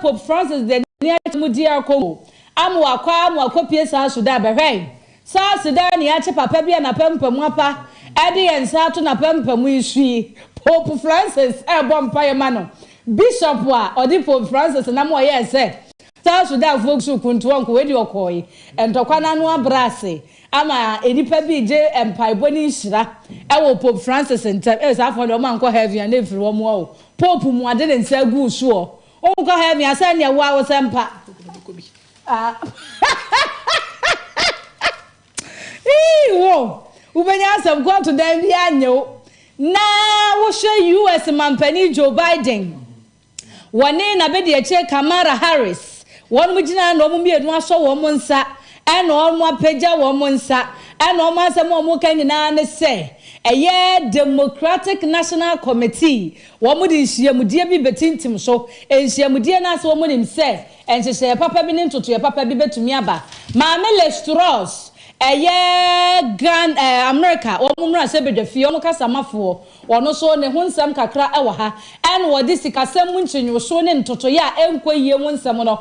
Pope Francis the near Mudia Congo. Amwa piesa Sudan Bahrain. Sa Sudan yache papa bia na pempe mwapa. Edi ensato na pempe mwishui. Pope Francis empire mano. Bishop wa odi Pope Francis na mo ye se. Sa Sudan folks kuntuwa kwedi okoi. Entokwa nanu abrase. Ama enipa bi je empire boni hira. Ewo Pope Francis ntem. Sa for the man ko heavy and efiri wo mo o. Pope mu ade ne nsa gu so. O ko heavy asa ne wa wo sempa. Whoa, ubenya some go to them bianyo. Na wo hwe US mampani Joe Biden. Wone na be de che Kamala Harris. Won mugina no mu mienu aso wo mo nsa. E no mo apagya wo mo nsa. E no mo asem wo mo kan nyina ne se. Eye Democratic National Committee. Wo mo di nhyiamudie bi betintim so. Nhyiamudie na so wo mo nim se. Enhyehyɛ papa bi ne ntoto papa bi betumi aba. Maame Lestros Grand America omumra se bedafie omo kasamafo ono so ne hunsam kakra ewa ha en wodi sikasam munchinyo so ne ntoto ya enkoyie hunsam no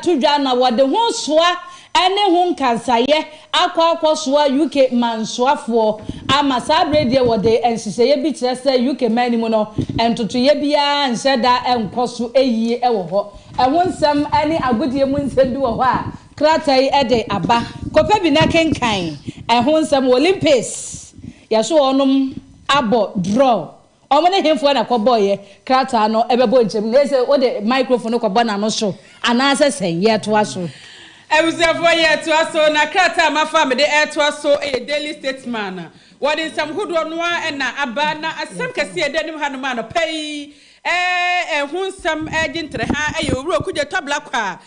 tudwa na wode ho soa ene hun kansaye akwa soa UK mansoafo ama sabrede wode enhyehyɛ bi kire se UK manimu no entoto ye bia nheda enkoso eyie ewo ho hunsam ene agodie munsam bi wo ho a kratai ede aba kopa bi na kenkan hunsam Olympics ya so onum abo draw omone hemfo na koboye krata no ebebo nchem na ese o de microphone ko bona no so anase sen ye to aso Ewuzefo ye to aso na krata mafa me de to aso e daily statesman what in some good one na aba na asem kase e denim ha no ma no pai hunsam agentre ha e owuro kuje tabla kwa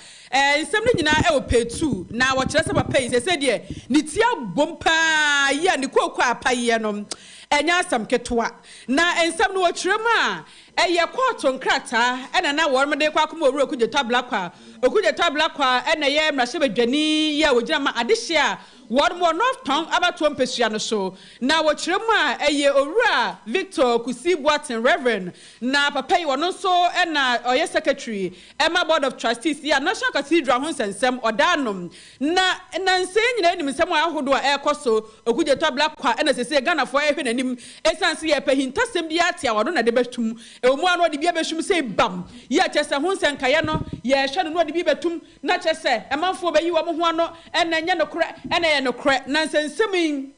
nsem ni nyina e wo petu na wo kire se papa yi se de ni tia bompa ya ni kokwa apaye no enya asam ketwa na nsem no wo kire ma eye koto nkrata na wo mede kwa akoma owuro kuje tabla kwa na ye mrahye badwani ya wo gina ma adehye a one more north town about one pesua no so na wo kire ma eye owura Victor Kusi Boaten Reverend na papa yi wono so na oye secretary Emma Board of Trustees ya National Cathedral ho sensem odanom na nse nyina enim sem ahodo a ekoso okuje tabla kwa na sese Ghana for ehwe nanim esanse ye pahinta sem bia atia wodo na de betum emu ano de bia behum sei bam ya chese ho senkaye no ye hwe no de bia betum na chese emanfo bayi wo ho ano na nya no kre na no kre na nsensemi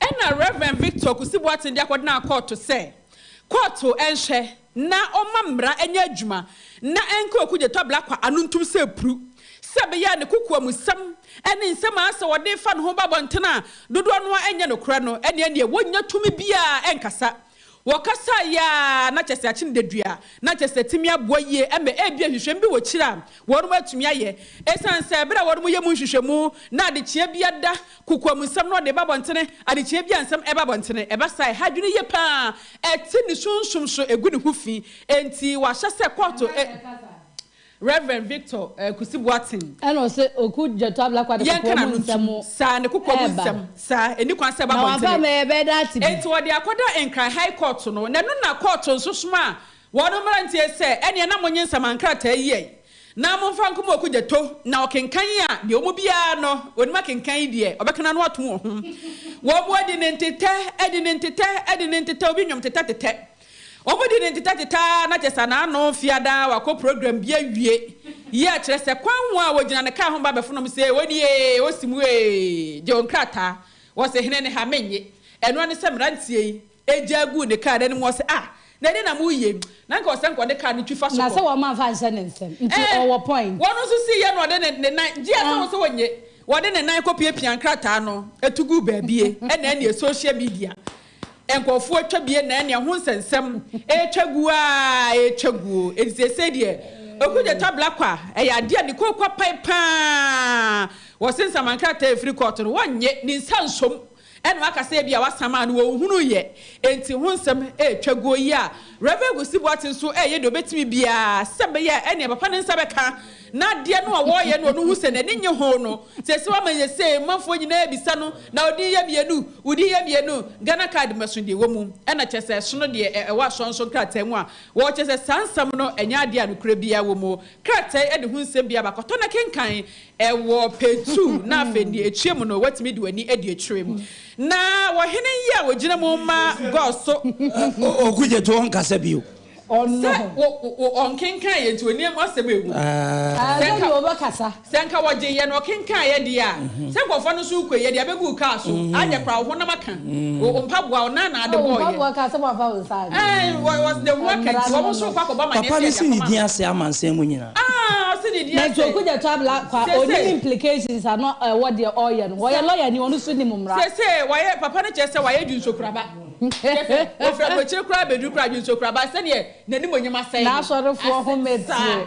ena Reverend Victor Kusi Boaten dia kwodna court say court enhwe na omamra enya adwuma na enko okuje tabla kwa anuntum se pru sebe ya ne kokua musam ene nsem asa wode fa no ho babontena dodo no enya no kre no ene wonya tumi bia enkasa wakasa ya na chese achi ndedua na chese timi aboye eme ebia hwehwem bi wo kira wonu atumi aye esanse bra wonu ye mu hwehwemu na ade chie bia da kokwamusam no de babontene ade chie bia nsam babontene ebasa hadwene ye pa eti ni sunsun so egu ne hufi enti wa hyese kwoto Reverend Victor Kusi Boaten eno se okuje tabla kwa de kokwamusam sa ne kokwamusam sa eni kwanse babontene na wa me be that enti wode akoda enkran high court no na no na court nsosoma wono mrantie se ene na monye nsamankrata yiye na momfa nkomo okuje to na okenkan a de omu bia no onima kenkan die obekana no atom ho wo bo de nentete obi nwom tete obodi ne titata na chesa na no fiada wa ko program bia wie ye a kire se kwanwo a wogina ne ka ho ba befo no se woni osimu je onkrata wo se hene ne ha menye eno ne se mrantie ejagu ne ka de ne mo se na de na mu ye na nka osenko de ka ne twifa so na se wo man fa nse ne nsem nti owo point wono so si ye no de ne nan ji asa so wonye wo de ne nan ko pie nkrata no etugu baabie ene social media enkofo atwa bie na ene ho nsensem etwagu ezese de okuje tabla kwa ya de ne kokwa pipe wo sensamankrata efri court no wonye ni nsansom and waka say bia wasama no hunu ye enti ho nsɛm twago yi a Reverend Gusi Boating so ye do betimi bia sebe ye ene papa ne nsa beka na de no wo ye no hu se na ne nye ho no se wa manye se manfo nyina ebisa no na odi ye bienu Ghana card maso de wo mu ena kyese so no de wa sonso krata mu a wo kyese sansam no enya ade anokra bia wo mu krata e de hu nsɛm bia bakoto na kenkan wo petu na afendi etwem no watimi de wani ade etwem na wo hene yi a wo gina mu ma goso okuje to nkasa bio no on kenkan ye to eniam asem egu senka obakasa senka woje ye no kenkan ye dia senka ofo no so kwe ye dia begu ka so anya kra ho na maka o mpaboa o na ade boy mpaboa ka se wafa o sai was the work wo so kwa ko ba ma ne papa ni sini dia ase amanse mu nyina sini dia na to kuja tabla kwa only implications are not what the oil wo ye lawyer ni onu so ni mumra se wo ye papa ne chese wo ye dun sokraba o fra ko chire kra bedu kra dun sokraba se de nani monyama sai na sorofo ho medie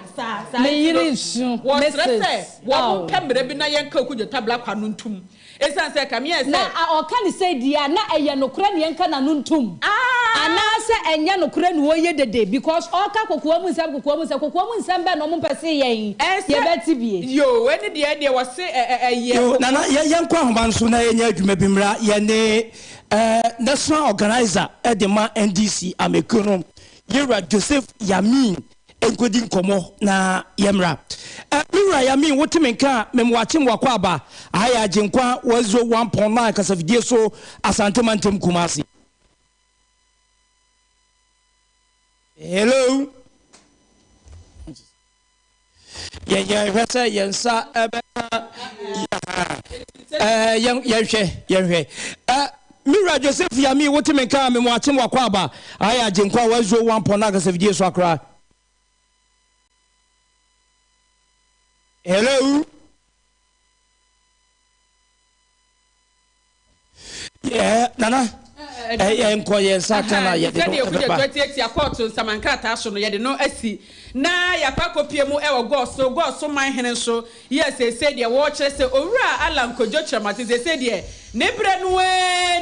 me yiri nsu message wo kamera bi na yenka kuja tabla kwa nuntum esan se kam yes na o kan say dia na eye nokura ne yenka na nuntum ana se enye nokura ne wo ye dede because o ka kokoa mu nsam be no mo pese yen ye beti bie yo eni de wo se yo na yenko ahoma nso na yenya adwuma bi mra ye ne national organizer edema NDC amekuno Yera Joseph Yamin enkodi nkomo na yemra Mira Yamin wotimenka memwache mwakwa aba aya agenkwa wazo 1.9 kasafidie so asante mantem kumasi. Hello yensa yenhwe Mira Joseph Yami wotimenka memwache mwakwa aba aya agenkwa wazo 1.9 kasafidie so akra. Hello. Yeah, Nana. Enkoye sakana ye de no. Said you could take your court to Samankata so ye de no asi. Na ya pa kopie mu e wo go so man hene so. Yes, they said ye watch say owura Alan Kojo Chamati they said ye ne bre no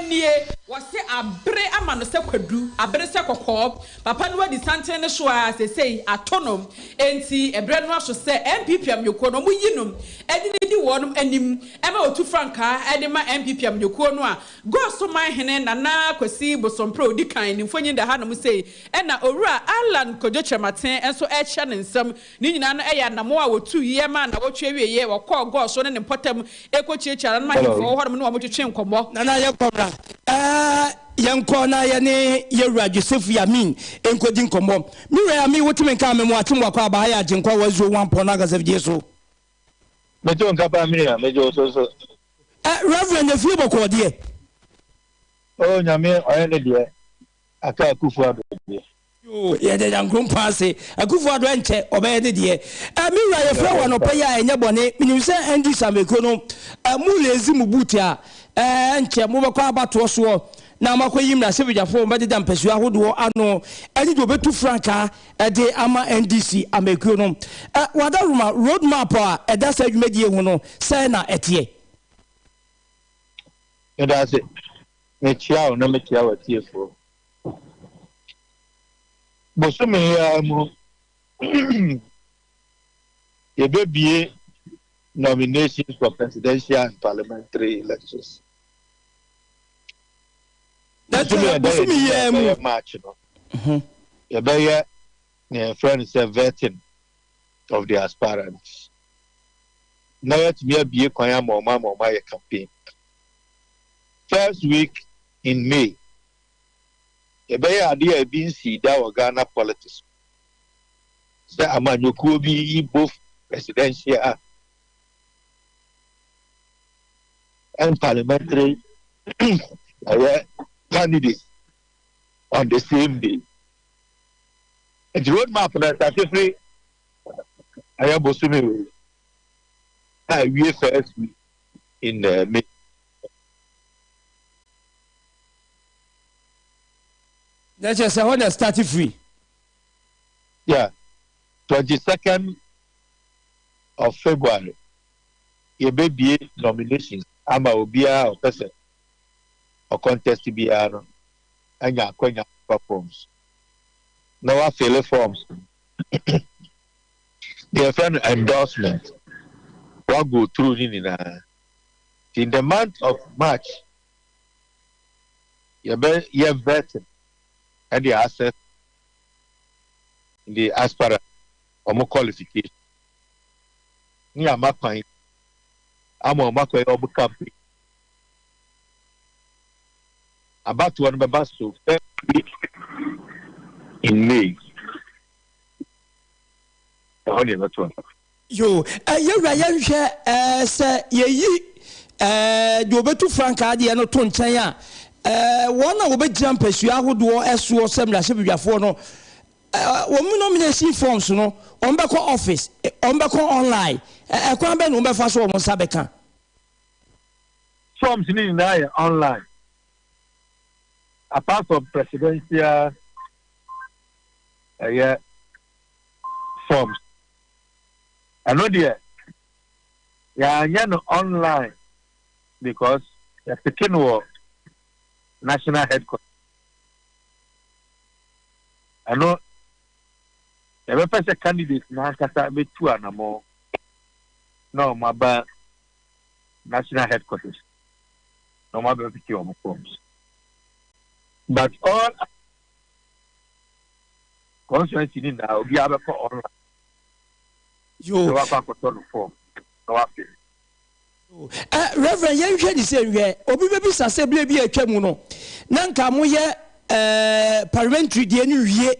nie wase abre ama no se kwadu abre se kokop papa no wadi santen ne so a say atonom enti ebre no aso se MPPM yoko no mu yinom edi ne di wonum anim e ma otu franka edi ma MPPM yoko no a go so man hene na kwasi bosompro di kan ni mfonyi da ha no mu sei e na owura Alan Kojo Chamati enso e hye ne nsam ni nyina no e ya namo a wotu ye ma na wotwe wie ye wokọ go so ne potam ekochiechara na ma hifo ho no mo twetwe nkomo Nana yakobra yanko na ye ne Yera Joseph Yamin enkodi nkomo Mira Yamin wotimenka memwache mwakwa aba aya agenkwa wazo 1.9 kasafidie so mejo nkapa Mira mejo so Reverend Efie Bokode oh nyame oyene de aka Akufo-Addo de yo ye de yankrum passe Akufo-Addo enche obeye de de Mira ye fra wono pa ya enye bone minim se endi sameko no mu lezi mu butia enche mo bekwa abato so na makoyi mra se bidjafo mbede da mpasua hodo ano eni do betu franka de ama NDC amekuo no wadaruma road map a eda sa adwumadi hu no se na etie eda se me chia na me chia watiefo bosome ya mu yebebie nominations for presidential and parliamentary elections. That's a match, you know. Your friend is a vetting of the aspirants. Now let me be a my campaign. First week in May, you idea being see that Ghana politics. So I'm a be both presidential and parliamentary candidates on the same day. And the roadmap that free, I am Bosumi. We first week in May. That's just how they started free. Yeah, 22nd of February. Ye be nominations. Ama obia or person. or contest biara anya kwanya forms now I fill forms their friend endorsement what go through in the month of March you vetting and the access the aspirant or more qualification ni amapan amo makwa obu campaign about one babaso in May only about one yo you ryan hwe se yeyi do betu franka de no to nchen a wona wo be jam pesua ahodo eso semra se bidwafo no wo mu nomination forms no on be ko office on be ko online ekwan be no be fa so wo sabeka forms ni na online apart from presidential forms I know there no online because the picking was national headquarters. I know the first candidate now kasa be two and more no my national headquarters no my picking on forms but all constituency in now we have for online yo form no Reverend Yenhwe di se hwe obi bebi sase bia bi atwam no na nka mo ye parliamentary die ni wie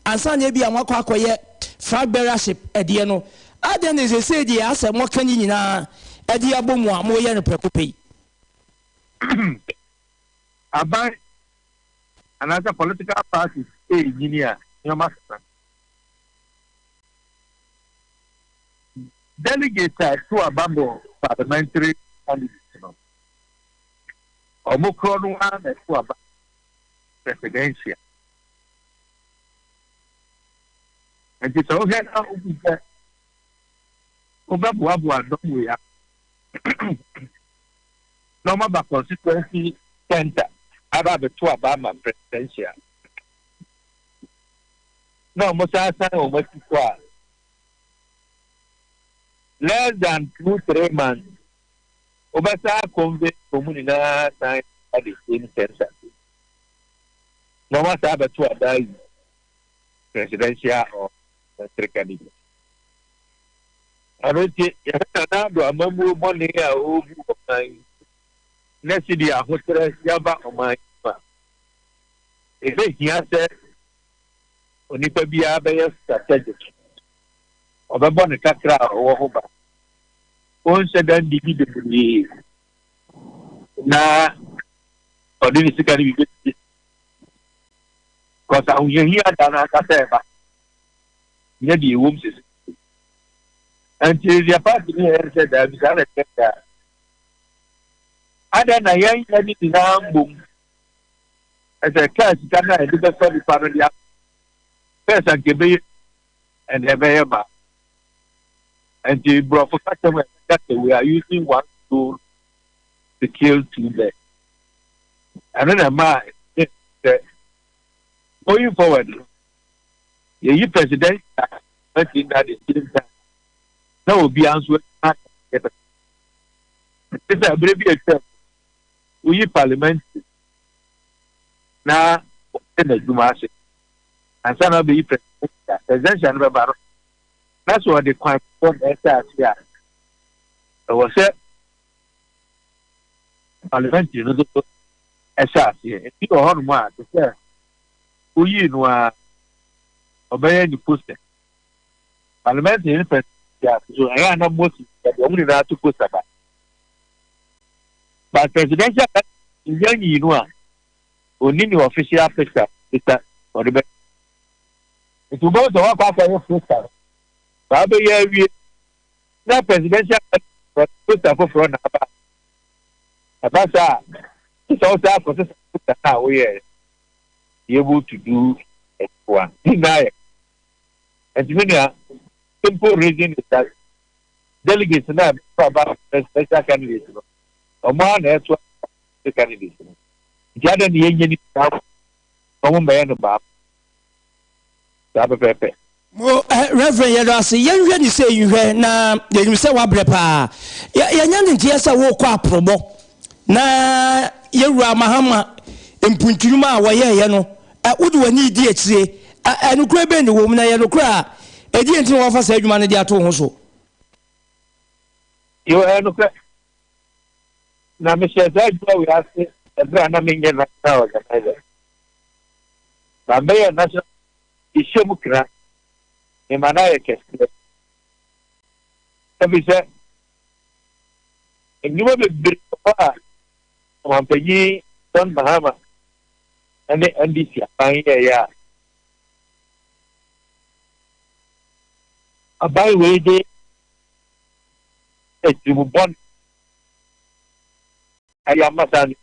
ansa na bia mo akwakoye flag bearership edie no ade na se die ase mo kan nyina ede abomu a mo ye no prekope aban another political party engineer your master delegate to Abambo parliamentary candidates. Omukron one to Abambo presidential. And it's all here now. Obabuabu don't we are normal constituency center. About the two Abama presidential. No, Musa or Mexico. Less than 2-3 months. Obasa convey communina time at the same center. No matter about two die presidential or military candidate. I don't think a member money of my next year, hotel Yaba or my. If he has said, Onipabia by strategic. Obabone kakra wo hoba onse dan dibi na odini sikari bi ko sa unye hia dana kaseba nye di wumsis until the party said that we can check that ada na yan ni dinambum as a cash kana e be for the party first and gebe and ebeyeba. And the brother that we are using one tool to kill two birds. And then going forward, the president at the same time. That will be answered. It's a brave example. We parliament now in the Jumasi and some of the president. That's what the crime from SRC. There was a parliamentary SRC. You know how much we know obey the post. Parliamentary so I am not most only that to post about. But presidential you know only the official picture is that for the best. It will go to work after your poster. Babe ya wie na presidential poster for front abasa it's also a process that we are able to do one deny and many simple reason is that delegates now about presidential candidates or man as well the candidates Jada ni yenye ni omo me no ba da pepe mo reverend yadase yenhwe ni say yhwe na yenim say wabre pa yanya ne ntie say wo kwa probo na yewura mahama empuntunuma a woyeye no wode wani di akire enukura be ni wo mu na yenukura edi enti wo fa sa adwuma ne di ato ho so yo enukura na me share that we ase ebra na menye na organizer na me na so ishemu kra emana yake tabisa enyuma be birpa mampeyi don bahama ane ndc apanye ya abai wede etubon ayamasan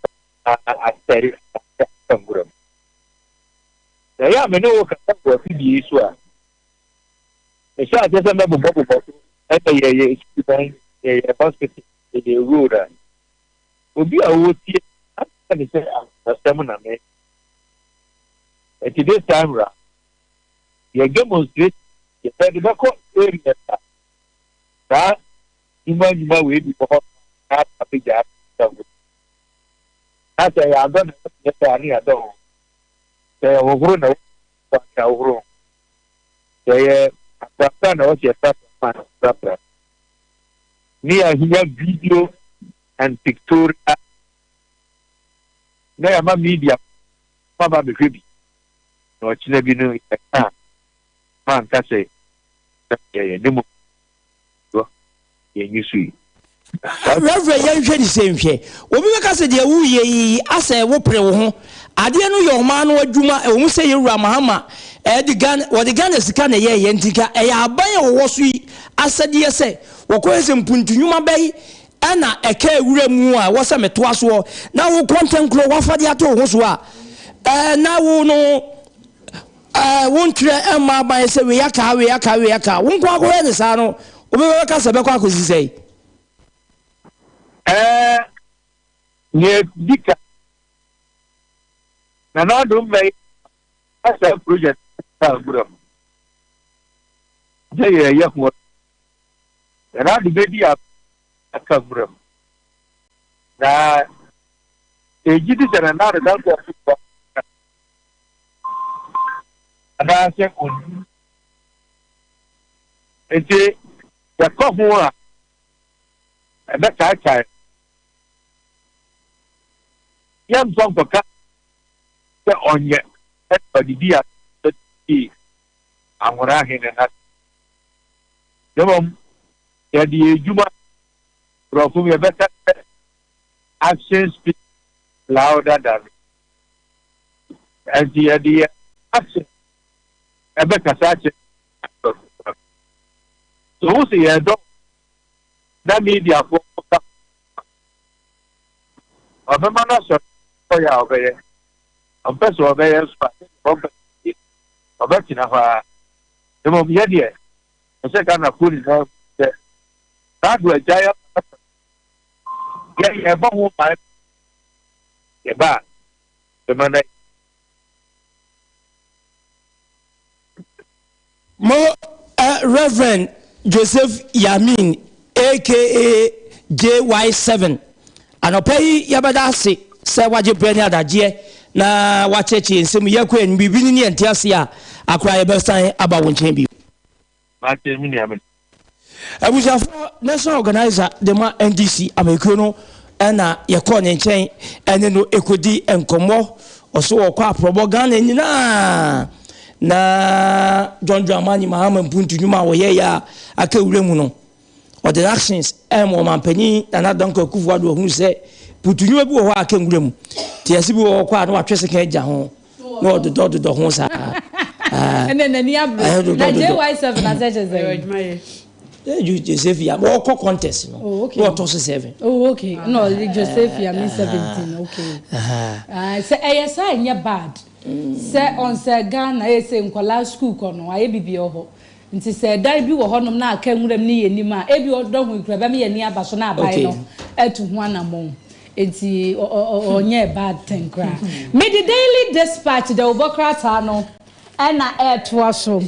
asteri tanguram ya meno ka ko fidi iswa Esha just a member of the hospital, the road. Will be a wood a seminar. At this time, you demonstrate the medical area that imagine my way before a big app. As I am going to get any other. They are over. They near here video and pictorial. Now my media, Papa baby. No, Chinabino, man, that's a demo. You see. Reverend yenhwe ni say nhwe obi be ka se de wu ye asa e wo pre wo ho ade no yo ma no adwuma e wo se yewura mahama the Ghana sika na ye ntika e ya aban wo so yi asade se wo ko ese mpuntunwuma bai ana e ka ewura mu a wo se meto aso na wo content kro wo fade ato ho so a na wo no won tre e ma aban se we yaka wo nko akore ne sa no obi be ka se be kwa akosi sei ne dika na do me asa project group je ya ko na do be dia aka group na ejidi sana na da ko ada se ko ete ya ko ho a ebe ka yam song for ka onye everybody dia ti amura hene na demom ya di juma profum ya better actions speak louder than and the action ebe ka sache so who say ya do that media for Obama so ya obeye ampeso obeye so obekina fa demo ye die se kana kuri no that we jaya ye ba ho pa ye ba the man mo Reverend Joseph Yamin aka JY7 anopai yabada ase se waje brani adaje na wacheche nsem yakwa en bibini ne entiase a akra yebesan aba wonchen bi ma te mi ne amen abujafo national organizer de ma NDC amekuno na yekọ ne nchen ene no ekodi enkomo oso okọ aprobo Ghana nyina na John Dramani Mahama mpuntunuma woye ya akawuremu no or the actions mo mampani na donko kufuado hu se putunyu bi wo akengurem ti asibi wo kwa na watwese kan agya ho no do ho sa nani abro na JY7 na zeje you Joseph ya wo contest no no to 7 oh okay no Joseph ya mean 17 okay say ayesa nya bad say on say Ghana say nkola school kono aye bibio ho nti se dai bi wo honom na aka nwuram ni yenim a ebi odo hu nkura ba me ye ni aba so na abai no etu hu anamon enti onye bad thing kra me the daily dispatch the obokrata no na airtoaso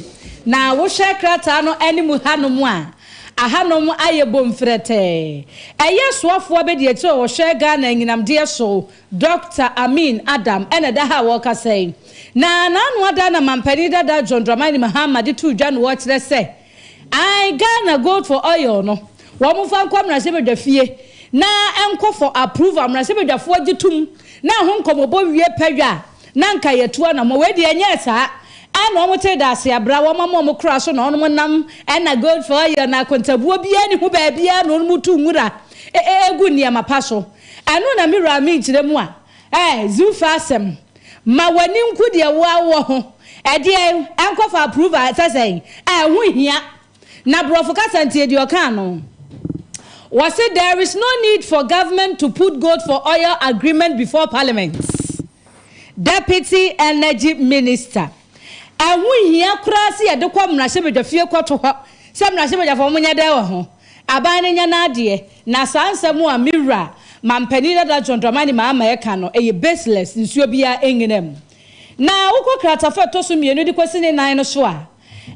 na wo hwe krata no animu hanom a ahanom ayebom frete eye soafo be de eche wo hwe Ghana nyinamde so Dr. Amin Adam ene da ha wo ka sei na anu ada na mampani dada John Dramani Muhammad tu dwa no wo kire se I Ghana gold for oil no wo mo fa nkom na se be dafie na enko for approve amra se be dafo agitum na ho nkomobo wie padwa na nka yetua na mo we de enye saa ana omo te da se abra wo mama mo kra so na ono nam na gold for oil na kontabuo bia ni ho ba bia na ono tu nwura egu ni amapa so anu na mira mi kire mu a zufa asem ma wani nku de wo awo ho de enko for approve asasai ho hia na brofo kasantie de oka no was said there is no need for government to put gold for oil agreement before parliament. Deputy Energy Minister. And we here crasi at the kwamna shebe de fie kwato ho. Sem na shebe de fo munya de wo ho. Abane nya na de na sansemu a mira mampani da John Dramani ma eka no eye baseless nsuo bia enginem. Na ukọ krata fa to so mienu di kwasi ne nan no so a.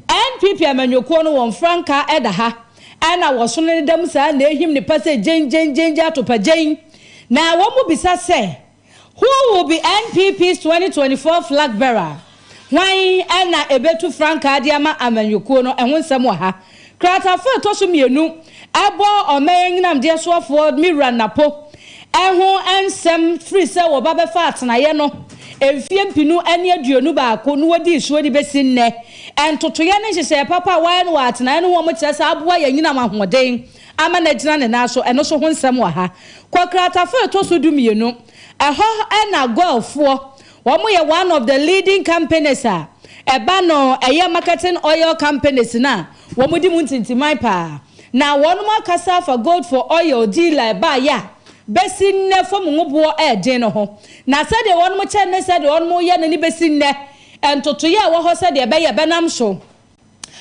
NPP amanyoko no won franka eda ha. Ana wasone dem sa na ehim ne pase jen atopa jen na wo mu bisa se who will be NPP's 2024 flag bearer why ana ebetu franka adiama amanyoko no ehun nsem wa ha krata fa to so mienu abo omenginam de so afo mira napo ehun ensem free se wo ba be fa atenaye no emfie mpinu ane aduonu ba ko no wadi isuo di besinne entotoye ne hyehyɛ papa wa no atena ne ho mo kyerɛ sa aboa ya nyina mahoden ama na gyina ne na so eno so ho nsɛm wa ha kwokrata fa to so dumienu ɛhɔ na golfo wo mo yɛ one of the leading companies a ɛba no ɛyɛ marketing oil companies na wo mo di mu ntintimai pa na wo no makasa for gold for oil dealer ba ya besinne fo mo ngobo ɛden no ho na sɛ de wo no mo kyɛ ne sɛ de wo no mo yɛ ne besinne entoto ye wo ho se de be ye benam so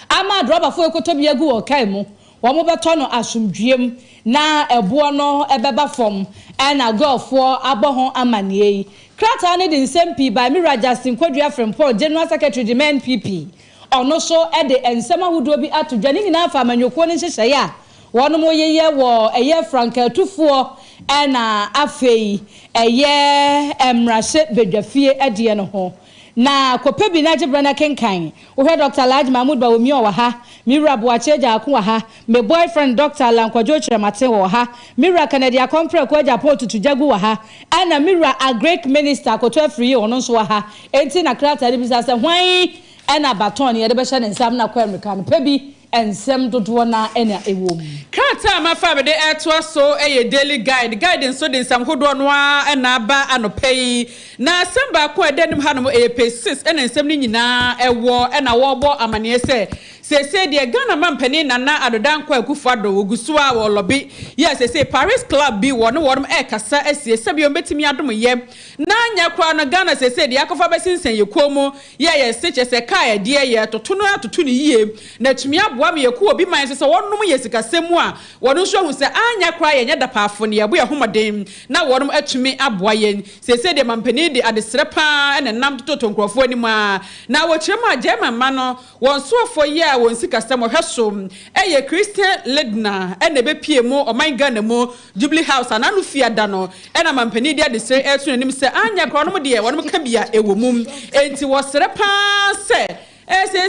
ama droba fo ekoto bi agu wo kai mu wo mo beto no asumdwiem na ebo no ebeba fom na golfo aboho amanie krata ne de nsem by Mira Justin Kwadua Frempon General Secretary the NPP ono so e de ensema hudo bi atodwa ni nyina fa amanyoko ne hyehyɛ ya wono mo yeye wo eye franka tufuo na afei eye emrahye bedwafie ade no ho na kope bi na gibra na kenkan wo he Dr. Alhaji Mahmoud Bawomi o wa ha Mira Boacheja ako wa ha me boyfriend Dr. Lankwajo Chiremate wa ha Mira Canada Compre ko ja port to jagu wa ha ana Mira a great minister ko to free ono so wa ha enti na krata de bi sa se hwan ana baton ye de be hye ne nsam na kwa America no pebi ensem dodo na ena ewom krata ma fa be de eto so eye daily guide so de nsam hodo no a na ba anopai na samba ko edenim hanom ep6 ena nsem ni nyina ewo ena wo bo amane se de Ghana mampani nana adodan kwa akufado ogusu a wo lobi yes se Paris club bi wo no wodom kasa asie sebi ombetimi adom ye na nya kwa no Ghana se de akofa besinsen ye komo ye seche se kai de ye toto no atoto ni yie na tumi aboa me ye ko obi man se wonnom ye sikasemu a wono so hu se anya kwa ye nya dapaafo ne ye bo ye homoden na wodom atumi aboa ye se de mampani de adesrepa na nam toto nkrofo ni ma na wo kyerem agema ma no won so afo ye won sikasem hweso eye Christian Ledna ene be pie mu o man Ghana mu Jubilee House ananu fiada no ena mampani dia de se etu nanim se anya kro no de wonum ka bia ewo mum enti wo sere pa se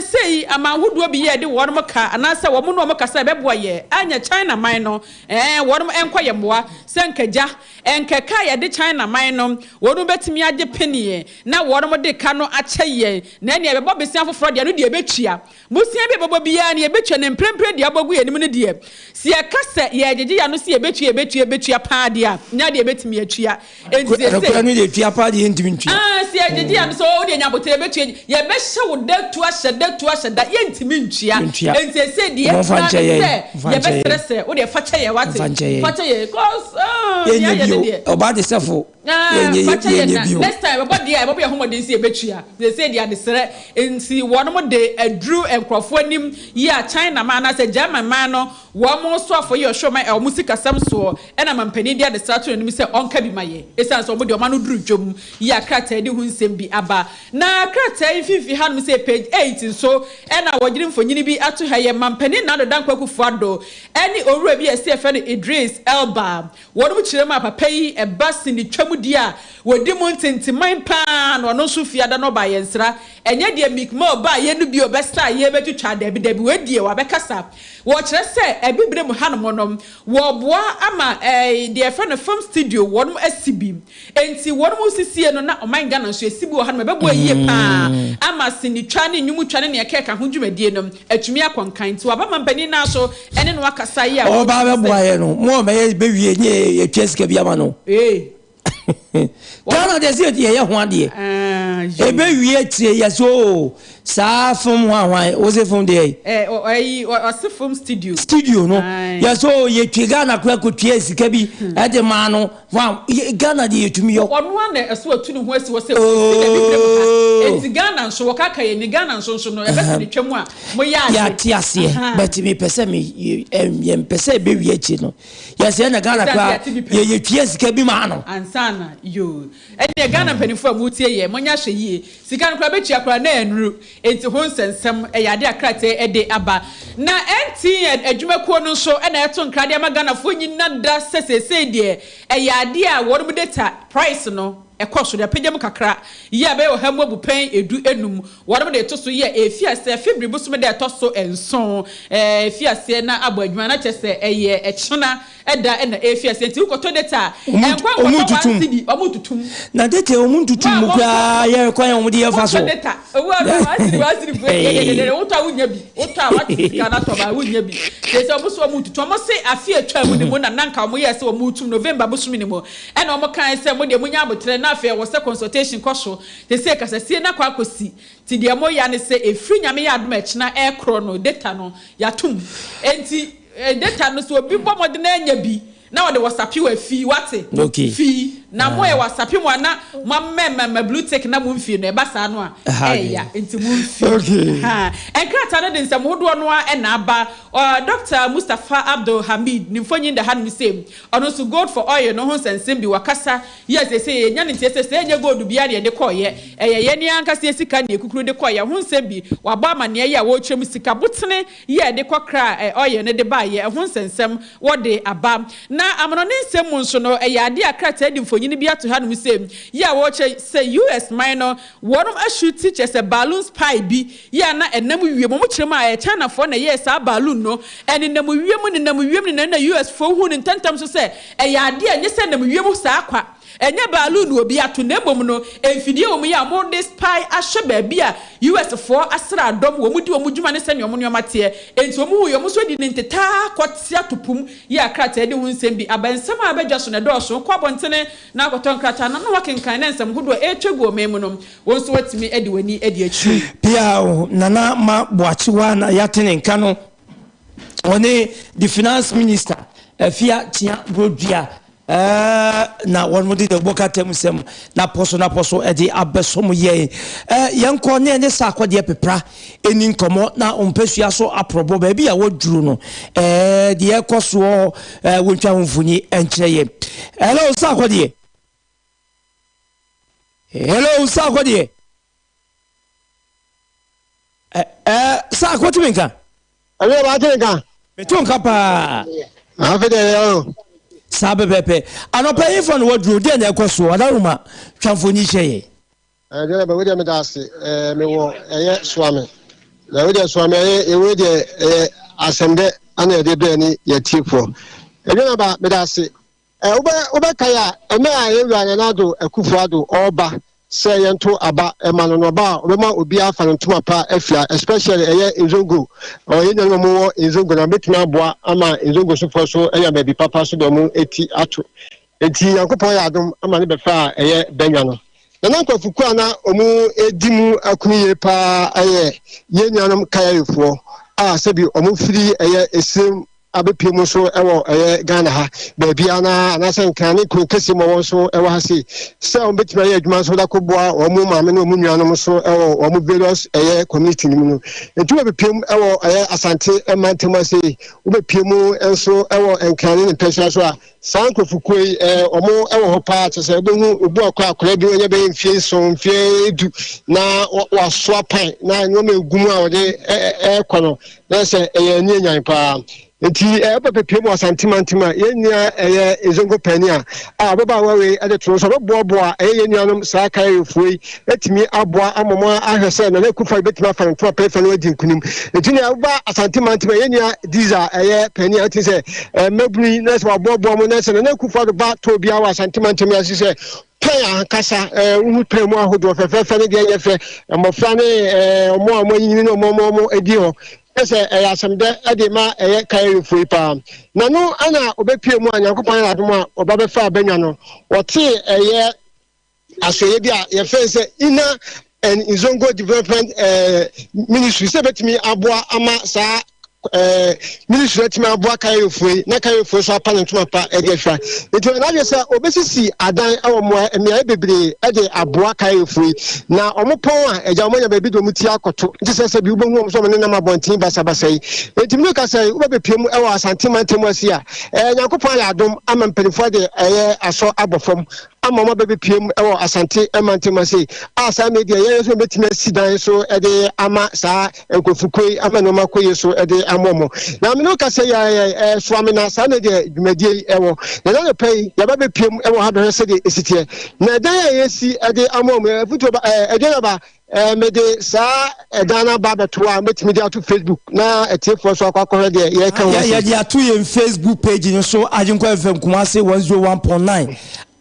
sei amahudo bi ye de wonum ka anase wo mu no mo kasa beboa ye anya China man no wonum enko ye moa se nkaja enkeka ye de China man no wonum betimi age penie na wonum de ka no ache ye na ne bebo besia foforo de no de betua musia bi bebo bia ne betua ne mprempre de abogu ye nim ne de si e kasa ye agege ya no si betua pa de a nya de betimi atua enti se se no de tua pa de ntimi ntua si agege ya no so o de nya botere betua ye be hye wo datu ashada ye ntimi ntua enti se de ye be stress o de fa che ye wate fa che ye cause oba de sefo Next time, about the Bobby Homo didn't see a betria. They said they are the sere and see one more day a drew and Crawfordim, China man as a German man, one more so for your show my musica some so, and I'm Penidia the statue and Mr. Onkabi Maye. It's as somebody of Manu drew Jum, Crate, who same be Abba. Now, Crate, if you had me say page 8 and so, and I was getting for Yinibi at to hire Mampeni, now the Danko Fado, any already a CFN Idris Elba, what would you map a pay a bus in the Chamudia? We demonting to my pan or no Sufia no by Yensra, and yet dear Mick Mo by Yenu be your best star, ye better child, Debbie Debbie, Wabekasa. Watch us say, a big brim Hanamonum, Wabwa Ama, a dear friend of film studio, one SCB, and see what was see no not my gun and she Sibu Hanma ye pan. Ama Cindy Chani, Numu Chani, a cake and Hunjumedianum, a Chimia kind to Abaman Penina so, and then Wakasaya. Oh, Baba Boyano, more may be a Cheska Biamano. Eh. Ghana de se die one day e be wie tie ya so sa from one o se from there o se from studio no ya so ye twi Ghana kwa ko twi sika bi e de ma no Ghana de yetumi yo ono one e so atu no ho asi wo se e Ghana so wo kaka ye ni Ghana so no e be se twemu a mo ya ti ase but me pese me ye pese be wie chi no ya se na Ghana kwa ye twi sika bi ma no ansana yo ene Ghana penifo amutie ye monya hwe yie sika no kra be chia kra na enru enti ho nsensem e yade akrate e de aba na enti adwumakuo no so e na eto nkrade ama Ghana fo nyina da sesese de e yade a wo data price no ekoso de pegem kakra ye be o hamu abupen edu enum wo de to so ye efiase febri busum de to so enson efiase na abadwuma na chese eye echona eda na efiase nti ukoto data enkwa omututum na data omututum kra ye kwan omudi ye fa so data owo wasiri bu ye uto awunya bi uto awatika na to ba awunya bi se omuso omututum mo se afie atwa mu ne mo na nanka mo ye se omutum November busum ne mo e na mo kan se mo de munya abotre na afie wo se consultation koso te se kasasie na kwa kosi ti de mo ya ne se efri nyame ya adom echina e kro no data no ya tum enti data no so obi bo modena anya bi na wo de wasapi wa fi wate fi na mo e wasapi mo na ma blue tick na mo mfi no e basa no a ya enti mo mfi ha enkrata no de nsam hodo no a na aba Dr. Mustafa Abdul Hamid ni mfonyi nda han misem ono so gold for oil no ho sensem bi wakasa yes they say nya ne tiese enya gold bia de koye ye ne ankasa sika ne ekukuru de koye ho nsem bi waba amane ye a wo twem sika botene ye de kokra oil ne de ba ye ho sensem wo de aba na amano ne nsem nso no ade akrata di mfonyi ni bia to han misem ye a wo che say US minor wonom ashoot teachers a balloons pie bi ye na enam wie mo kyerem a China for na ye sa balloon no eni na muwiem na US fo hu ni tantam so se ade enye se na muwiem sa akwa enye balloon obi ato na bom no emfidie wo mu ya mo this pie ahwe ba bia US for asra dom wo mu di wo mu dwuma ne se ne omo ne omate enti wo mu hu yo mu so di ne nteta kwotsia topum ye akrata de hu nsem bi abansam abadwa so na do so kwa bontene na akoton krata na wakenkan na nsem hodo etwegu omem no wo so watimi edi wani edi achi pia nana ma boachiwa na yatene nka no one the finance minister Fia Tia Brodia na one modi de boka temusem na poso edi abesom ye yanko ne sakwa de pepra eni nkomo na ompasuaso aprobo ba bia woduru no de ekoso wontwa honfuni enkyere ye hello sakwa de sakwa tuminka Ayo batenga betonka pa afede yo sabe pepe anopa ifo no wodru de na ekoso adaruma twamfoni hyeye de ba wodi medase me wo eye swame na wodi swame e wodi asemde ana de do ani yatifo na ba medase oba kaya eme a ewura na do akufo ado oba say yento aba emano no ba obema obi afa no tuma pa afia especially Zongo or yenyo mo Zongo na betuma aboa ama Zongo so eya ba bi papa so do mo eti ato eti yakopon ya adom ama ne be fa benya no na nkwafuku ana omu edimu akuye pa yenyanom kayefo a sebi omu firi esem abepiem so ewo Ghana ha baby ana anase nkane kun kesi mo so ewo ha si se on betime ye adwuma so da koboa omu maame no omu nuanom so ewo omu various community ni mu no etu abepiem ewo Asante mantema se ubepiem enso ewo nkane ne pesa so a sankofukoi omu ewo ho pa se obehu obu akwa akora bi onye be mfie so mfie edu na wa so apan na nyoma egumu a wode kono na se enye nyan pa enti ebepiem Asante mantema yenya Zongo pania ababa wawe ade tro so boboa yenuanom saa kai ofuoi etimi aboa amomo ahwese na kufa betimi afa nto pefa no adi nkunim enti na ababa Asante mantema yenya diza pania enti se mabuni na so boboa mo na se na kufa do ba to bia wa Asante mantema asise paya kasa uhu premu ahodo fefe ne de yefe mofra ne omo amanyi ne omo edi ho ese asamde edema kai fui pa na no ana obepie mu anyankopon na adom a obabefa abanya no wote asoye bia ye fense ina and Zongo development ministry se betimi aboa ama saa ministry etimi aboa kai fui na kai fui so apa ntuma pa edehwa eto na ye se obesisi adan awomo emia bebre ede aboa kai fui na omopon a eja omonya ba bi do muti akoto nti se bi ubohu omso me na mabontin basabasai etimi no ka sai ubebepiem ewo Asante mantemu asia nyankopon ya adom ama mpanifo de aso abofom amama bebepiem ewo Asante mantemu asi asa media ye so betimi asidan so ede ama saa enkofukoi ama no makoye so ede amomo na me no ka say swami na sa na de dwumadie ewo na na pay ya bebepiem ewo ha do se de esitie na dan ya yesi ede amomo afuto ADUANABA mede saa edana baba to a metimi dia to Facebook na etiefo so akwakohwe de ye kan ya dia to ye Facebook page no so Agyenkwa FM Kumase 101.9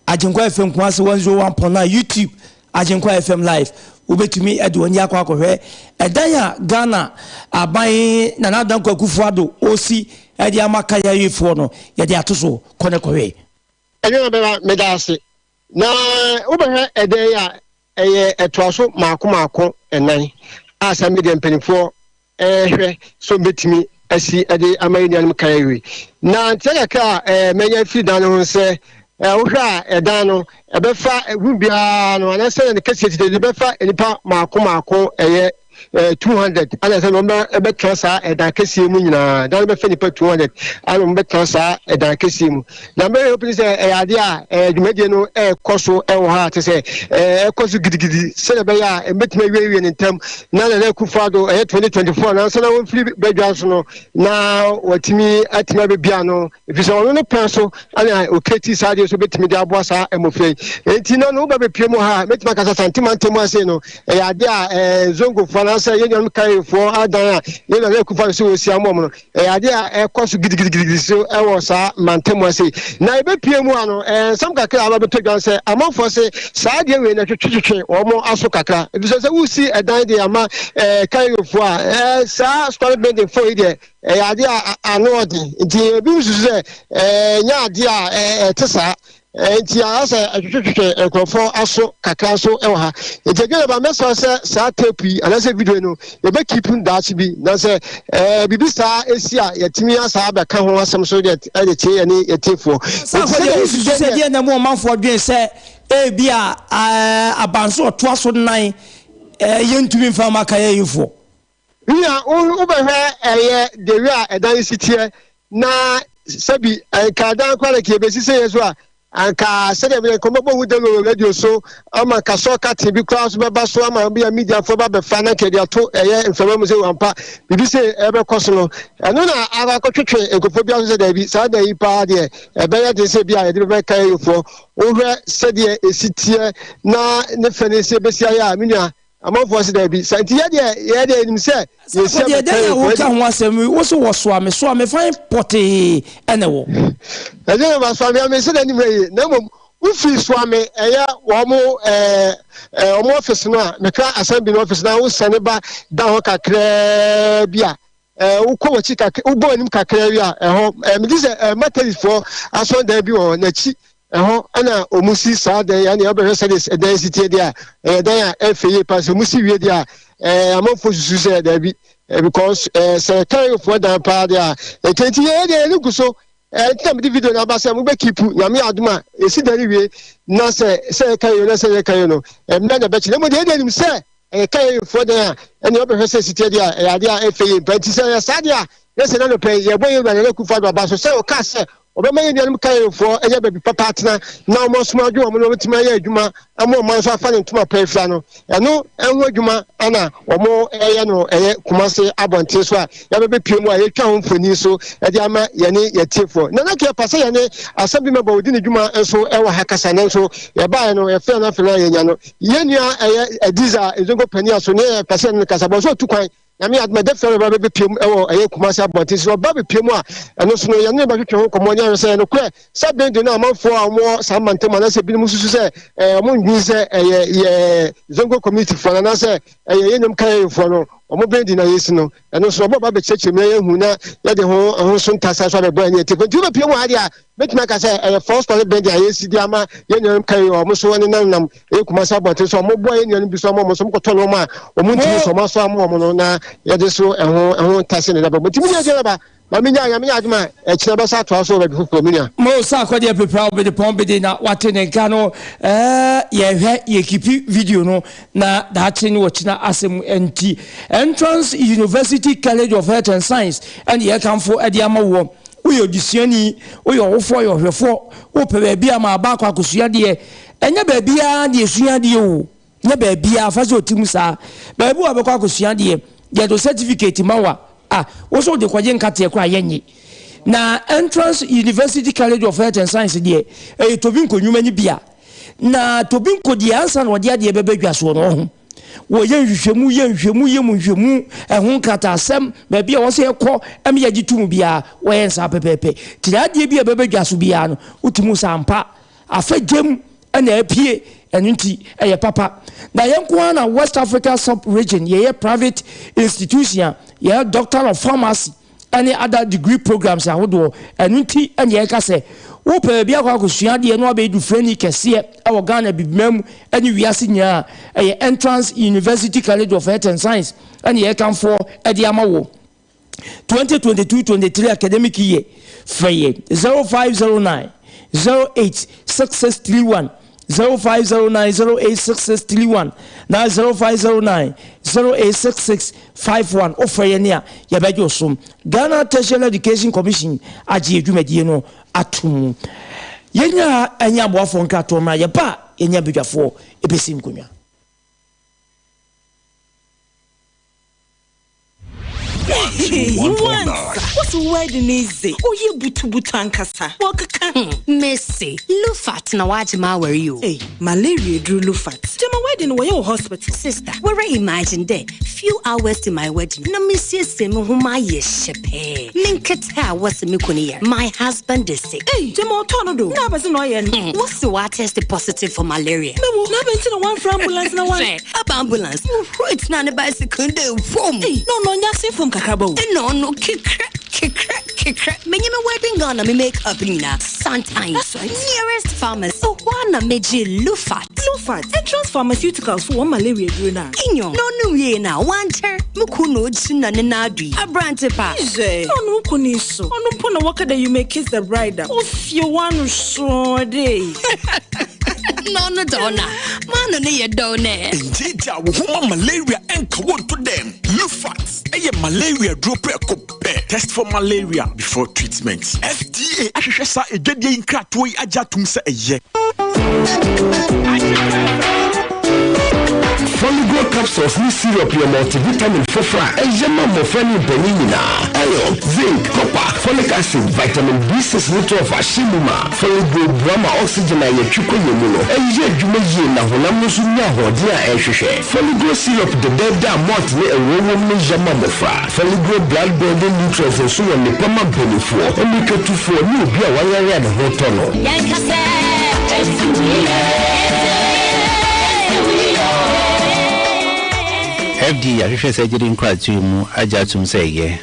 Agyenkwa FM Kumase 101.9 YouTube Agyenkwa FM live ubetumi edwoni akwakohwe edanya Ghana aban na nadan kwakufuado osi edi amaka ya yefo no ye dia to so konekohwe ADUANABA medase na ubehwe edenya etwaso maako enan asa media mpanifo hwe so betimi asi ade amayinianum kaiwi na nteka menya fidan ho se wohwa edan no ebefa egubia no anase ne kase de befa enipa maako 200 ana se no be klasa edan kase mu nyina dan be fa nipa 200 ana be klasa edan kase mu na me hope say ade a dwumadie no koso wo ha te say koso gidigidi se be ya emetima wiwe ne ntam na kufado 2024 na so na won free bedwa so no na watimi atima be bia no if so no plan so ana oketi sade so betimi de aboa sa emofrei enti no be piemu ha metima kasa Asante mantemu ase no ade a Zongo fana say yenyon kai for adan a yenyon kufa so osi amom no ade a koso gidigidi so ewo sa mantemu ase na ebe piemu ano sam kakra aba betodwan say amafo say saa de we na twetwetwe omo aso kakra ebi say wusi edan de ama kai fo a saa story building for ide ade a anodi nti ebi musu say nya ade a tesa enti asa atwetwe ekrofo aso kakra so ewo ha ejege ba meso se sa tape anase video no e be keep that bi na se bibi sa esi a yetimi asa ba ka ho asem so de ade che ye ne yetefo sa ko de se de na mo manfo dwen se e bia abanso to aso nan yentumi mfa maka ye yefo nya wo be hwe de wi a edan sitie na sabi ka dan kwala ke be sise yeso a anka sede be ko mbo hu de radio so ama ka so ka tibi class be ba so ama be media for ba be fa na ke dia to information mu se wampa bibi se ebe koso no eno na aba ko twetwe ekofo bia so da bi sa da yi pa de ebe ya de se bia de be kai yofo wo hwe sede esitie na ne fene se be sia ya menua amafo se da bi santi ye de enim se ye se de wo ka ho asem wo so wo so ame fine pote ene wo ade ba so ame se da ni me na mom ufi so ame eya wo mo omo office no a me ka assembly office na wo sane ba da ho kakra bia wo ko wachi kakra wo bo anim kakra wi a me di se materials for aso da bi wo na chi ana omusi sa da ya ne obere service identity dia dan ya efeye pass omusi wie dia amafo susu se da bi because say carry for dan pa dia etenti ye dey ni guso time the video na ba say mo be keep nyame aduma esi dari wie na say carry no say carry no na na be chi mo dey nim say carry for dan and you be say city dia ya dia efe but say sadia yes na no pay ye boy you na ku fa ba so say o ka say obema ye nuanum kai for eya baby papa atena na mo soma adwo mo no tima ye adwuma amo man so afa ne ntuma pefra no eno enwo adwuma ana omo eye no eye kumase abonte so a ya bebe piemu a ye twa ho mfoni so e di ama ye ne ye tiefo na na ke pase ye ne asabi meba odi ne adwuma enso ewa hakasa ne so ye ba no ye fe na fe na ye nya no ye nua eye ediza ezongo pani aso ne pase ne kasabo so tukwan Yami at my death for a baby pim or a Kumasa, but it's your baby pimwa, and also no young never can come on and say, no, Sabin do not amount for more some man as a bimusu say, among these Zongo committee for an answer, a yenum carry for no, or more bending a yesno, and also about the church, who now let the whole soon task as a brand yet. But you appear idea, make like I say, a false bend, I see the ama, yenum carry almost one in them, Kumasa, but it's a more boy and be some almost some cotoloma, or Munti, some more. Yadeso ehon tase ne da but timi ya ba ma minya ya minya aduma e kire ba sa to aso ba fufu minya mo sa ko de prepare be de pombe de na wate ne nka no ye hwe ye kipi video no na da che ne wo kina asem enti Entrance University College of Health and Science and ye kanfo e de ama wo uyo disiani uyo wofo yo hwefo wo pe ba bia ma ba kwa akosua de enya ba bia de esua de o nya ba bia fa so timu sa ba bu abekwa akosua de ya do certificate mawa also de kwaje nkate kwa yenyi na Entrance University College of Health and Science de tobin konwuma ni bia na tobin ko de ansa no de bebedwa so no ho wo yenhwehwemu yemu ehun kata asem ba bia wo se ekọ em ya gitum bia wo yensa pepepe tirade bia bebedwa so bia no utimu sampa afagem na apie enunti eye papa na yenko na West Africa sub region ye private institution ye doctor of pharmacy any other degree programs ahodo enunti ene ye ka se wo pe bia kwa kosua de no abedu freni kese e wo Ghana bibmam ene wiase nya eye Entrance University College of Health and Science ene ye kan for e de amawo 2022-23 academic year faye 0509 086631 0509086631 na 0509086651 offer yenia yabejo som Ghana Tertiary Education Commission agye adwumadie no atum yenya anya boafo nkato ma ye ba yenya bedwafo ebesim konwa What's wedding easy? Oh, you butu Wakaka. Messi, Lufat na wajima were you? Hey, malaria drew Lufat. To my wedding were your hospital. Sister, where I imagine there. Few hours to my wedding. No Monsieur Semu whom I shepe. Linketa was a mikuni. My husband is sick. Hey, Jemo Tornado. Nabas no yen. What's the water tested positive for malaria? No, never seen one for ambulance no one. Up ambulance. It's not a bicycle. Hey, no, nothing from Kakabo. No, kick. Many wedding gonna me make up Nina. Sometimes nearest pharmacy. So one meji Lufat. Entrance Pharmaceuticals for one malaria druna. Inyo. No ye na wanter. Mukuno china nenadi. A brand pa. No kuniso. No pona waka that you may kiss the bride. If you want to show day. No, donna. Man, no, you don't. Indeed, woman malaria and come to them. Lufat. A malaria drop test for malaria before treatment. FDA Ashesa a dead in Kratway Ajatum say a ye. Foligo capsules ni syrup your multivitamin fofra ejema mo fani benina iron zinc copper folic acid vitamin B6 B12 ashimuma Foligo brama oxygen na yetwiko yemuno eje dwuma yi na honam no so nya hode a ehwehwe Foligo syrup de deda malt ne ewowo no jema mofra Foligo blood building nutrients so won ne pama benefo omiketufo ni obi a wayare ne ho tono yankase FD Arisha surgery in Kratum, Ajatum say, yeah.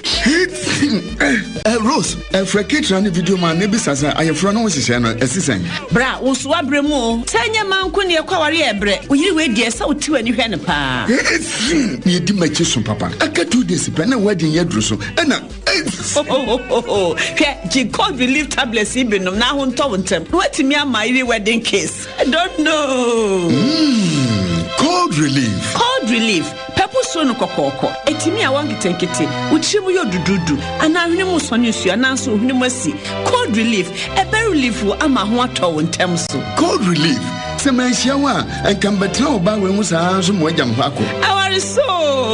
Rose, Frekitra ni video man nebi sasa ayefro no hyehyɛ no esisen. Bra, wo so abrɛ mu o. Sanya manko ne kwaware ebrɛ. Oyiri we die sa otiw ani hwɛ ne pa. Ni di machi so papa. Aka 2 days pe na wedding yedru so. Ɛna hwɛ G-Code relief tablets ibinom na ho ntɔ wontem. Watimi ama iri wedding case. I don't know. Cold relief. Cold relief. Pepper so no kokoko. Etimi a wangetenkete. Uchimu yo dududu. Ana hwene mu so ne su ana so hwene mu asi. Cold relief. Ebe relief wo ama ho atɔ wontem so. Cold relief. Semanhia wa enkambetra oba we hu saa so mo agam ho akɔ. Awari so.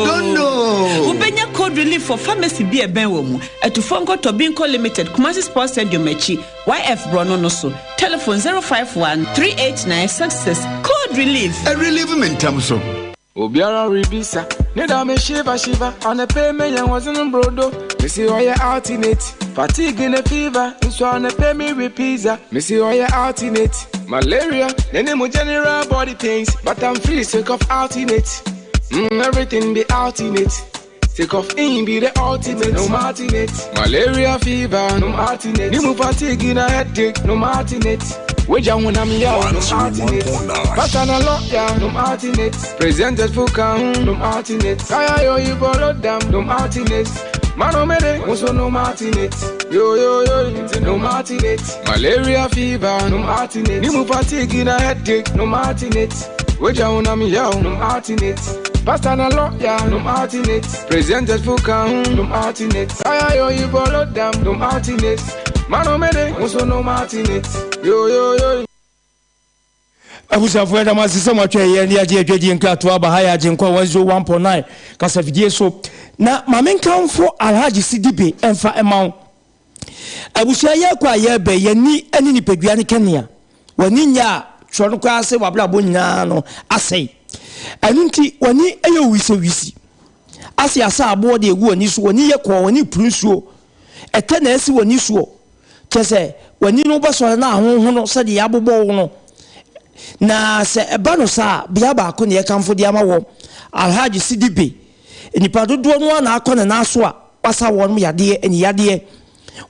Don't know. Ubenya cold relief for pharmacy bi eben wo mu. Etufonko Tobinco Limited, Kumasi Sports Stadium Mechi, YF Brono no so. Telephone 051-389-66. Cold relief. A relief mentam so. Obiara ribisa, neda me shiva on a pay me and wasn't brodo. Missy oya alternate, fatigue in a fever, and so on a pay me with pizza. Missy oya alternate, malaria, then more general body pains, but I'm free sick of alternate. Everything be alternate. Sick of in be the ultimate, no alternate. Malaria fever, no alternate. Nimu fatigue in a headache, no alternate. Weja when I'm young, no alternate. Pasana lock ya, no alternate. Presented for count, no alternate. Kaya yo you borrow them, no alternate. Mano mede, also no alternate. Yo, no alternate. Malaria fever, no alternate. Nimu fatigue in a headache, no alternate. Weja when I'm young, no alternate. Pasana lock ya, no alternate. Presented for count, no alternate. Kaya yo you borrow them, no alternate. Mano mede, also no alternate. Yo. Abusa fuenda masisa mwachwe yendi ajejeji nkratu aba haya ajenkwa 101.9 kasa vidie so na mamenka mfo Alhaji Sidibe emfa emao abusa ye kwa yebe yeni eni ni Bibiani Kenya wani nya chwono kwa ase wabla bo nyina no asei anunti wani eyo wisi ase asa abo de egu ani so wani ye kwa wani prunsuo ete na esi wani so kese wani no baso na ahonho no se de yabobɔ wo no na se eba no sa bia ba ko ne yekamfo de ama wo Alhaji Sidibe enipa dodo no na akɔ ne na so a wasa wo no yade eni yade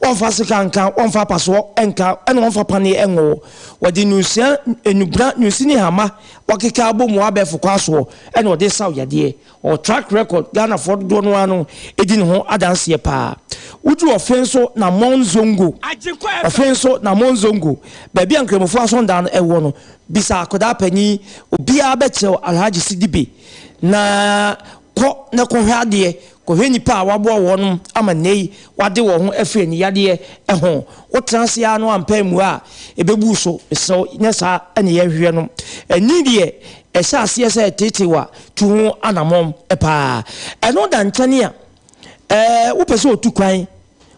wonfa sekanka wonfa paso enka ene wonfa pane enwo wode nusia enubra nusini hama wakeka abomu abefo kwaso ene wode saw yade o track record Ghana for do no ano edi ne ho adanse pa uju ofenso na Monzongo ofenso na Monzongo baby ankremofo asonda no ewo no bisa akoda pani obi abechew Alhaji Sidibe na ko na ko hwade ko hweni pa wabo wonum amanei wade wo ho afre ni yade ho wo transia no ampamu a ebebu so nyesa ene ye hwe no eni de ehya ase se tetewa tu anamom epa eno da nchane a wo pese otukwan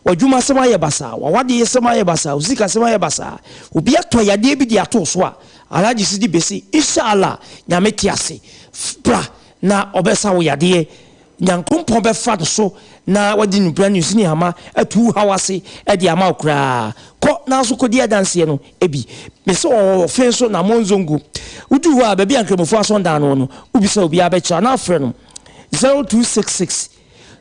wadwuma sema ye basa wade sema ye basa uzika sema ye basa obi ato yade bi de ato so a Alhaji Sidibe si inshallah nyame tiase bra na obesa wo yade nyankompon be fa so na wadi nupra news ni ama atu hawase e di ama okra ko na so kodi adanse no ebi me so ofenso na Monzongo udu ho a ba bi ankremofo asonda no no ubisa obi abecha na afre no 0266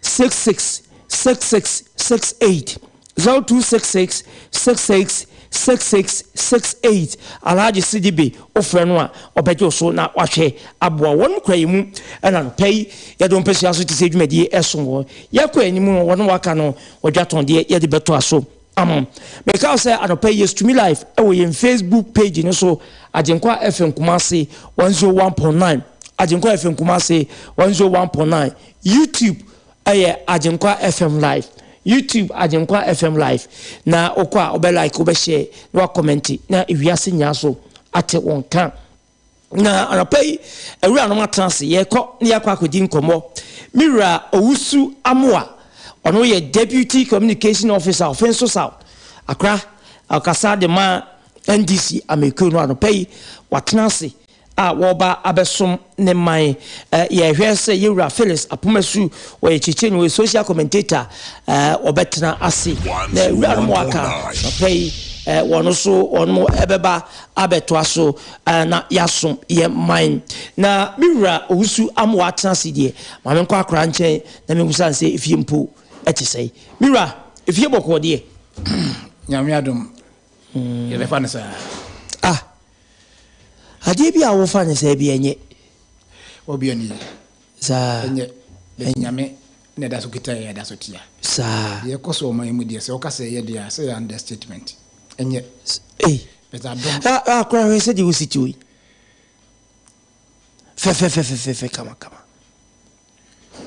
666668 0266 6668 Alhaji Sidibe ofre no a obejo so na wahwe aboa won kwayimu ena no pay ye don pesi aso tise dwumadi esonwo ye kwa animu won waka no odwaton de ye de beto aso because say anopa yes to me live e wo yen Facebook page no so Agenkwa FM Kumasi 101.9 Agenkwa FM Kumasi 101.9 YouTube Agenkwa FM live YouTube Agenkwa FM live na okwa obe like obe share no comment na ewiase nyaso ate wonka na anapay ewura no matrance ye ko ne yakwa akodi nkomo Mira Owusu Amoa ono ye deputy communication officer offenso south Accra akasa de ma NDC ameko no anapay watrance a woba abesom ne man ye hwese yewura Felix Apomasu o ye chiche no social commentator obetena ase na wura no waka pay wono so onmo ebeba abeto aso na yasom ye man na Mira Owusu Amoa atena ase de ma menkwa akra nchen na mebusa nse efiempo eti say mira if you boko de nyame adom ye be fa ne sa ade bi a wo fa ne sa bi enye obi ani sa enye nyame ne da so kita ye da so tia sa ye koso man mu de se o ka se ye dia say understatement enye but adom kra we se di usiti fe kama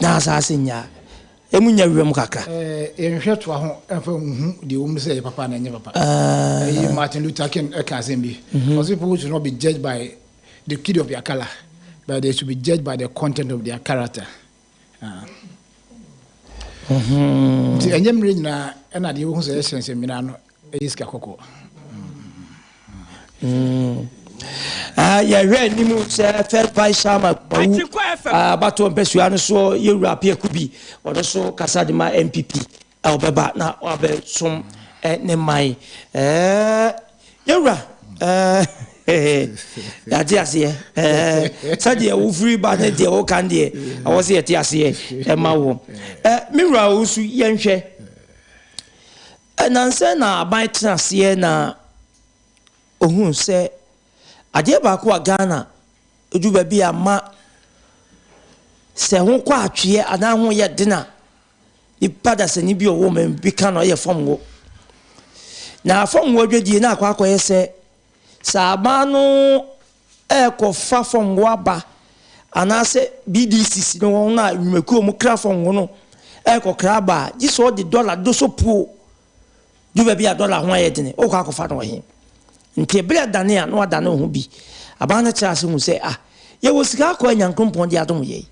na sa asinya emunya wiram kakra ehwe to ho afa hu de wo mu say papa na nye papa Martin Luther King ka sembi also people should not be judged by the kid of their color but they should be judged by the content of their character enye mre nyina na de wo hu say essence mina no eyiska kokko ya hwe ni mu se first vice chairman bato MPASUASO so yewura pia kubi odo so kasa de ma MPP obeba na obe som ne mai yewura ya ti ase sade wo free ba na de wo kan de awo se ti ase ma wo miwura osu yenhwe nanse na abai trase na ohun se ade ba ko Ghana ojuba bi ama se ho kwa atwe ana ho ye dena ipada se ni bi o wo men bi kan o ye fom wo na fom wo dwedie na akwa akoye se sabanu ko fa fom wo aba ana se BDC no na nwumaku mu kra fom wo no ko kra ba ji so de dollar do so pu juba bi a dollar ho ye dene o kwa akofa no he nti bele dane no adane ho bi abana cha se hu se ye wo sika akwa nyankompon di adom ye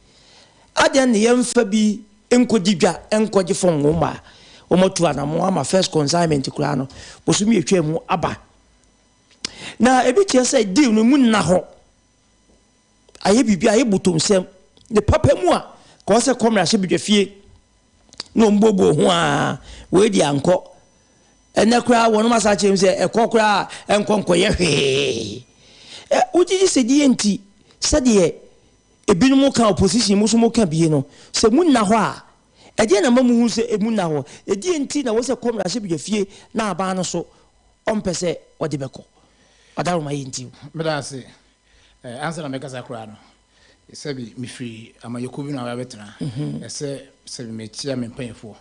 ade ne yemfa bi enkodidwa enkogi fon wo ma o motu anamo ama first consignment kura no bosumi etwa mu aba na ebi tie se deal no mu na ho aye bibia aye butom sem ne papa mu a ko se komra hye bidwa fie no mbobo ho we di anko ene kura wono masa chem se ekokura enkonko ye hwe ujiji se di enti sade ebinum ka opposition muso mo ka bie no se munna ho a ede na mamu hu se emunna ho edi enti na wo se komra hye bidwa fie na aba no so ompese ode beko adaru ma yenti medase answer na meka sakura no se bi mi free amayokubi na wa betena se me chia me panfo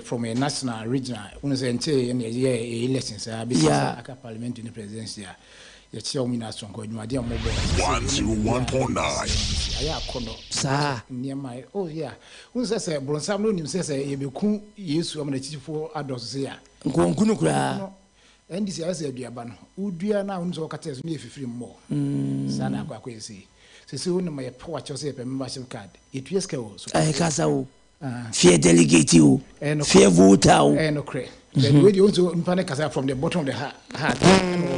from a national regional when say ye elections aka parliament in the presidency ye chia omina sonko adwumade amobo 101.9 aya kono sa niema oh yeah when say bronsam no nim say ye beku yesu amana chichifo ados say ya nkonkunu kura ndc asa aduaba no udua na unzo kata so ne efifiri mo sana akwa kwesi sisi woni ma ye power chose pe membership card etueska wo so kasa wo fear delegate you fear voter no cre then we want to panic kasa from the bottom of the heart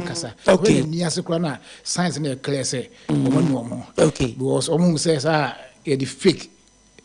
kasa okay ni asekura na science na clear say omo okay because omo say the fake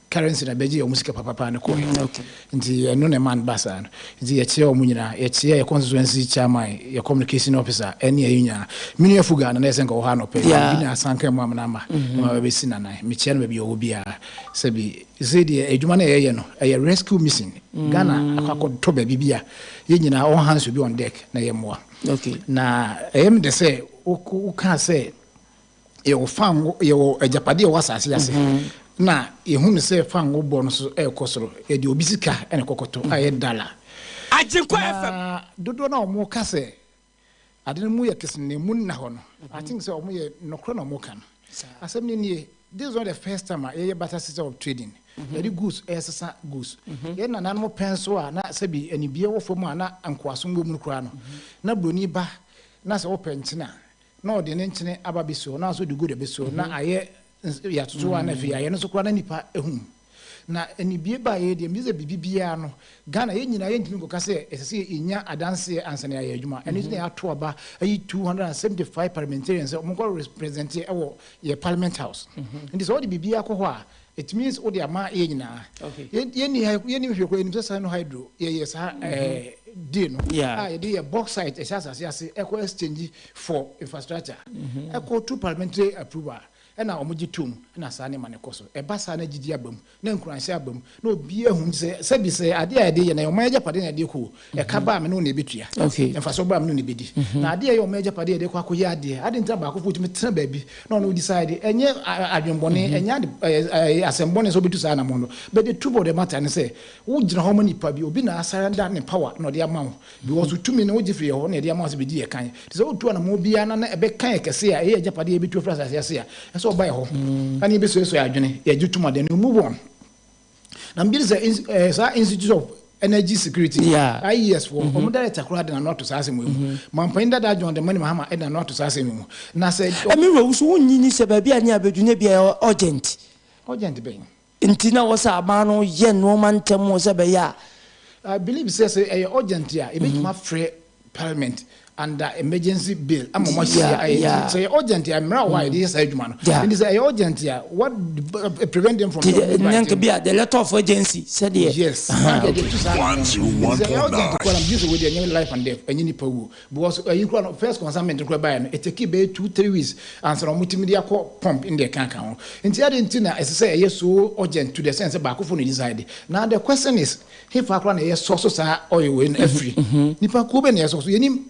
currency na beji omusika papa na ko okay nti no ne man basa nti ye chia omu nyina ye chia ye constituency chairman ye communication officer ene ye nyina minu afuga na esenka wo ha no pe bi na asanka mu amnama ma be sina na me chia no be owo bia sebi zedi edwuma na ye no ye rescue mission Ghana akwakoto ba bibia ye nyina all hands will be on deck na ye moa okay na em de say u kan say ye wo fam ye wo ajapade wo asase ase na ehunu se fango bo no so ekosoro e de obisika ene kokoto aye dala Agyenko FM dodo na omo ka se ade mu ye kesne mu na ho no I think se omo ye nokro na omo kan asem ni this is not the first time ye better system of trading very goods esesa goods ye na nanmo penso a na se bi anibie wo fo mu na ankoaso ngom no kura no na broni ba na se wo penchina na ode ne nchine aba beso na so de good beso na aye ya tutu ana fi ya no so kura na nipa ehum na enibie ba ye de mize bibibia no Ghana ye nyina ye ntimi go kase esese inya adanse ansane ya adwuma eni ne ato aba ayi 275 parliamentarians o mo represent ewo ye parliament house ndi so the bibia ko ho a it means o de ama ye nyina ye ni hweko eni so no hydro ye sa di no ye de bauxite esasa ase eco exchange for infrastructure eco to parliamentary approval na omuji tum na saa ne ma ne koso e ba saa na gidi abam na nkuranhye abam na obi ehun se bi se ade a ade ye na oman agapade na ade ko e ka ba me no na ebetua emfa so ba me no na ebedi na ade ye oman agapade ade ko akoye ade ntra ba ko futumi tena baabi na no decide enye adwenbone enye asembone so betu saa na mo no but the truth of the matter ne say wo gina ho mani pa bi obi na asaranda ne power no de ama ho because tumi na wo gifre ho na de ama so be di e kan so wo tu na mo bia na ebe kan e kese a e agapade e betu frasa ase a so buy ho and you be so adwene ya jutuma then you move on na mbiri sa institute of energy security IES for omo director kura de na not to sase mu mampan da John the money mahama e na not to sase mu na say me wo so nyini se ba bia ni abedune bia urgent be ntina wo sa amano ye no mantem wo se be ya I believe say urgent ya e be ma free parliament under emergency bill amomo say urgent ya mra why this adwuma no and say urgent ya what prevent them from the letter of urgency said yes with the life and death and you because you first consignment buy it take be 2-3 weeks and so multimedia pump in the can nti ade na say yes so urgent to the sense back for no decide now the question is if akwa na yes so sa oil we free nipa ko be na yes so yenim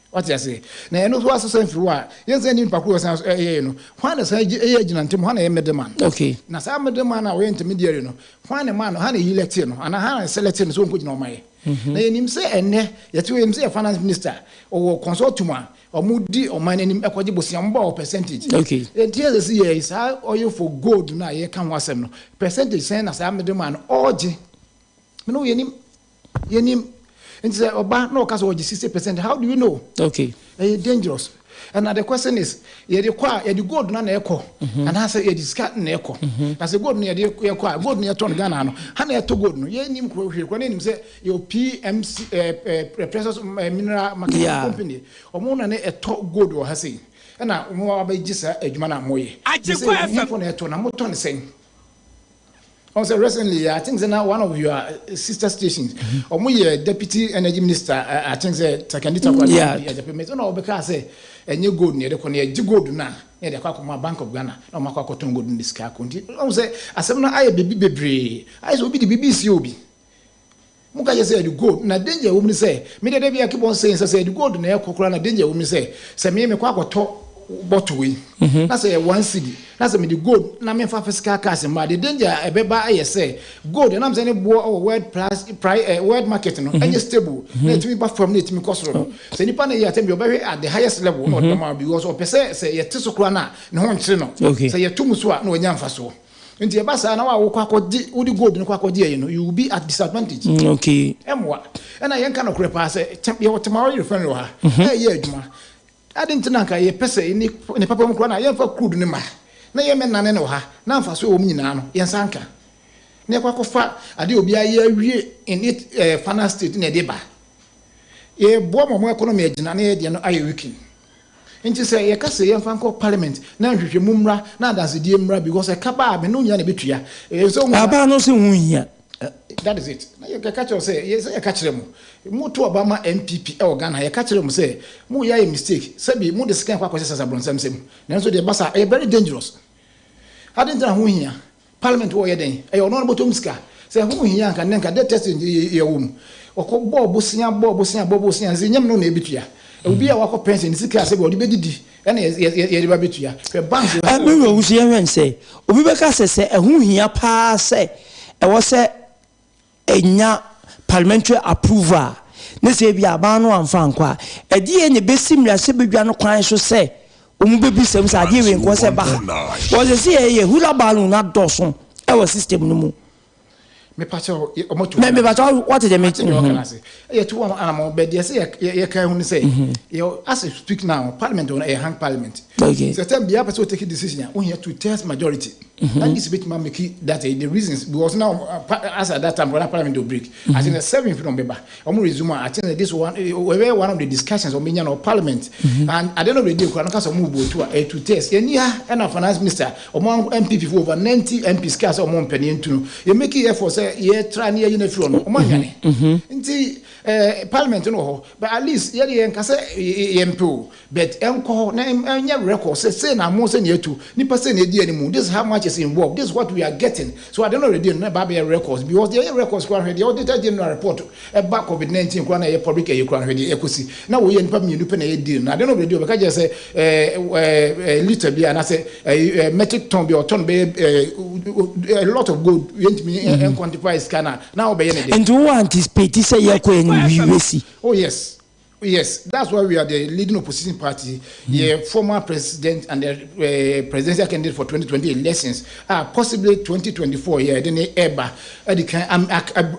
what you say na eno so aso free wa yen say nipa ko san no hwan na say agina ntem hwan na ye medeman okay na say medeman na we intermediary no hwan na man no ha na elect no ana ha na select no so nko gina o maye na yenim say enne yete we say finance minister o consultum a omudi o man enim ekwaje bosiam ba o percentage okay enti say yes oil for gold na ye kan wasem no percentage say na say medeman oje me no yenim and say oba no case 60%. How do you know? Okay. Dangerous. And the question is, you require you gold na eko and I say you discard na eko. As a gold na you require gold na ton Ghana no. Ha na to gold no. Ye nim ko nim say your PMC Precious Mineral Marketing Company. Omo na eto gold o ha say. Na omo abegisa adwuma na moye. Agye kwa na eto na moto ne sen. Also recently, I think now one of your sister stations, or my deputy energy minister, I think the Takandita, no, because a new gold near the corner, gold now, near the Kakuma Bank of Ghana, or Makakoton gold in this car. I say, as I'm not I baby, I will be the BBC Obi. Muka say the gold, na danger woman say, me the baby I keep on saying, say the gold near Kokran, danger woman say me Quaco bottle we. That's a 1 cedi. That's a me the gold. Na me fa fiscal cash ma the danger e be ba I say gold. And I'm saying world price world market no. And stable. Let me back from it me cost no. So nipa na here tell me be at the highest level no normal because o pese say ye te so kura na ne ho nkyere no. Say ye tumu so a na onya mfa so. Nti e ba sa na wa wo kwakodi udi gold no kwakodi ye no you will be at disadvantage. Okay. Emwa. And I yanka no kure pa say ye tomorrow you friend ha. Eh ye adwuma. I didn't know that you pese in the papa mukwana ye fa crude ne ma na ye men nane no ha na mfa so o nyina no ye nsanka ne kwa kofa ade obi aye awie in it finance state na de ba ye bo mo economy agina na ye de no aye weekend nti say ye ka say ye mfa nko parliament na hwehwe mumra na dance die mra because e ka ba me no nya na betua so aba no se huhia that is it na ye ka catch say ye say ye catch them mutu obama MPP e Ghana ye catch them say mu ya a mistake sabi mu de scan kwa kwese sasa bronsam sem na so de basa e very dangerous hadn't na huhia parliament wo ye den e ono no botom ska say huhia kan nka de test ye wom okọ bobosia zinyam no na ebitua obi a wakọ pension sika say odi bedidi na ye de ba betua pe bank me wo wusi yan say obi be ka say huhia pa say e wo say enya parliamentary approval ne se bia aba no amfa nkwa edie ne besimla se bedwa no kwan so se omu bebi sem sa adie we nko se ba wo se ye hula balu na doso e wo system no mu me pacho omoto me pacho what is the meeting ye to am be dey say ye kan hu say you as speak now parliament on a hang parliament okay so tell bia person take decision we here to test majority That is a bit more make that the reasons because now as at that time when Parliament will break, I think the 7th from Beba. I'm resume. I think this one one of the discussions on Minion of Parliament, and I don't know the day because move to test. And a finance minister among MP for over 90 MPs cast among penny into you make it effort say try near in the front. Parliament no, but at least MP, but record say na more than you two. Nipa say anymore. This is how much is involved. This is what we are getting. So I don't know the Babia records because the records the auditor general report about COVID-19 public equity. Now we in Pam you pay a deal. I don't know the deal because just say little bit and I say metric ton be or ton be a lot of good and quantify scanner. Now be and who anticipate say oh yes. Yes, that's why we are the leading opposition party. The former president and the presidential candidate for 2020 elections possibly 2024. Yeah, then Eba,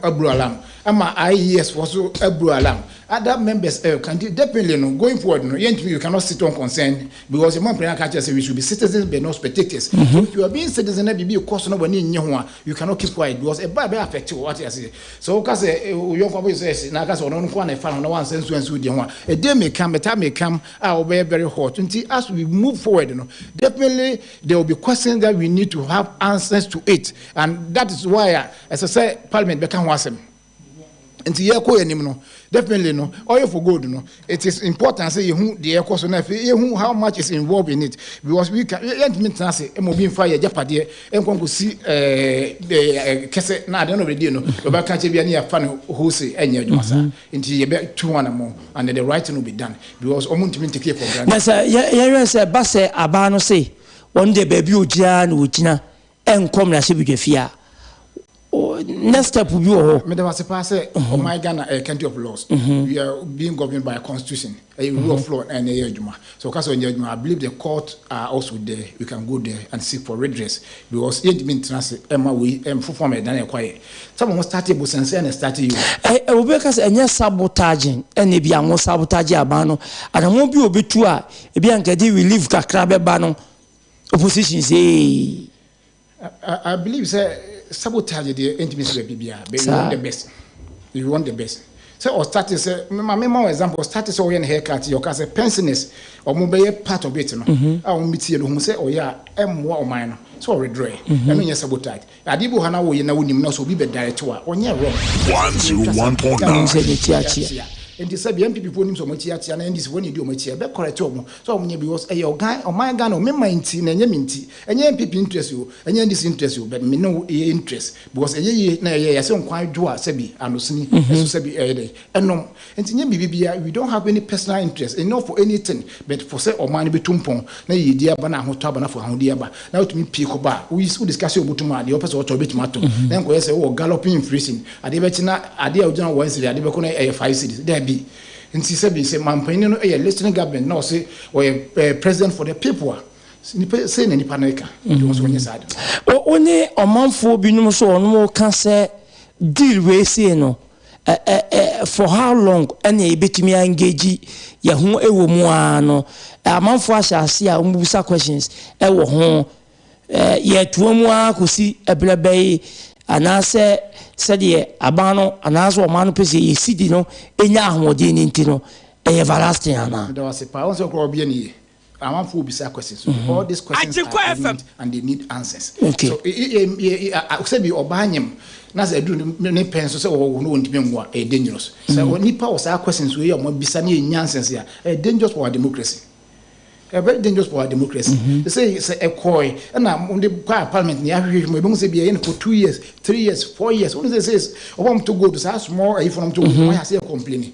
Abu Alam, Ama IES was Abu Alam. Other members can definitely going forward. You cannot sit on concern because the man can't say we should be citizens but not spectators. So if you are being citizen, you cost no money in you cannot keep quiet because a bad affect what I say. So because young people say now because on one fan no one sense with the one a day may come, a time may come. I will be very hot. Until as we move forward, definitely there will be questions that we need to have answers to it, and that is why, as I said, Parliament become awesome. Until you definitely no. All for good, no. It is important say you the course how much is involved in it because we can say moving fire jeopardy and go see the kese na don't know the no. You back catch be near fan who say enya jumasa until you be 2 more and the right thing will be done because omuntu take for granted. Na say you say base aba no say one day baby ogia na ogina enkom na se bidwafia. Next step will be oh my Ghana a country of laws. We are being governed by a constitution, a rule of law, and a judgment. So, I believe the court are also there. We can go there and seek for redress because it means Emma we form a Daniel quiet. Someone started with sincere and started you. Because any sabotaging, any be a sabotage abano, and I won't be obitua, a bianca we leave Kakrabe bano opposition say. I believe sabotage the intimacy of Bibia, but you want the best. You want the best. So, or status, my more example, status or haircut, your case pensioners or mobile part of it. I will meet you who say, oh, yeah, or mine. So, redray. I mean, sabotage. Adibu Hana, we know him not so be direct to or near 101.9. And the Sabian people put him so much yet, and this when you do much here, but correct so because a your guy or my gun or me minty and yaminty, and young people interest you, and young disinterest you, but me no interest because a year na year, so quite do Sebi and Lucini, Sebi a day. And no, and in Bibia, we don't have any personal interest, and not for anything, but for say or money between pong, na ye dear bana hotabana for Hondiaba. Now to me, Picoba, we discuss your butuma, the opposite or bit matter. Then we say, oh, galloping freezing. I did not, I did John Wednesday, I did a 5 cities. There be. And she said, "Mampany, a listening government, no, say, or a president for the people." Say, any panica. It was when you said, only a month for Binum so no can say, deal with say no. For how long any bit me engage Yahoo ewo muano. A month for shall see our musa questions. Ewo home. Yet 2 more could see a blabay. And I said, Abano, and as one man pesi, city no, enya hodin intino, a everlasting. There was a power of Bibiani. I want to be questions. All these questions and they need answers. Okay. So, I said, be Obanium. Nas a do no pencil so won't be more a dangerous. So, when he powers our questions, we are more bisani nonsense here, a dangerous for our democracy. A very dangerous for our democracy. They say it's a coy, and I'm on the parliament. We say be in for 2 years, 3 years, 4 years. When they say, I want to go to such more, if I'm to go, I say complaining.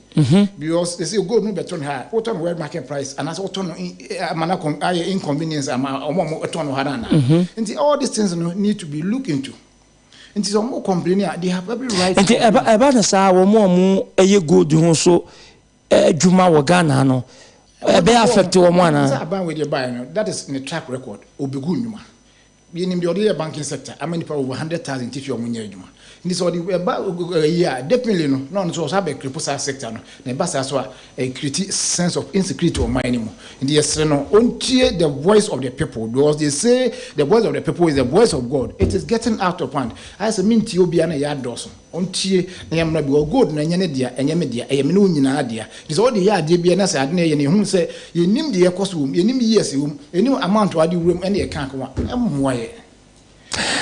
Because they say, go no better on her, what on world market price, and that's what on inconvenience, and more ton of Harana. And all these things need to be looked into. And it's more complaining, they have every right. And about the Sa, more a year good, so Juma Wagana, no. Be affected one. That is in the track record. Obegunuma. Being in the other banking sector, how many people over 100,000 if you're Munyajuma. This all the yeah, definitely no so have a critical sector no. The basa so a critical sense of insecurity or mind anymore. In the yes no untie the voice of the people because they say the voice of the people is the voice of God. It is getting out of hand. As a mean to you be an yard dozen. Untie na yam na be good na nyane dia enye me dia e me no nyina dia. This all the yard dia be na say ade na ye ne hu say ye nim de ekosum ye nim years wum enim amount wa de wum ene e kan kwa emmoye.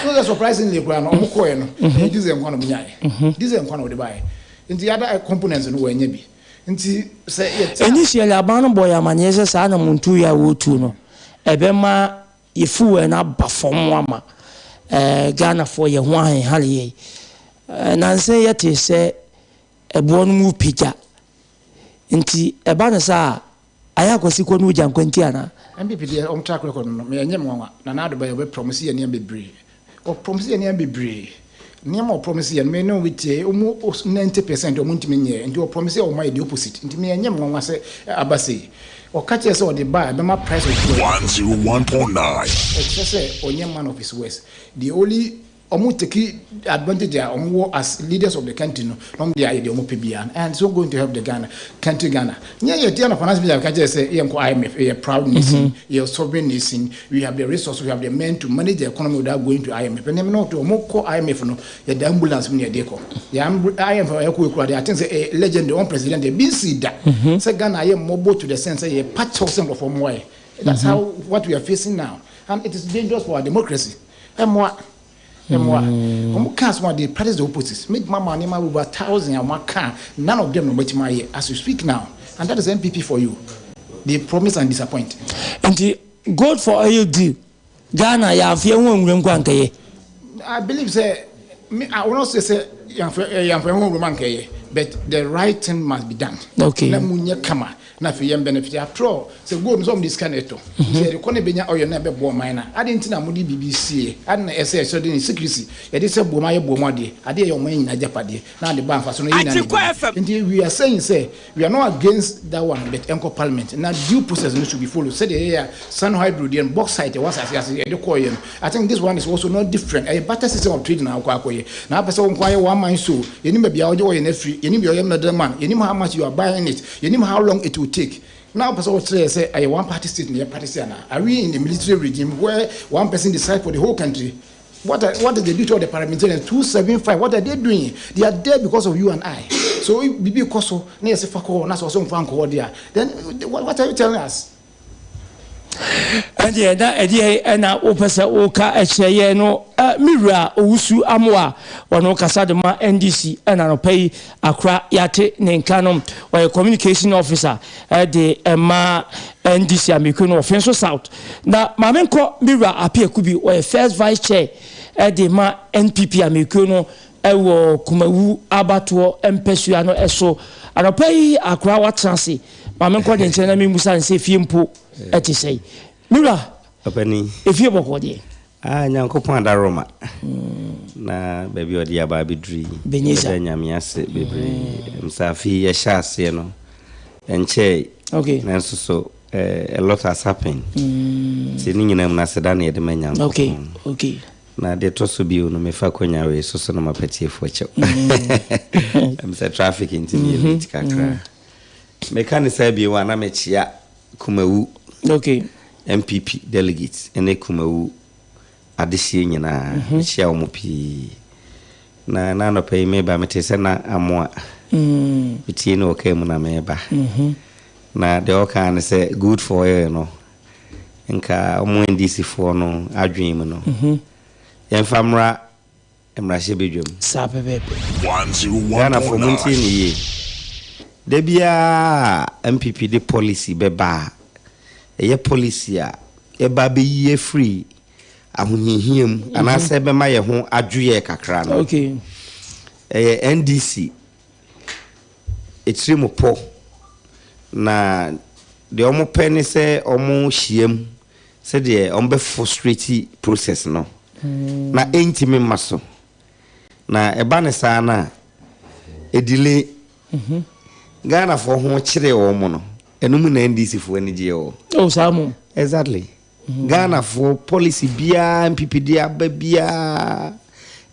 No surprisingly brand no koye no this is one of nyai. This is one of the buy. In the other components no we nya bi. Nti say initially abano boy amanye say sa na muntu ya wotu no ebe ma yefu na bafom ama Ghana for ye ho han hale na say yete say ebo no mu pija nti eba na sa aya kwasi ko no jankwanti ana MPP dey on track record no me nyem nwa na ADUANABA we promise ye ne bebre o promise ye ne bebre niam o promise ye me no with omu 90% o muntimi nye nti o promise ye o my the opposite nti me nyem nwa se abase o catch say o dey buy be my price of 101.9 it's say onyem man of his words the only omu take advantage as leaders of the country no they are the omu pbia and so going to help the country Ghana nya ye dia na finance minister ka say ye nko IMF ye proud nation ye sovereign nation we have the resources we have the men to manage the economy without going to IMF and no to omu ko IMF no ye the ambulance me dey ko ye IMF ye ko ekura dey I think say a legend the one president the BC da say Ghana ye mobile to the sense say ye patch of some of way that's how what we are facing now and it is dangerous for our democracy they practice the opposites. Make my money over 1,000 and none of them know my as you speak now. And that is MPP for you. They promise and disappoint. And the gold for oil deal. Ghana ya fear one I believe say I will not say but the right thing must be done. Okay. Na fi yem benefit after all say go no some this kind eto say the kone benya oyo na be bo man na ade ntina mudi BBC ade na ese so de secrecy ye de say bo ma ye bo mo de ade ye man nyina japade na de ban fa so no yin na we are saying say we are not against that one but enko parliament na due process no should be followed say the here sun hydro and bauxite was as ye de koye I think this one is also not different a better system of trading na akoye na person won kwaye one man so ye nim bia oje oye na free ye nim oye middleman ye nim how much you are buying it ye nim how long it will take. Now, person will say, I one party state near party. Are we in a military regime where one person decides for the whole country? What did they do to all the parliamentarians? 275. What are they doing? They are there because of you and I. So, Bibi Koso, near Sefako, Naso, some Franco, there. Then, what are you telling us? And yeah, that idea and now opesa oka eche no mira usu amwa wano kasade ma NDC and no pay akra yate nenkanom or communication officer the ma NDC amekuno offensive south na mamenko mira apia kubi or first vice chair the ma NPP amekuno ewo kumawu abato MPASUASO eso and pay akra watanse mamenko de nchena mi musa nse fiempo eti say Mira opani if you boko de nyankopon adaroma na baby odi aba bidri benyeza nyame ase bebre msafi ya shase no enche okay na so a lot has happened sini nyina na seda na yede manyanko okay na de to so bi no mefa konya we so no mapatie fo chew say traffic into the elite kakra mekanisa bi wa na mechia kumawu okay MPP delegates ene kumawu adesie nyina chia omopi na no pay me ba metese na amoa bitie no okay mu na meba na de oka ne say good for you no nka omo NDC for no adwen mu no yemfamra emrahye bedwam sapebebe 101 for munti ni ye de bia MPP de policy beba eye policy a eba be ye free ahunhihiem anase be ma ye ho adweye kakra no okay NDC extreme po na de omo peni se omo hiem se de ombe frustrate process no na entime maso na eba ne sa na edile Ghana for ho kire wo mo no enum na NDC fo ani je wo samu exactly Ghana for policy bia MPP dia ba bia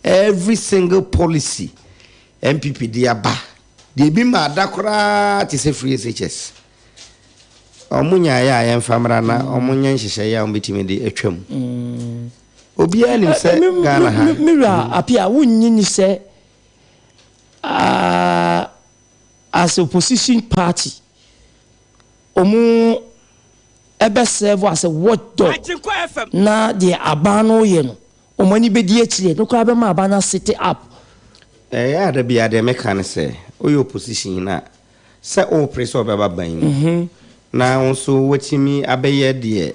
every single policy MPP de aba de bi ma adakora ti se free SHS omunya ya yemfamra na omunya nhihye ya ombetimi de atwam obi ani se Ghana ha mira apia wunni se as opposition party omu ebe serve as a watchdog na de abano ye no omani be die chire no kwa be ma abana sit up ya da bia de meka say oyo opposition na se o preso be baban na onso wachimi abeye de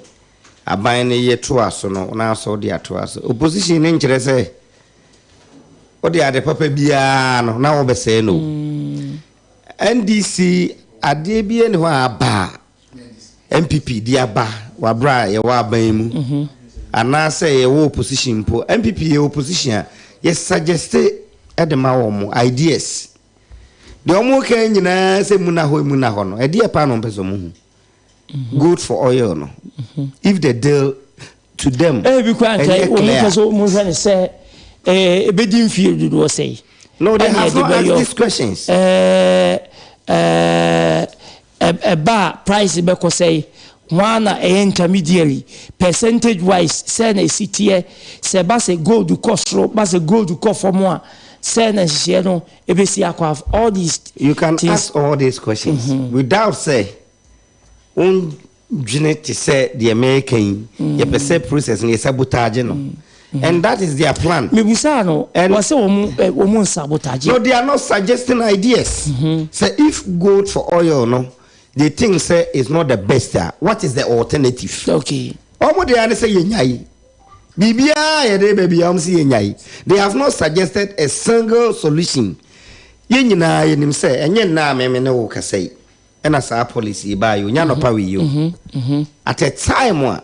aban ne ye to aso no na so de ato aso opposition ne nkire say o de ade papa bia no na wo be say no NDC ade bia ne ho aba MPP di aba wa bra ye wa ban mu ana say ye wo opposition po MPP ye opposition ye suggest edema wo mo ideas de omo kan nyina se mu na ho no e de pa no peso mu good for oil no if they deal to them be quite o mo peso mo say e be dim field do say no they have not asked these questions bar price be ko say one intermediary percentage wise say na CTA say ba say gold cost ba say gold cost for more say na share no e be see akwa all these you can ask all these questions without say on genetic say the American you perceive process and sabotage no and that is their plan me bisa no was say omo sabotage no they are not suggesting ideas say if gold for oil no they think say is not the best what is the alternative okay omo they are say yenyai bibia ye de baby am say yenyai they have not suggested a single solution yenyina yenim say enye na me ne wo kasai ena sa policy ba yo nya no pa we yo at a time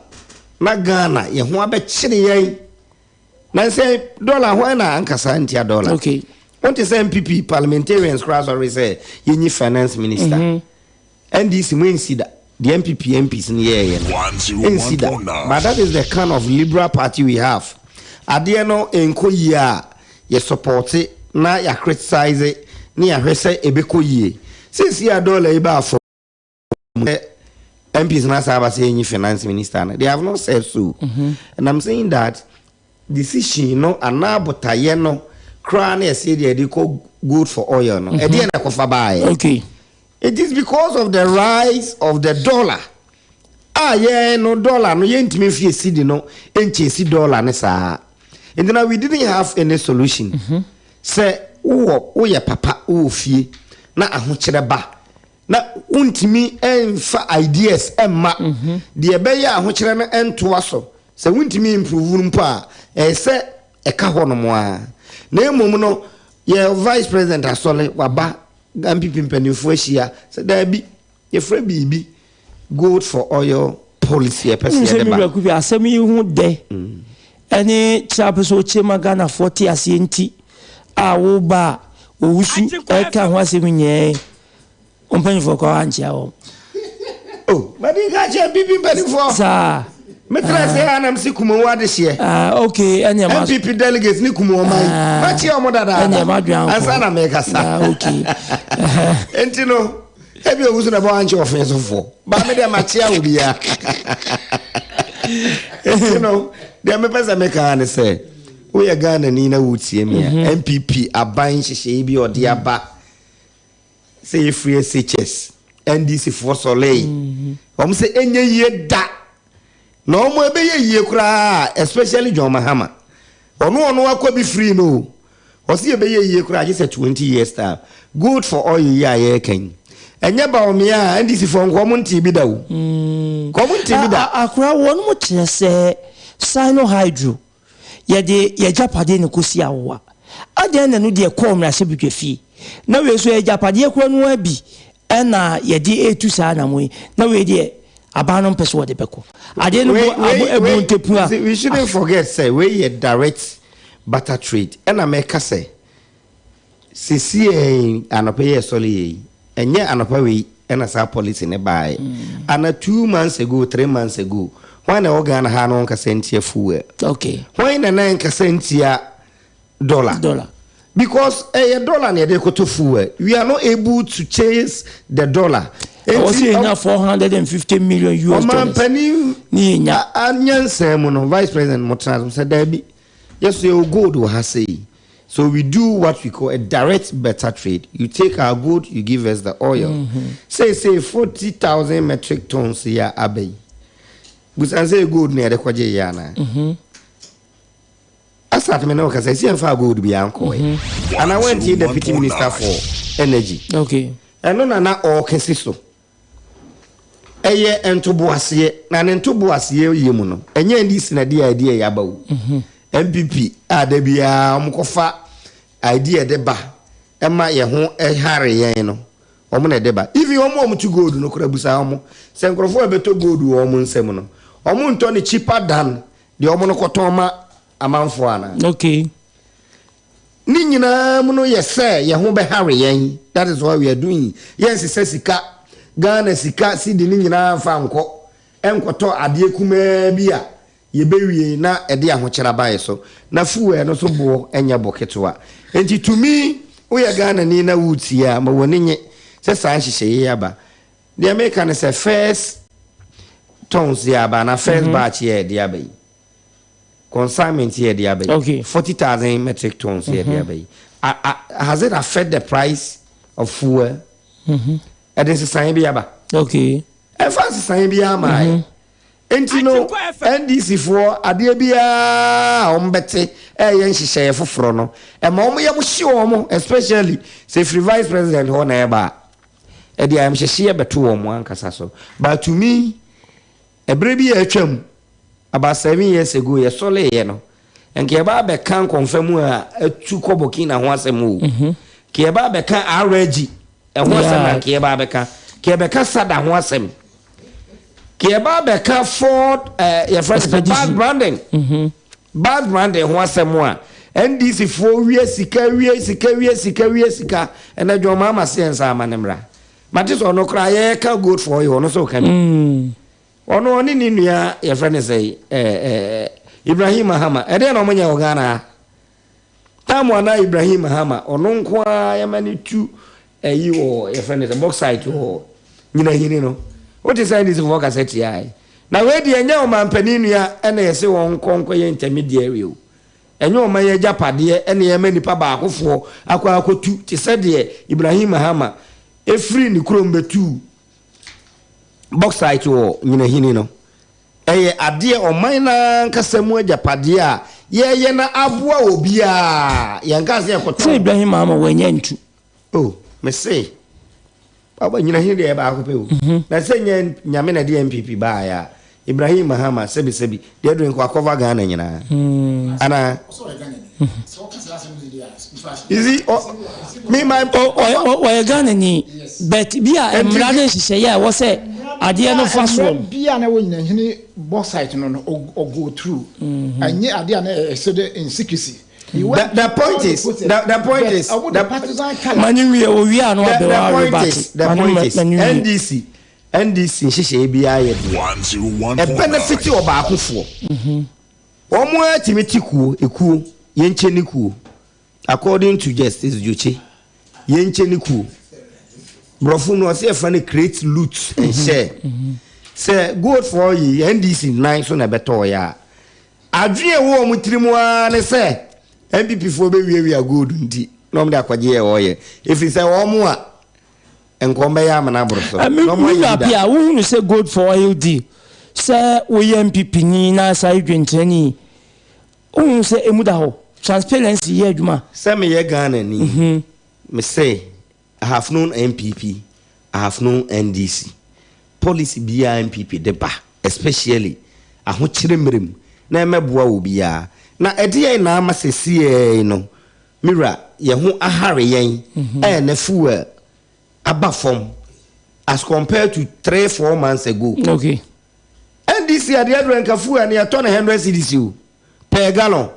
na Ghana ye ho abekire yen na say dollar ho na ankasa ntia dollar okay want to say MPP parliamentarians cross or say yenyi finance minister and this means the MPP MPs in the area. But that is the kind of liberal party we have. Adiano enko ya ye support it, na ya criticize it, ni ya say ebeko ye. Since ya dollar iba for MPs na say any finance minister, they have not said so. And I'm saying that decision no anabota ye no crown e say they go good for oil no. E dey na kofa bae. Okay. It is because of the rise of the dollar. Yeah, no dollar, no yentimi fie cedi no, enchesi dollar ne saa. And then we didn't have any solution. Say, wo ye papa, wo fie, na ahokyere ba. Na untimi enfa ideas emma. De ebe ya ahokyere na entoa so. Se untimi improve mpo a, se eka ho no mo a. Na emom no, ye vice president asole waba MPP mpanimfo ahia say da bi ye fra bibi good for oil policy e pese de ba me asemi hu de ene chapeso chema Ghana 40 asienti a wo ba owusu e ka ho asemi nye mpanimfo ko anchia o oh but you got your bibi mpanimfo sa me try say anam si kumo wa de hye okay ene ma MPP delegates ni kumo mai ma chi o mo dada ene ma duan ansa na me kasa okay entino ebi owusu na ba anche offense fo ba me de ma chi a obi ya entino de me pesa me ka ne say we ya Ghana ni na wutie me MPP aban hye bi odi aba say free SHS NDC for Soleil om say enye ye da no mo ebe ye kura especially John Mahama ono akwa free no o si ebe ye kura just 20 years time good for all ye kan enye ba o me a ndisi for nko mo nti bi da wo ko mo nti bi da akura wonu mo kire se sino hydro ye japade ne kosi awa ade na no de ko mra se bidwe fi na we so ye japade kura no abi na ye di etu sa na mo na we de abanom person de beko ade no we shouldn't forget say we a direct barter trade and America say CCA anope soli enye anopa we and as our policy ne buy and 2 months ago 3 months ago when the organ ha no nkasentia fuel okay when na nkasentia dollar. Because a dollar near the koto fuel, we are not able to chase the dollar. I was saying now 450 million US dollars. Vice President Motras said, Debbie, yes, you gold will have say. So we do what we call a direct better trade. You take our gold, you give us the oil. Say 40,000 metric tons here, Abbey. But I say gold near the Kwaje Yana. I started me now because I see him for gold be uncle. And I went to the deputy minister for energy. Okay. And no, all consist. Eye entoboasie na nentoboasie yemuno enye ndi sina di idea yabawo MPP adabia omkofa idea de ba ema ye ho ehare yen no omo na de ba if you omo to gold no kura busa omo se nkrofo abeto gold wo omo nsem no omo nto ne cheaper than de omo no koton ma amanfo ana. Okay. Ni nyina mu no yese ye ho be hare yen. That is what we are doing. Yes sika Ghana sika sidi ni nyina fa nko enkoto ade kuma bia ye bewie na ede ahokyera bae so na fuwe no so bo enya boketwa enti to me we Ghana ni na wutia ma woni nye se san hihye ye aba the American say first tons ya ba na first batch ye de abai consignment ye de abai okay 40,000 metric tons ye de abai has it affect the price of fuel and this is sign biaba. Okay. And fast sign biama. Enti no NDC for ade bia ombete yen hihye foforo no. E ma omo ye mo hye omo especially say free vice president ho na e ba. E dia am hye beto omo ankasa so. But to me ebre bi atwam about 7 years ago ye sole ye no. Enke ba be kan confirm a atu kobokina ho asem o. Ke ba be kan RG e ho asem ke ba be kan ke be ka sada ho asem ke ba be ka Ford your friend bad branding bad branding ho asem a NDC for wie sika and adwo mama sense amanemra matis ono kra ye ka good for you ono so kan ono oni ni nua your friend say Ibrahim Mahama e dey no manya ogana tamu na Ibrahim Mahama ono nko ya mani tu yi wo your friend say box site wo nyina hini no what is this for cassette ai na we de enya o mampani nua ena yese won konko ye intermediary o enyo ma ye japade ena ye manipa ba akofo akotu ti sede Ibrahim Mahama efri ni krom betu box site wo nyina hini no eye ade o man na kasamu japade a ye na aboa obi a yankaze ekoto Ibrahim Mahama wenye ntu oh me say baba nyina hini de ba akope o na se nyame na de MPP ba ya Ibrahim Mahama sebi de do nko akova Ghana nyina ana is he me my o Ghana ni but bia emrade hihye ya wo se ade no faso bia na wo nyina hini box site no go through anye ade na so the in secrecy. The point is NDC sheshe bia ye 101 e benefit oba akofo omo atimeti kuo ekuo yencheni kuo according to Justice Joche yencheni kuo brofu no say fan create loot and share say good for you NDC 9 so na beto ya adwe wo mo tirimu ne say MPP for be we are good ndi no me akwaje e oye if you say wo mo a enkombe ya mana broso no mo ya bia wo hunu say good for oil di say wo MPP ni na sai dwentrani wo say emuda ho transparency ye adwuma say me ye Ghana ni me say I have known MPP I have known NDC policy bia MPP de ba especially aho kiremrem na emeboa wo bia na ede na amasese no mira ye ho ahare yen na fuel aba from as compared to 3-4 months ago. Okay. And this year the other fuel and you turn 100 cedis per gallon.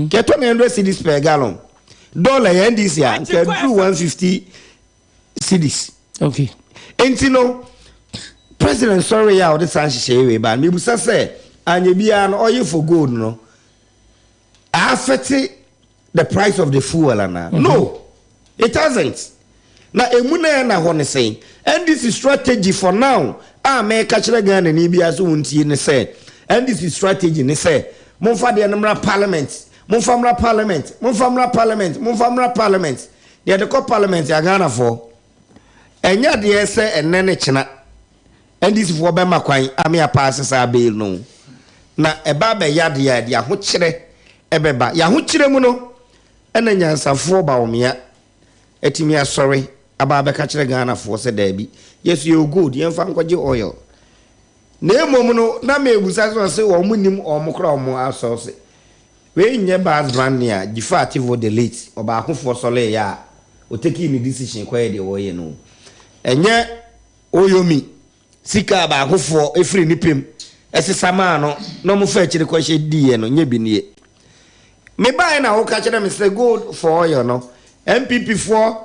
Get 100 cedis per gallon. Dollar and this year can do 150 cedis. Okay. And you know President sorry ya the sanshi but me busa say and you be an oil for gold no. Affect the price of the fuel ana no it hasn't na emuna na ho ne saying and this is strategy for now me ka kire Ghana ni bia so wontie ne say and this is strategy ne say monfa de namra parliament monfa parliament de ko parliament ya Ghana for enya de say enne ne chena and this for be makwan ame pass sa bail no na eba be yade ya de ho kire ebeba ya ho kire mu no ena nyansafo ba omia etimi asori aba be ka kire Ghana for say da bi yes you good yemfa nkwaje oil na emom no na me ebusa so say wo munim omukra omo asose we nye bad brand near gifa ativo delete oba akofo sole ya o take ni decision kwa de wo ye no enye oyomi sika ba akofo efri nipem esesama no no mo fa kire kwa hye die no nye bi nie me buy na wo ka kire me say gold for oil no MPP for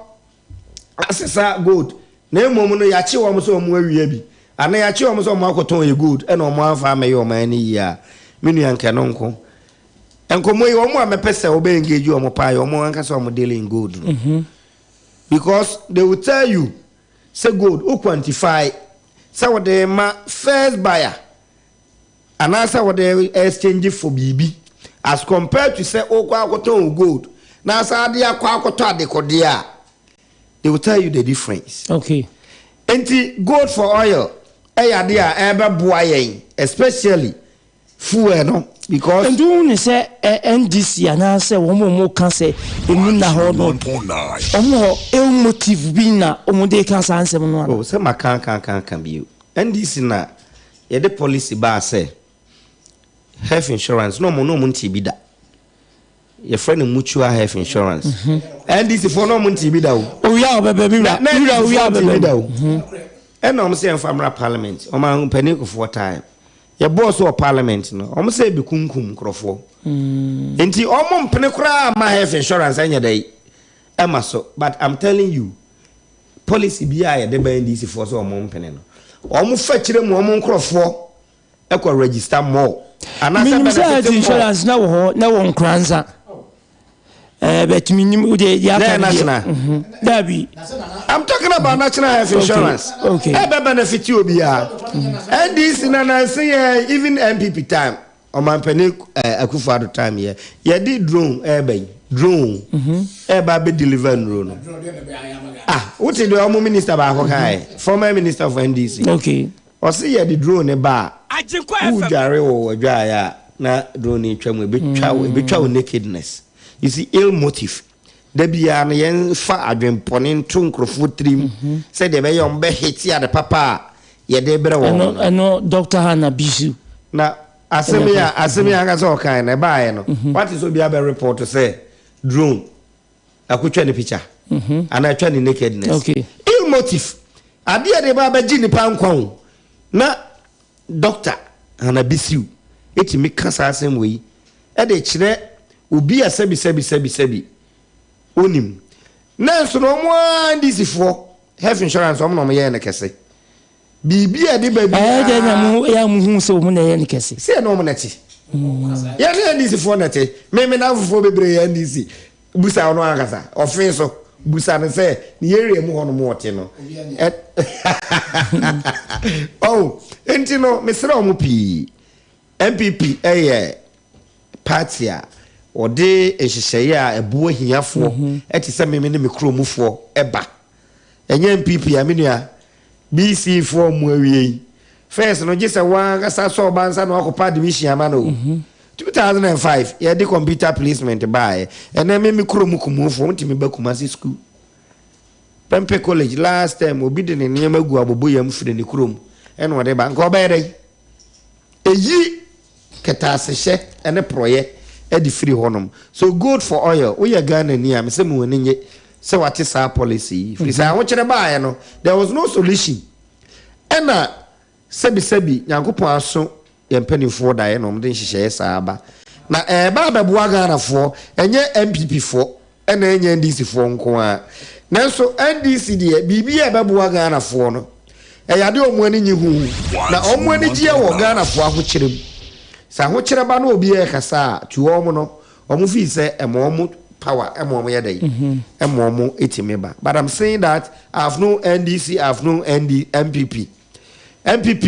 asesa gold na emom no ya che wo mo so mo awie bi ana ya che wo mo so mo akoton ye gold e no mo afa me yo man ni ya menu yanka no nko enkomo yi omo amepese obe engage omo pa omo anka so omo dealing gold because they will tell you say gold o quantify say what the first buyer and answer what they exchange for bibi as compared to say o kwa akoton gold na say ade akwa akoto adekode a they will tell you the difference. Okay. Enti gold for oil ade a ebe boa yen especially fuel no because and do ne say NDC ana say wo kan say emu na ho no omo motive bi na omo de kan say ansem no oh say makan kan bi NDC na ye de policy ba say health insurance no mo nti bi da your friend mutual health insurance NDC for no mo nti bi da o ya obebe mi ra we ya obebe da o and no mo say famra parliament o ma panic for time your boss or parliament no omo say be kunkum krofo enti omo mpene kra ma health insurance anya dai ema so but I'm telling you policy bia ya de ba NDC for so omo mpene no omo fa kire mu omo krofo e ko register more anasa insurance na wo nkranza but minim de ya national dabi I'm talking about national health insurance okay e be benefit you bia and this na say even MPP time o man pani akufado time here ye did drone drone e ba be deliver drone what is the minister ba ko kai former minister of NDC okay o say ye the drone e ba who jare wo adwa ya na drone e twam e twa nakedness. You see, ill motive. There be an yen fa adwen ponin tunkrofo trim. Say the way on be hit ya the papa. Ye de bere wo. I know Dr. Hannah Bisu. Na asemia ga so kan na ba ye no. What is obi aba report to say drone. Akutwa ni picture. And I try the nakedness. Okay. Ill motive. Ade de ba ba gi ni pa nkwan. Na Dr. Hannah Bisu. Eti mi kasa asem we. E de kire obi asebi onim na so no mo ndisi fo health insurance omo no ye ne kese bibi ade ba bi de na mo ya mo hu se mo na ye ne kese se no mo na ti ya ne ndisi fo na ti me na fo bebre ya ndisi busa ono akasa ofin so busa ne se ne yere mu ho no mo ote no oh enti no me sra omo pi MPP party a ode ehyehyeye a ebuo hiafo eti se meme ne mikromufo eba enye MPP aminua BC fo mu awie first no gise wan gasa so bansa no akopa division ama no 2005 ye di computer placement buy ene me mikromukumufo ntimi bakumasi school Pempe college last time obi de ne niam agu abobo yam fire ne krom ene ode ba nka obere eyi ketasehye ene proye edi free honum so good for oil we are Ghana ni am say mu nye say what is our policy free say wo kire ba no there was no solution ena sebi yankopon aso yempanifo da ye no mde nhyehyeye saaba na ba beboa Ghana fo enye MPP fo ena enye NDC fo nko a nanso NDC de bibi e beboa Ghana fo no yade omo ani nyi hu na omo ani gie wo Ghana fo aho kirem sa ho kire ba na obi e kasa tu omo no omo fi se emo omo power emo yedai emo mo etimeba. But I'm saying that I've no NDC, I've no MPP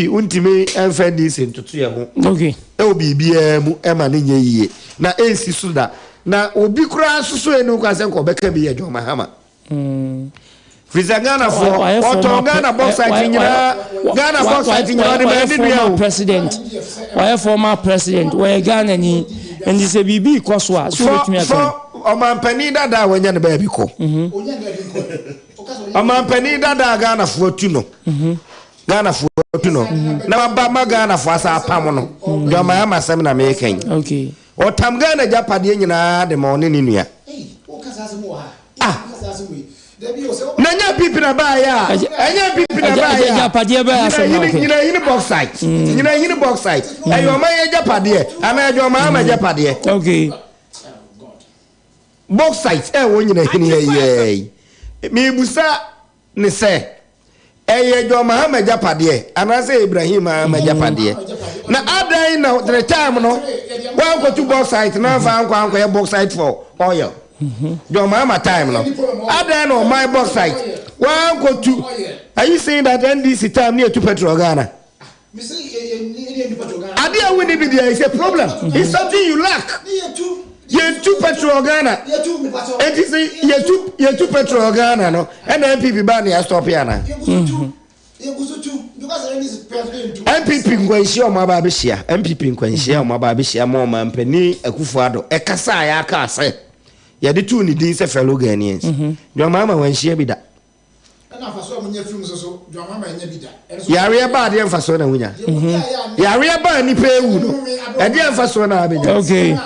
untime NDC ntutu ye ho. Okay. E obi bia mu ema ne nye yie. Na ensi so da. Na obi kura susu enu kwa se ko beka bi ye John Mahama. Ghana for Ghana box site nyina Ghana box site nyina de be dia president. Why former president? Why Ghana ni and this bibi koswa so betumi aka. Omampani dada wanya ne ba bi ko. Omampani dada Ghana for tu no. Ghana for tu no. Na ba ma Ghana for asa pam no. John Mahama sem na me kan. Okay. O tam Ghana japade nyina de mo ne nua. Nanya pipi na ba ya. Anya pipi na ba ya. Japade ba ya so. Nyina yini box site. Nyina yini box site. Ayo ma ya japade. Ana jo ma ma japade. Okay. Box site wo nyina yini ye. Mi busa ne se. Jo ma ma japade. Ana se Ibrahim ma japade. Na adan na the time no. Wa go to box site na fa anko ye box site for oil. Your mama time no. Adan on my box site. One go to. Are you saying that NDC time near to Petro Ghana? Adia winning be there is a problem. It's something you lack. You're too Petro Ghana. It is you're too Petro Ghana no. And MPP ban ya stop here na. MPP nkwanhyia ma ba behia. MPP nkwanhyia ma ba behia ma ma mpani Akufo-Addo. Ekasa ya aka ase. Ya de tu ni din se fellow Ghanaians. Your mama when she be that. Na faso amunya film so your mama enya bi da. Ya re ba de faso na wunya. Ya re ba ni pe ewu no. E de faso na abenya. Okay.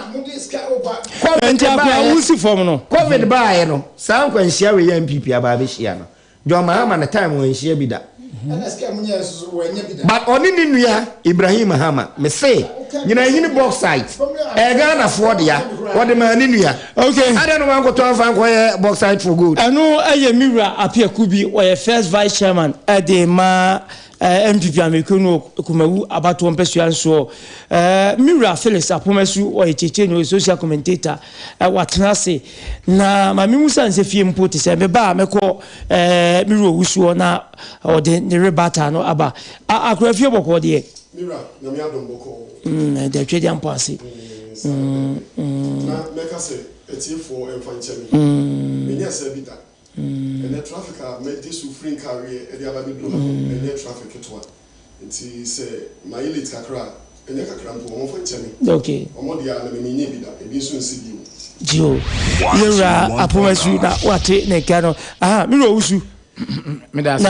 Enti akwa wusi form no. COVID ba ye no. San kwa nhia we ya MPP aba be hia no. Your mama na time when she be that. But oni ni nua Ibrahim Hama me say nyina yini box site e Ghana for dia what the man ni nua. Okay, I don't want to fan kwa box site for good. Anu aye Mira Apia Kubi or first vice chairman de ma MPP Americano Kumawu abato mpesua so Mira Felix Apomesu or cheche no social commentator watnase na mami musa nse fie mpoti se meba meko Mira wusu na o de rebata no aba akura fie boko de Mira na mi adom boko de twedi ampase na meka se etifo emfanchemi menya se bita and the traffic made this suffering career and the other people and the traffic to one. And he said, my elite kakra, and the kakrampo, one for Chemi. Okay. Omodia, and the Minibida, and this soon see you. Joe, you're a promise you that what it Necano. Ah, Mirosu. Medas,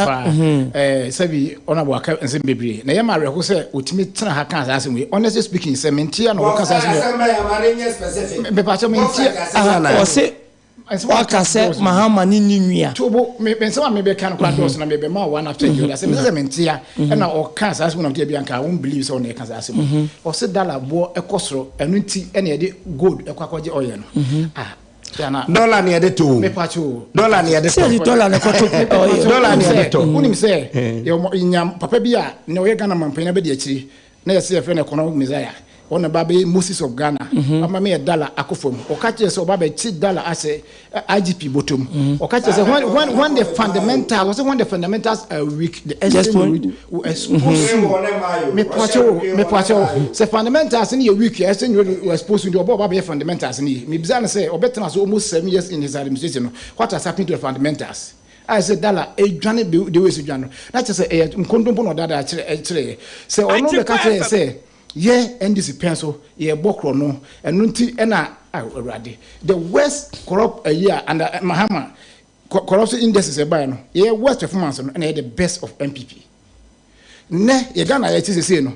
Sabi, honorable and some baby. Nayama, who said, with me, Hakan asking me, honestly speaking, Cementia, no workers specific. Waka se Mahama ni nua tobo me pense wa me be kan kwa dos na me be ma one after you that say me mentia na o kan sa so na te bia kan won believe so na kan sa mo o se dollar bo ekosoro enu nti na ye gold ekwakoje oye no dollar na ye de to me pacho dollar na ye de to dollar na kwato dollar na ye de to unim se ye nyam papa bia na o ye Ghana mampanya be de akiri na ye se ye friend economic messiah on a baby Moses of Ghana, I'm a dollar akufum, or catches or baby $6 as a IGP bottom, or catches when the fundamentals was when the fundamentals are weak, the exchange will expose me pacho, the fundamentals in your week, exchange will expose you to about fundamentals in me. Bizarre say, or better as almost 7 years in his administration. What has happened to the fundamentals? I said, dollar, a Johnny the way to John. That's just a condom or that actually say, or no, the country say. Yeah, and this pencil, yeah, bokro no, and nunti ena already. The worst corrupt a year under Mahama corruption index is a buy no. Yeah, worst performance and the best of MPP. Ne, ye Ghana ye tisi say no.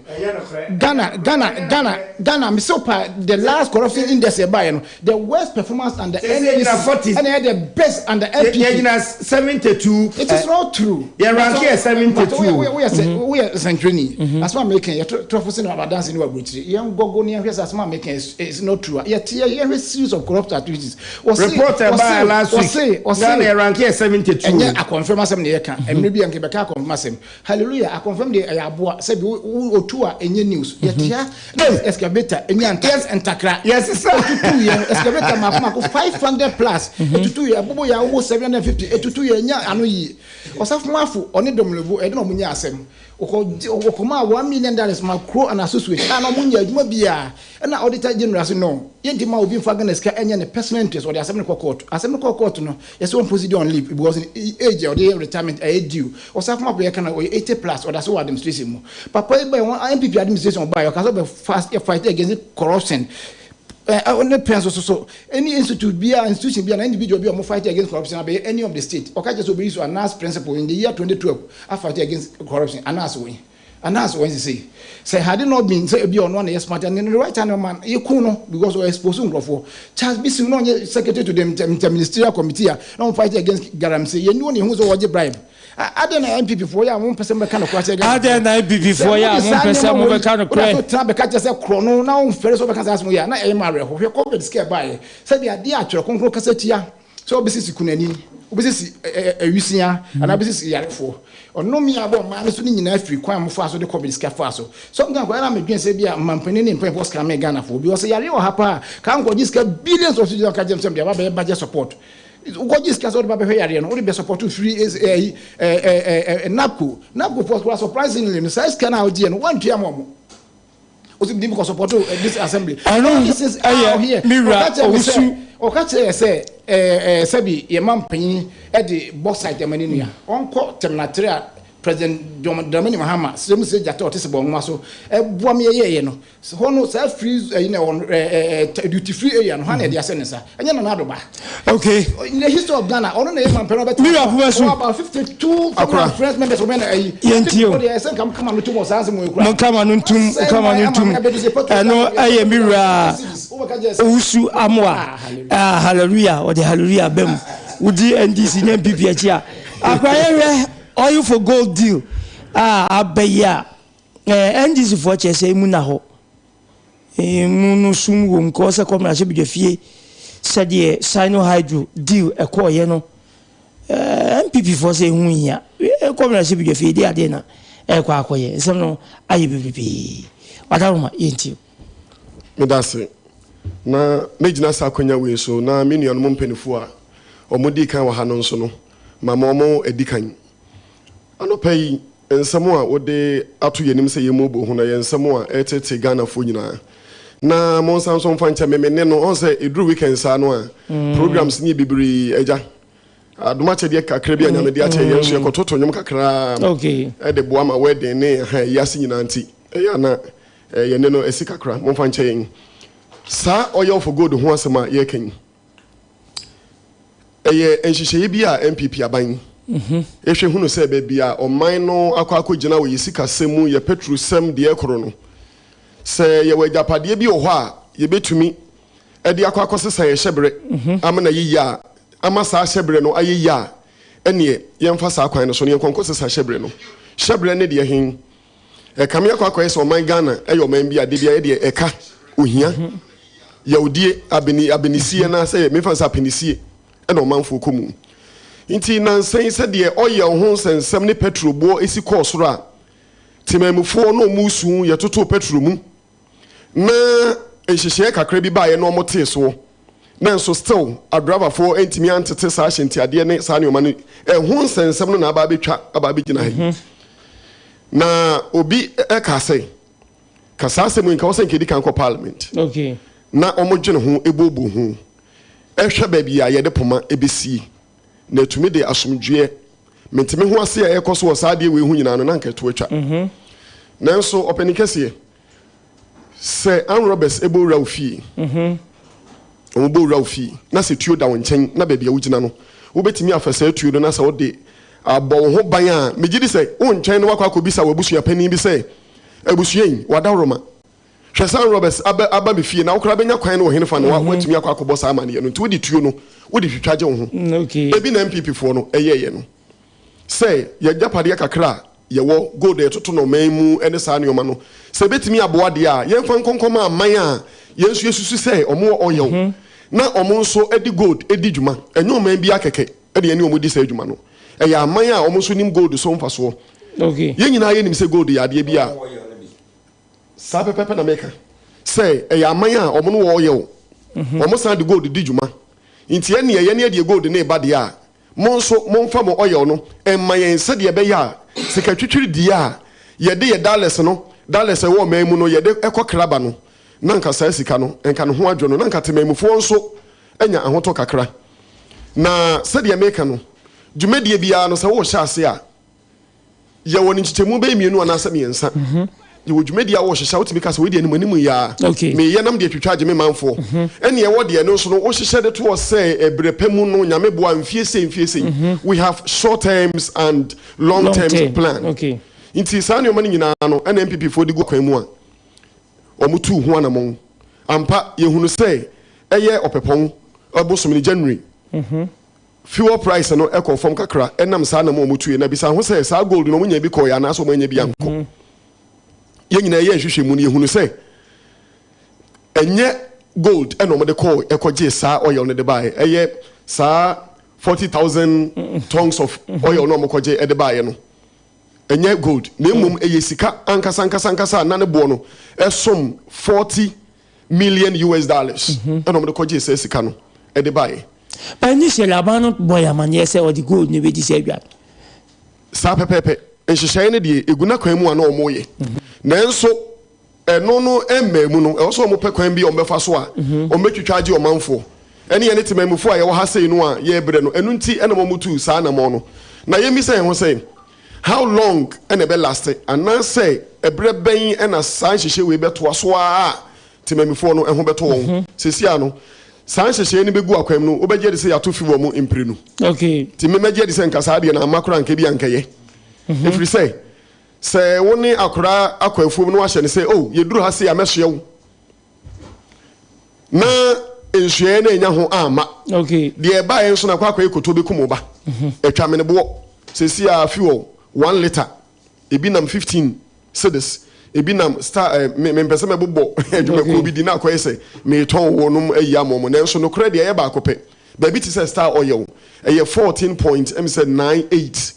Ghana, me so pa the last corruption index a buy no. The worst performance under NDC and the best under MPP. 72. It is not true. Yeah, rank here 72. We are century. That's why making you trophy about dancing over which young go near here. That's why making is not true. Yet here is series of corrupt activities. Reported by last week. Ghana rank here 72. And I confirm some near can and maybe I can confirm him. Hallelujah! I confirm the say ayabua say bi otu a enye news yetia excavator enya entakra yes sir etutu ye excavator mako 500 plus etutu ye abobo ya almost 750 etutu ye enya ano yi osafumafo oni domlebu e de no munya asem okoma $1 million macro and associate ana munya adwuma bia na auditor general so no yenti ma obi mfa gana ska enya ne personal interest or the assembly court no yes one proceed on leave because age or the retirement due osafumafo ye kana 80 plus or that's what administration mo papa e by one MPP administration by okaso be fast fight against corruption only parents so any institution be an individual be or fight against corruption by any of the state okay just obey so announce principle in the year 2012 I fight against corruption announce when you say had it not been say be on one yes smart and the right hand man you kuno because we exposing for Charles Bisi no secretary to the ministerial committee no fight against galamsey you know who so what bribe Adena MPP for ya 1% be kind of kwase again Adena MPP for ya 1% be kind of cry try be catch say krono na on fere so be kan say ya na e mare ho hwe covid scare buy say dia dia atwere konkro kasa tia so obisi kunani obisi awisia ana obisi yarefo ono mi abo ma so ni nyina afiri kwan mo fa so de covid scare fa so ngan kwa na medwen say bia mampani ni mpa post kra me Ghana fo bi o say yare o hapa kan ko jiska billions of dollars ka jem sem dia ba be budget support Ugoji scaso de babe yare no be support free is NAPCO for surprisingly no size can out there no one tia momo osi bi ko support this assembly this is here mira osu o ka say sabi ye mampanyi e de box site amani no ya onko terminatoria President Dramani Mahama semu se jata otese bo nwa so eboa me ye no ho no self free duty free area no ha na dia senesa anya na adoba okay in the history of Ghana ono na e man peno better about 52 friends members of Ghana yentio dey say come no tum osanse mo ekura mo kama no tum eno aye mira usu amwa hallelujah o de hallelujah bem udi NDC nyam pipi achi akwaye oil for gold deal abeya NDC for chese mu na ho mu no sum wo nko se commercial bidwafie sade sino hydro deal ekoye no MPP for say hu hia commercial bidwafie dey ade na ekwa akoye sem no aye bibibi wadaroma yenti medase na mejina sa akonya we so na menu no mpanifo a omodi kan wa ha no nso no mama omo edikan ano pay ensamo a wode ato yenim se yemu bo hu na yensamo a etete Ghana fo nyina na mon sanso mfancha memene no on se edru weekend sa no a programs ni bibiri eja aduma chede kakra bi anyame de ache yenso ekototo nyom kakra okay de boa ma wedding ne yase nyina anti eya na yene no esi kakra mon fancha yen sa oil for gold ho asema ye kan eye enhihye bi a MPP aban ehwe hunu se be bia oman no akwa gina wo yisika semu ye petrol sem de ekoro no se ye wajapade bi oho a ye betumi e de akwa sesa ye hyebre amana yiya ama sa hyebre no ayiya ene ye mfa sa akwan no so ne konko sesa hyebre no hyebre ne de hin e kam ye akwa se oman Ghana e yo man bia de bia ye de eka ohia yaudie abenisie na se me fa sa penisie e no manfo komu inti nansen se de oyel ho sensem ne petrol bo esi course ro a timamufo no musu ye toto petrol mu na ehihye kakra bi ba ye no mote so na so still adrava for entimi antete sa hyenti ade ne sa ne oma ne ho sensem no na aba betwa aba begina hi na obi ka say kasa se mu nka wo senke di kan ko parliament okay na omodwene ho ebobo ho ehwe ba bia ye de poma ebesi na tumi de asomdwe mentime ho ase a ekoso wo saade we hu nyina no na nketo atwa nanso openikese se an roberts ebo rawfi obo rawfi na se tuo da wonchen na ba bia wugina no wo betimi afasa tuo no na se wo de abɔ ho ban a megidi se wo nchen no wakwa kobisa wabusu yapani bi se abusuyen wadaroma Shasan Roberts aba me fie na wokra benya kwan no hene fa no watumi akwa akobɔ sa amane no nti wodi tuo no wodi twitwaje wo ho okay ebi na MPP fo no eyeye no say ye japade kakra ye wo gold etoto no manmu ene sa ne oma no se betimi aboade a ye mfa nkonkoma aman a yensu yesusu say omo oyew na omo nso edi gold edi dwuma enyo man bi akeke ede ene omo di sa dwuma no eya aman a omo nso nim gold so mfa so okay yen nyina ye nim se gold ya de bia sa pepe na meka say e ya man a omo no wo ye wo omo san de gold di djuma nti ene ye ne de gold na ba de a mo nso mo mfa mo oil no emma yen se de be ya sika twitwiri di a ye de ye dollars no dollars e wo man mu no ye de ekokraba no na nka sa sika no enka no ho adwo no na nka temamufo nso enya ahoto kakra na se de meka no djumedie bia no se wo hya ase a ye woni nchichemu be mienu ana se miensa ye wo djumedie a wo hyehyɛ wotimi ka se we de animu ya me ye nam de twitwaje me manfo ene ye wo de no so no wo hyehyɛ de to say ebrepemu no nyame boa mfie sei we have short terms and long terms plan okay inti sa ne o mani nyina no ene MPP fo di go kwan mu a omutu ho anamon ampa ye hunu say eye opepon obosom ni January fuel price no e confirm kakra enam sa na mo mutu na bisa ho say sa gold no munya bi ko ya na so munya bi anko ye nyina ye hwehwe mu ne hunu say enye gold e no mo de ko e koje sa oil no de bae eye sa 40,000 tons of oil no mo koje e de bae no enye gold na mum eye sika ankasa na ne bo no esom 40 million US dollars e no mo de koje sa sika no e de bae pa ni se la banu boy amanye se o di gold ne be di se bia sa pepepe enhyehyɛ ne de eguna kwan mu ana omoye nanso eno no emmemu no e so mo pe kwan bi o mbefa so a o metwitwaje o manfo ene ye ne temamufo a ye wo ha sei no a ye bre no enu nti ene mo mutu sa na mo no na ye mi say ho say how long ene be last and na say ebre ben ena san hyehye we beto so a temamufo no ho beto won sesia no san hyehye ne begu akwam no obegye de say atofi wo mu impre no okay ti me megye de say nkasa de na amakora nke bi ankeye if you say woni akora akwafuom no ahye ne say oh ye duru ha say amehyew na enhye na enya ho ama okay de ba yen so na kwakwa ekoto be kumoba etwa me ne bo sesi a fuel 1 liter ebi nam 15 cedis ebi nam star me pese me bobo adwuma ko bi di na akoye say me ton wonum ayi amomo na so no kra de ye ba akopɛ ba bi ti say star oil eye 14.98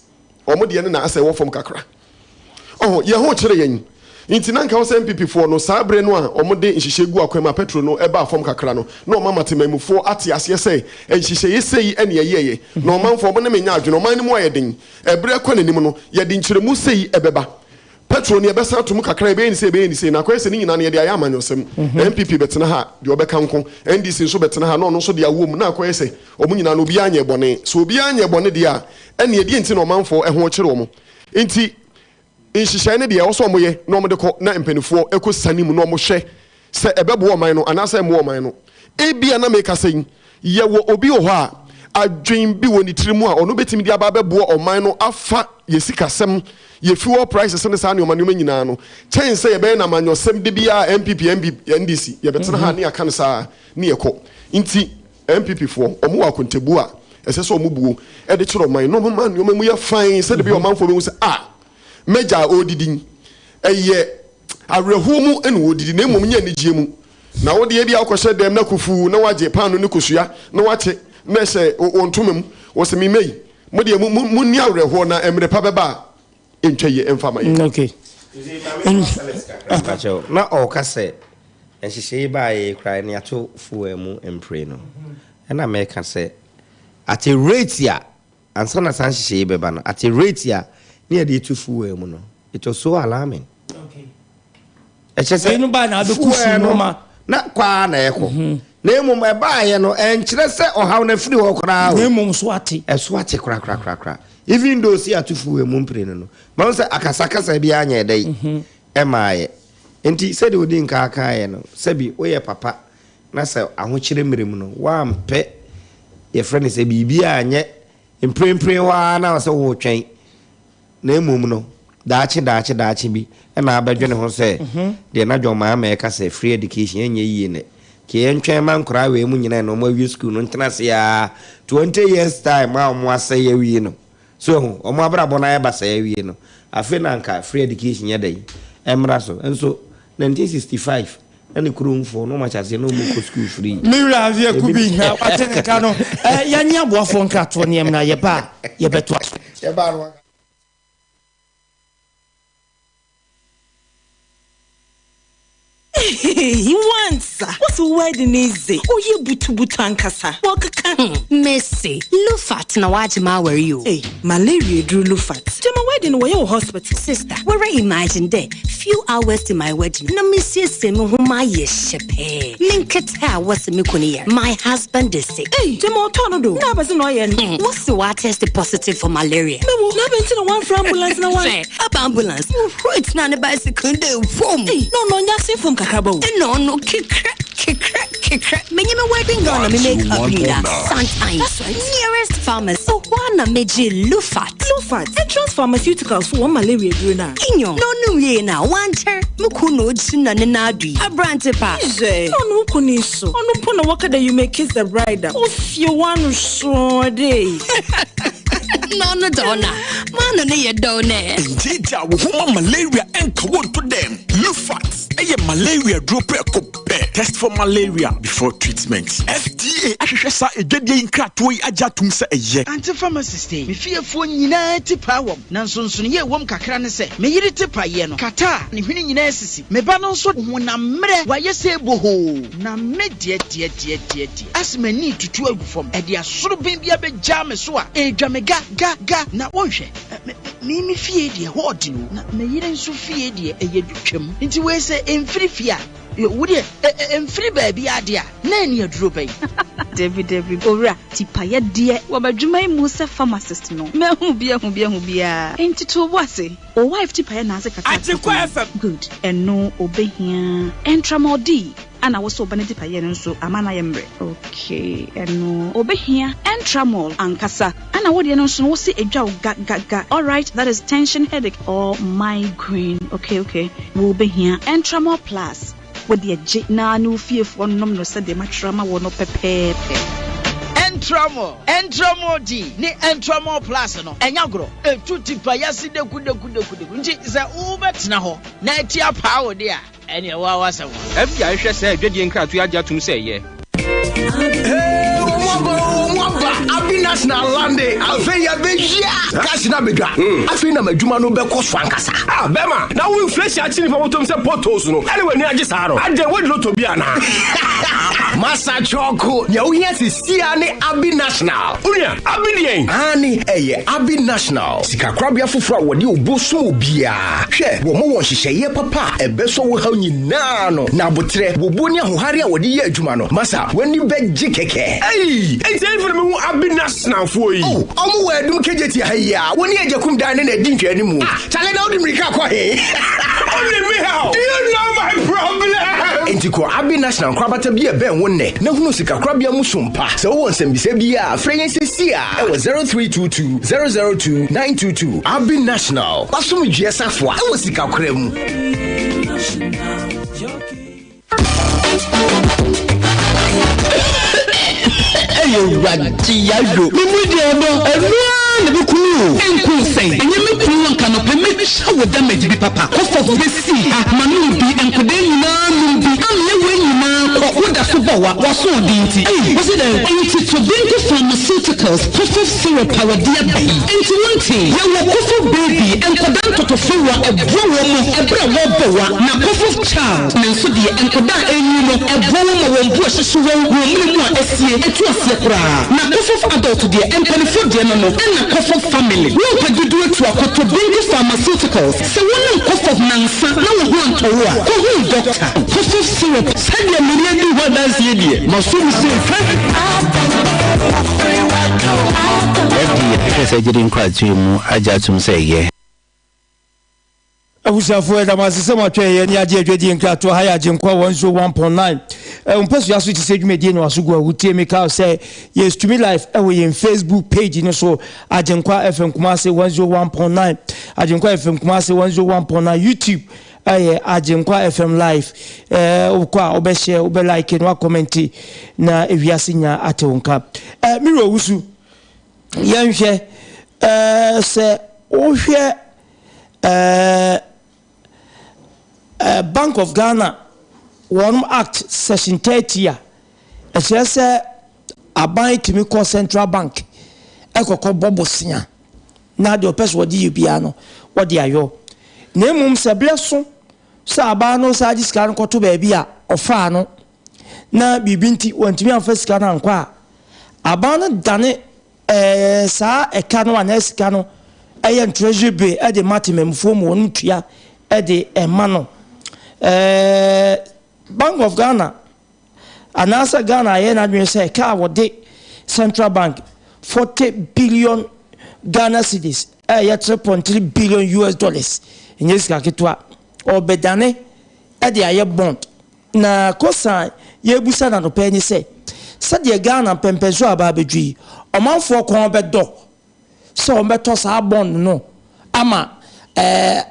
omo de ne na asɛ wo fom kakra oh ye ho kire yen inti na nka wo sɛ MPP fo no saa bre no a omo de nhyehyɛ gu akwam a petrol no e ba fom kakra no na omo matemamufo ate ase sɛ nhyehyɛ yesei ene yeye na omanfo omo ne menya adwene oman ne mu ayeden ebre kwa nanim no ye de nkyeremu sei ebeba petrol ne ebesa atom kakra ebe ni sei na kwese ni nyina ne de ayamanyosem MPP betena ha de obeka nko NDC nso betena ha na ono nso de awom na kwese omo nyina no obi anye bone so obi anye bone de a ene de nti na omanfo eho kire omo nti nhyehyɛ ne de wo so moye na omo de kɔ na mpanifo ekosanim na omo hwɛ sɛ ebebo oman no anase mo oman no ebia na meka sɛn ye wo obi ho a adwen bi woni tirimu a ono betimi de aba bebo oman no afa yesikasem ye fuel prices ne sa ne oman no nyina no chen sɛ ye be na manyosem de bia MPP NDC ye betena ha ne aka no sa ne yekɔ nti MPP fo omo wa kontebu a ɛsɛ sɛ omo buo e de kyerɛ oman no man no mu ye fine sɛ de bia oman fo be hu sɛ meja odidin eye arehu mu ene odidi na emom nya nigye mu na wo de bia akɔhye dem na kufu na waje pan no ne kosua na wache na hye ontumem wo se mi mei mo de mu ni arehu na emre pa beba entwaye emfama ye okay na o ka se enhyehyɛ ba ye kra ne ato fu emu empre no na me ka se at a rate ya ansa na san hyehyɛ beba no at a rate ya near the two fuel, it was so alarming. Okay. It's just no by now the kufu not qua echo. Name my buy no and chile or how ne free or crowd. Name swati a swati crack. Even though see a two fuel mumprino. Monsa akasaka sabianya day. Am I? And he said we didn't carcayano. Sebi, oye papa. Nasa, I want you to mirimuno. One pet. Your friend is a Bibiani in pray one hour so train. Na emom no daachi bi na abadwene ho se de na dwoma ma eka se free education enye yi ne ke entwen man kora we mu nyina no mo wi school no ntena se ya 20 years time ma mo ase ya wi no so o mo abrabo na ya ba se ya wi no afi na nka free education ya dai emra so enso 1965 ani kurumfo no ma chase no mo ko school free mira avia kubi na watene ka no ya nya boafo nka to ne emna ye ba ye beto ye ba no He wants. What's a wedding easy? Oh, you butu ankasa. Messi, Lufat na wajima were you? Hey, malaria drew Lufat. To my wedding were your hospital. Sister, where I imagine there. Few hours to my wedding. Na Missy Semu huma yeshepe. Minketa was mikuni. My husband is sick. Hey, Jemo Tonodo. Na basin oyen. What's the water tested positive for malaria? No, na been one for ambulance na one. Up ambulance. It's not a bicycle. Hey, no, nothing from Kakabo. No, kick. Many wedding gonna make up in that. Sometimes nearest pharmacy. So one meji Lufat. Entrance pharmaceuticals for one malaria druna. Inyo. No ye na wanter. Mukuno china nenadi. A brand pa. No kuniso. No pona waka that you may kiss the bride. If you want to show day. No, donna. Man, no, you don't. Jija, woman malaria and cold to them. Lufat. Malaria drop test for malaria before treatment. FDA ahwehwesa edwede nkrato yi ajatum se eye. Anti-pharmacist me fearful nyina tipa wom. Nanso nso ye wom kakra ne se. Me yiri tipa ye no. Kata ne hwene nyina asisi. Me ba no nso honamre waye se boho. Na me die. Asmani tutu agufom. E dia soro ben bia be jam so a. Edwame ga na wonhwe. Me fie die hodi no. Na me yiri nso fie die eyedutwam. Nti we se emfiri fia. Would you free baby idea? Nanny a drooping. David, Ora, Tipaya dear, Wabajuma Musa pharmacist no. Mehubia. Ain't it to wasi? Or wife Tipaya Nazaka. I took good and no obey here. Entramor D. And I was so Benedict Payan so Amana Yembre. Okay, and no obey here. Entramol and Casa. And I would know see a job ga. Alright, that is tension headache or migraine. Okay. We'll be here. Entramol plus. With the na no fear for no said the matrama will not prepare. Entramo D, ni Entramo Plus no, Enyagro, a tutti payasi de kude, is a ubet na ho, na power there, and your was a FBI shall say, Jadian Cat, we are just to say, yeah. Abi national lande afeya beja kasi na bedwa afi na madwuma no be koso ankasa bema na wo inflation achini fa botom se potos no anyway ni agisa ro ade wo loto bia na masa choko ya wo hia sisia ne Abi national unia abi dien ani eye Abi national sikakrabia foforo wo de oboso obia hwe wo mo won hyehyeye papa ebeso wo ha nyina no na botre wo boni ahohare a wo de ye adwuma no masa wani beji keke enti me wo Abi national for you. Oh, omo we dum kejeti haya. Woni ejakum dan na di ntwa ni mu. Chale na odi mrika kwa he. Only me how. Do you know my problem? Enti ko Abi national kwabata bi e ben wonne. Na hunu sika kwabia mu sompa. Se wo nsembisa bi a freyensi a e wo 0322 002 922. Abi national. Basum dwesafo a e wo sika kwra mu. Ayo wadi yayo mimudi abo na be kunu enku sei enye me kunu nka no pe me shawo damage bi papa kofa besi manu bi enkode nyina nu bi amye we nyina ko woda so bowa waso dinti was it a to Bingo Pharmaceuticals cough syrup power dia baby enti wonti ya wo cough baby enkoda to fowa ebro wo ebra wo bowa na cough child na so de enkoda enyu no ebro wo wo mbu hyeso wo mu a esie etu asie kura na cough adult de empanifo de no na cough family wo padudu to akoto Bingo Pharmaceuticals se won cough nansa na wo ho antowo a ko doctor cough syrup sanya miri di wadanse die masum se FDA getting quite to Ajatum say, yeah. I was afraid that was some way and Yaji to higher Jim Qua 101.9. MPASUASO to say, you know, as go would take me cow say, yes, to me life away in Facebook page, you know, so Ajenkwa FM Kumasi 101.9, Ajenkwa FM Kumasi 101.9, YouTube. Ajenkwa FM live okwa obeshare obe like no comment na ewiasinya atewonka miro wusu yanhwe se ohwe Bank of Ghana one act section 30 a se aban timi call Central Bank ekoko bobosia na de opes wodi bia no wodi ayo na mum se bleso sa aba no sa jiska no koto ba bia ofa no na bibinti wantimi amfa sika no ankwa aba no dane sa eka no ana sika no ayen treasury bay e de matimemfo mu wonu tua e de ema no Bank of Ghana anasa Ghana ye na dwen say ka wode Central Bank 40 billion Ghana cedis 3.3 billion US dollars in sika ketwa obedane e de aye bond na kosan ye busa na no pe ni say de Ghana pempezo aba bedwi omanfo kon bedo so beto sa bond no ama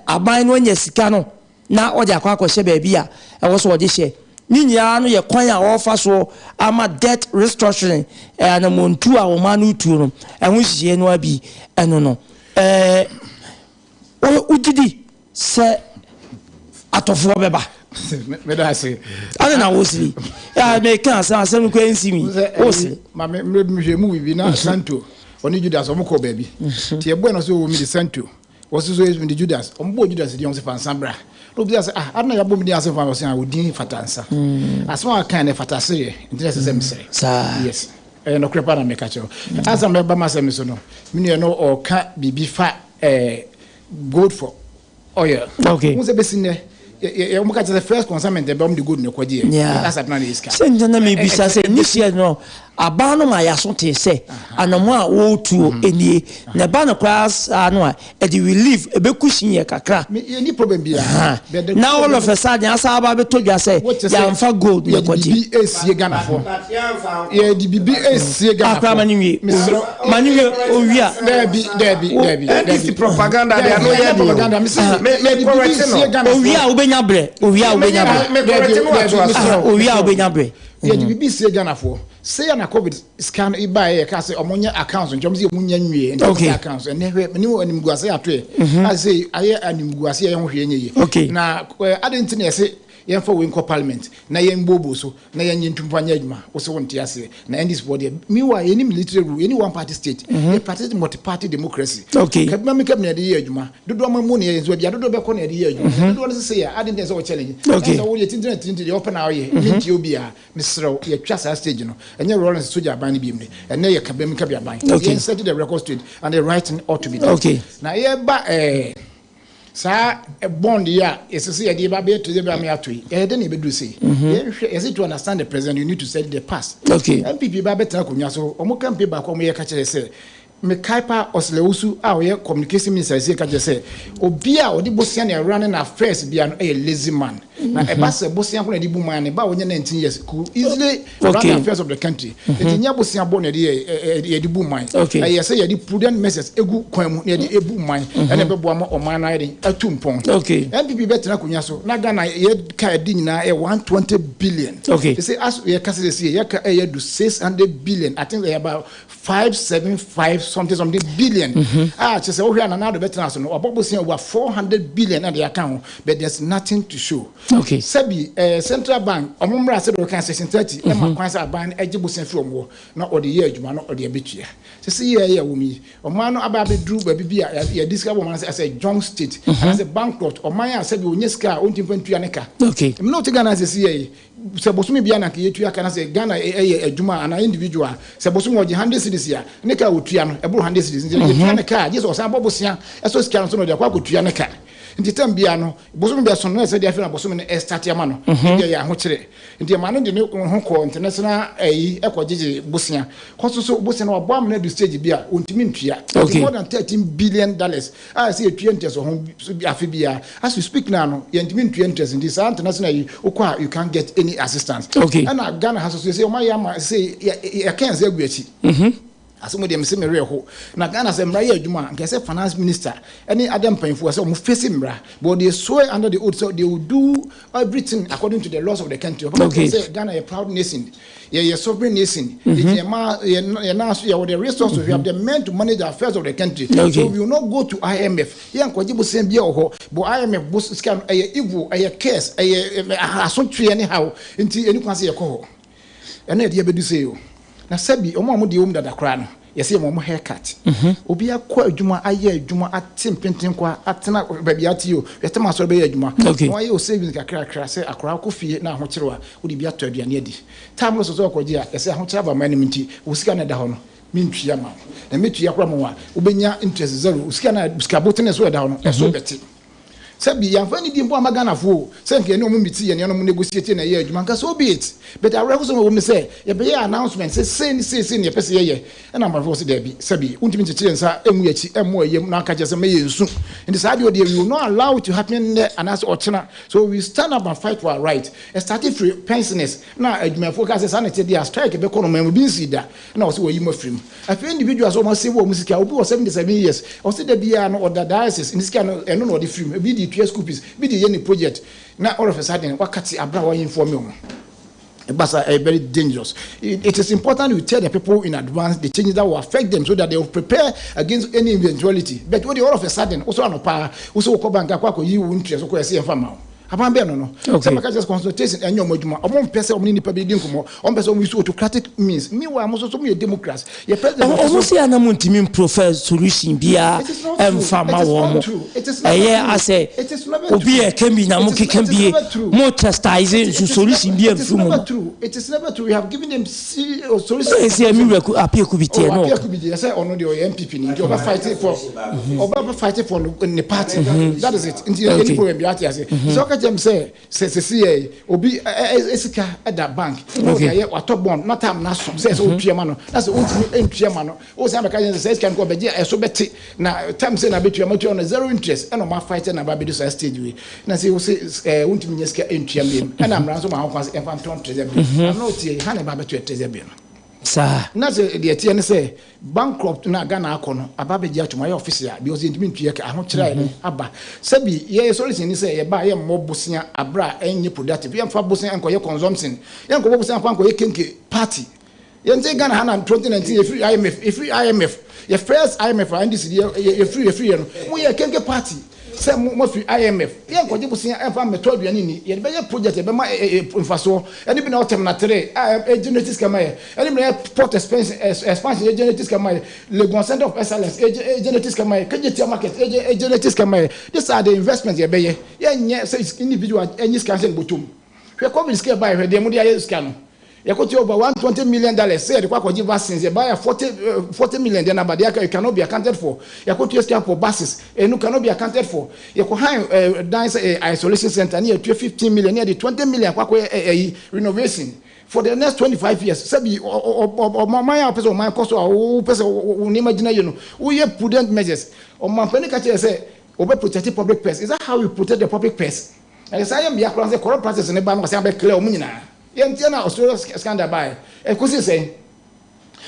aban no nya sika no na odi akwa kwahye ba bia e wo so odi hye nyinya no ye kwan a wo fa so ama debt restructuring na montu a wo ma no tu no e ho hye no abi eno no udidi se atofo beba me da say ana na wosiri ya me kan asem ko ensimi wosiri ma me hwemu bibi na santo oni Judas omko ba bi tie boy no so wo mi di santo was so is the Judas ombo Judas di on se fansambra no bi say adna ya bom di ase fan was an odin fatansa asma kan e fatase interest se mesere yes no krepa na me ka cho asa me ba masem so no me no o ka bibi fa gold for oil okay mo se besine ya mo ka the first consignment the bomb the gold no kwaje that's at na iska senja na me bisa say this year no aba no ma ya so te say anomo a wo tuo enie na ba no class anu a e di relief e be kushin ye kakra any problem bia now all of a sudden asa aba be to dwa say ya mfa gold ye kwaje BBA Ghana for ye di BBA Ghana akra maniwe owia this propaganda they are no yet propaganda me owia obenya bre owia obenya bre ye di BBC Ghana for say na covid scan e buy e ka say omonya accounts njom say omonya nwie okay accounts ene hwe meni animguase atoe I say aye animguase ye hwe nye okay na adenti na say yen for we parliament na yen bobo so na yen ntumfanya adwuma wo so wonte ase na end this body meanwhile any military rule any one party state a party multi party democracy okay kabima me kabina de ye adwuma dodo amamu ne yenzo bia dodo be ko na de ye adwuma dodo no say ya adenti say wo challenge okay so wo ye tintin de open aye minti obi a misro ye twa sa stage no enye Lawrence soja ban bi mne ene ye kabem kabia ban ye set the record straight and the writing ought to be done okay na ye ba sa bond ya esese ye ba be to the be me atoi e de na be do say yes to understand the present you need to study the past okay MPP ba betra konwa so omo campaign ba ko mo ye ka kire say me kaipa osleusu a ye communication minister say ka kire say obi a odi bosia na running affairs bia no e lazy man na e ba se bosia ko na di bu man ne ba onye 19 years could easily run affairs of the country it nya bosia bo na di bu man e say ye di prudent measures egu kwan mu na di ebu man e na be bo ama o man na ye atumpon MPP betra konwa so na Ghana ye ka di nyina e 120 billion they say as ye ka say ye ka e do 600 billion I think they about 575 something billion just say oh here na do betra so no obobosia over 400 billion na the account but there's nothing to show okay sabi central bank omumra say do kan section 30 e ma kwan say ban ejibosen fi omwo na ode ye adwuma na ode abetua say ye wumi oman no aba be dru ba bibia ya discover man say John state and say bankrupt oman ya sabi onyeska ontimpantua neka okay me no te Ghana say ye se bosumi bia na ke yetua kana say Ghana e adwuma ana individual se bosumi oje 100 cedis ya neka otua no e bro 100 cedis nje yetua neka je so san bobosia eso sika no so no de kwa kotua neka nti tambia no bosumi bia so no se de afina bosumi no start ya ma no de ya ho kire nti ma no de ne ho ko international ekogege bosia so bosia no obam na do stage bia ontimi ntua more than 13 billion dollars I say etua ntia so ho afi bia as we speak now no yentimi ntua ntia nti sa international okwa you can't get any assistance and Ghana has to say o ma ya ma say ya can say aguachi asomo de mse mere ho na Ghana se mra ye adwuma nke se finance minister any adam panfo se o mo face mra but they swear under the oath so they will do everything according to the laws of the country say Ghana a proud nation ye sovereign nation ye na so ye with the resources we have the men to manage the affairs of the country so we will not go to IMF ye anko jibo sem bia ho but IMF boss scam evil case asotwe anyhow nti eni kwase ye ko ho ena de bedu say o na sabi omo de dada kra no yɛsɛ mo haircut obi akɔ adwuma ayɛ adwuma atem penten kwa atena baabi ate yo yɛtema so bɛyɛ adwuma mo ayɛ o savings kakra sɛ akora ko fie na ahokyere wa wodi bi atɔ aduane adi time no so akɔgye a yɛsɛ ahokyere ba man no nti wo sika na da hɔ no mentua ma na metua kora mo wa wobɛnya interest zero sika na sika botene so da hɔ no ɛso bɛte Sabi yamfa ni dimpo amagana fo se nke ne omumiti ye ne no negotiate na ye adwuma nka so be it but awre so wo me say ye be announcement say ne pese ye na ma fo se da bi sabi untimi tete nsa emu yachi emu ayem na aka jese me ye nsu and say we will not allow it to happen there and as ochina so we stand up and fight for our right starting free pensioners na adwuma fo ka say sanete dia strike be kono ma bi nsi da na wo se wo yi mafrim afi individuals o ma se wo musika obi wo 77 years o se da bia no order diocese in this kind of eno no the film bi 2 scoopers be the any project now all of a sudden wakati abra wa inform you but very dangerous. It is important we tell the people in advance the changes that will affect them so that they will prepare against any eventuality. But when all of a sudden also on power also ko banka kwa ko yi interest ko yesi enfama abambe no so maka just consultation enyo moduma omon pese omni nipa be din komo on pese omu autocratic means me wa mo so so me democrats ye president omu si ana montimi professor solution bia enfama wo mo eye ase obi e kemi na mo keke bie mo chastise solution bia mfu mo it is never true we have given them solution ese mi reku apie kubiti no apie kubiti say ono de MPP ni oba fight for the party that is it into any problem bi ati ase so them say obi esika at that bank okay wato bond not am na so say so tuema no that's tuema no o say amaka say can go beje so beti na time say na betuema tu on zero interest and ma fight na ba be do stage we na say o say untimi nyeska tuema and am ran so ma ho e fan ton treasure bi am no tie ha na ba betu treasure bi no sa na say the tie ne say bankrupt na Ghana akono ababeji atuma ya office ya because intimi ntua ka ahokyera aba sabi ye solution ni say ye ba ye mobosia abra enye productive ye mfa bosia enko ye consumption ye enko bosia enko ye kenke party ye nte Ghana hana 2019 ye free IMF ye first IMF and this ye free no mo ye kenke party say mo free IMF ye enko je bosia enfa meto aduane ni ye be ye project be ma mfaso eni bi na otem na 3 genetics kama ye eni bi na port expansion genetics kama ye Lagos Center of Excellence genetics kama ye KGT market genetics kama ye these are the investments ye be ye nye say individual any scan botum hwe covid scale buy hwe de mo de scan yakoti over $120 million say the kwakoji vaccines you buy 40 million then about you cannot be accounted for yakoti scan for buses and cannot be accounted for yako high dance isolation center near 15 million near the 20 million kwako renovation for the next 25 years sabi o my person my cost o person we imagine you know we have prudent measures o man peni ka say obe protect public purse is that how we protect the public purse and say am yakran say corrupt practices ne ba no say be clear o munyina yentiana Australia scandal by ekusi say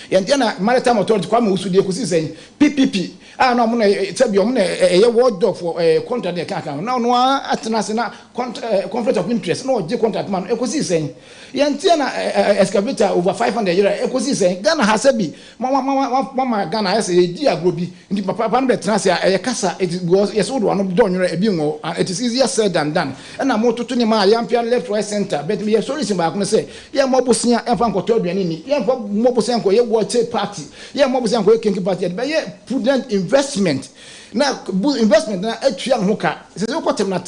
yentiana maritime authority kwa usudi ekusi say PPP no mo na tabi o mo na eye word of contract de kan na no atena se na conflict of interest no je contract man ekusi say yentiana excavator over 500 years ekusi say Ghana hasabi mama Ghana say di agrobi ndi papa no betena se eye kasa it was yes wo do no donwere ebi ngo it is easier said than done and na mo toto ni ma yampia left right center but me solution ba ko say ye mo bosia enfa nkoto aduane ni ye mo bosia nko ye watch party ye mo bosia nko ye kinki party but ye prudent investment na investment na atua ho ka se ko temna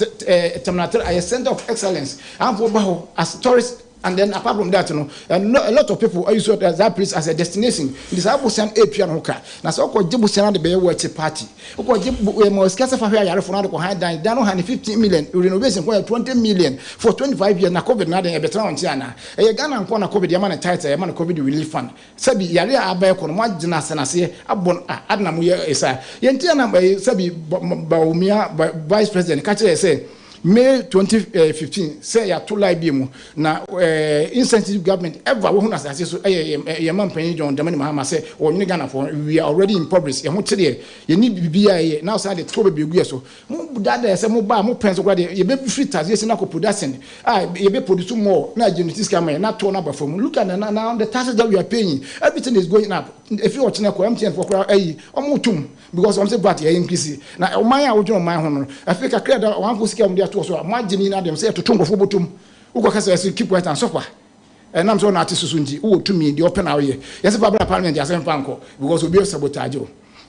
a center of excellence and for baho as tourist. And then apart from that, a lot of people use that place as a destination. This Abusian Apian Hoka. Now, so called Jibusian the Bay Watch Party. Scarce for her for another high dine, down 150 million, renovation for 20 million for 25 years. Now, COVID, not a better on Tiana. A Ghana and Kona COVID, Yaman title, a man COVID relief fund. Sabi Yaria Abacon, what Jonas and I say, Abon Adnamuya is a Yentiana by Sabi Baumia, Vice President, Catcher say. May 2015 say ya to libium na incentive government ever who has so your man penny John Dramani Mahama say or Ghana for we are already in progress you need BBI now say the trouble be so that say mo ba mo penso kwa you be free tax yes na ko production you be produce more na genetics come na turn up from look at now the taxes that we are paying everything is going up if you watch na ko MTN for omotum because I'm say but you increase na o man a wo join man ho no Africa clear that one go sika to so imagine na dem say to tungo fo botum uko kasa say keep quiet and suffer and I'm so not to Susunji, who to me the open hour. Yes, Babla Parliament, as I'm Panko, because we be sabotage.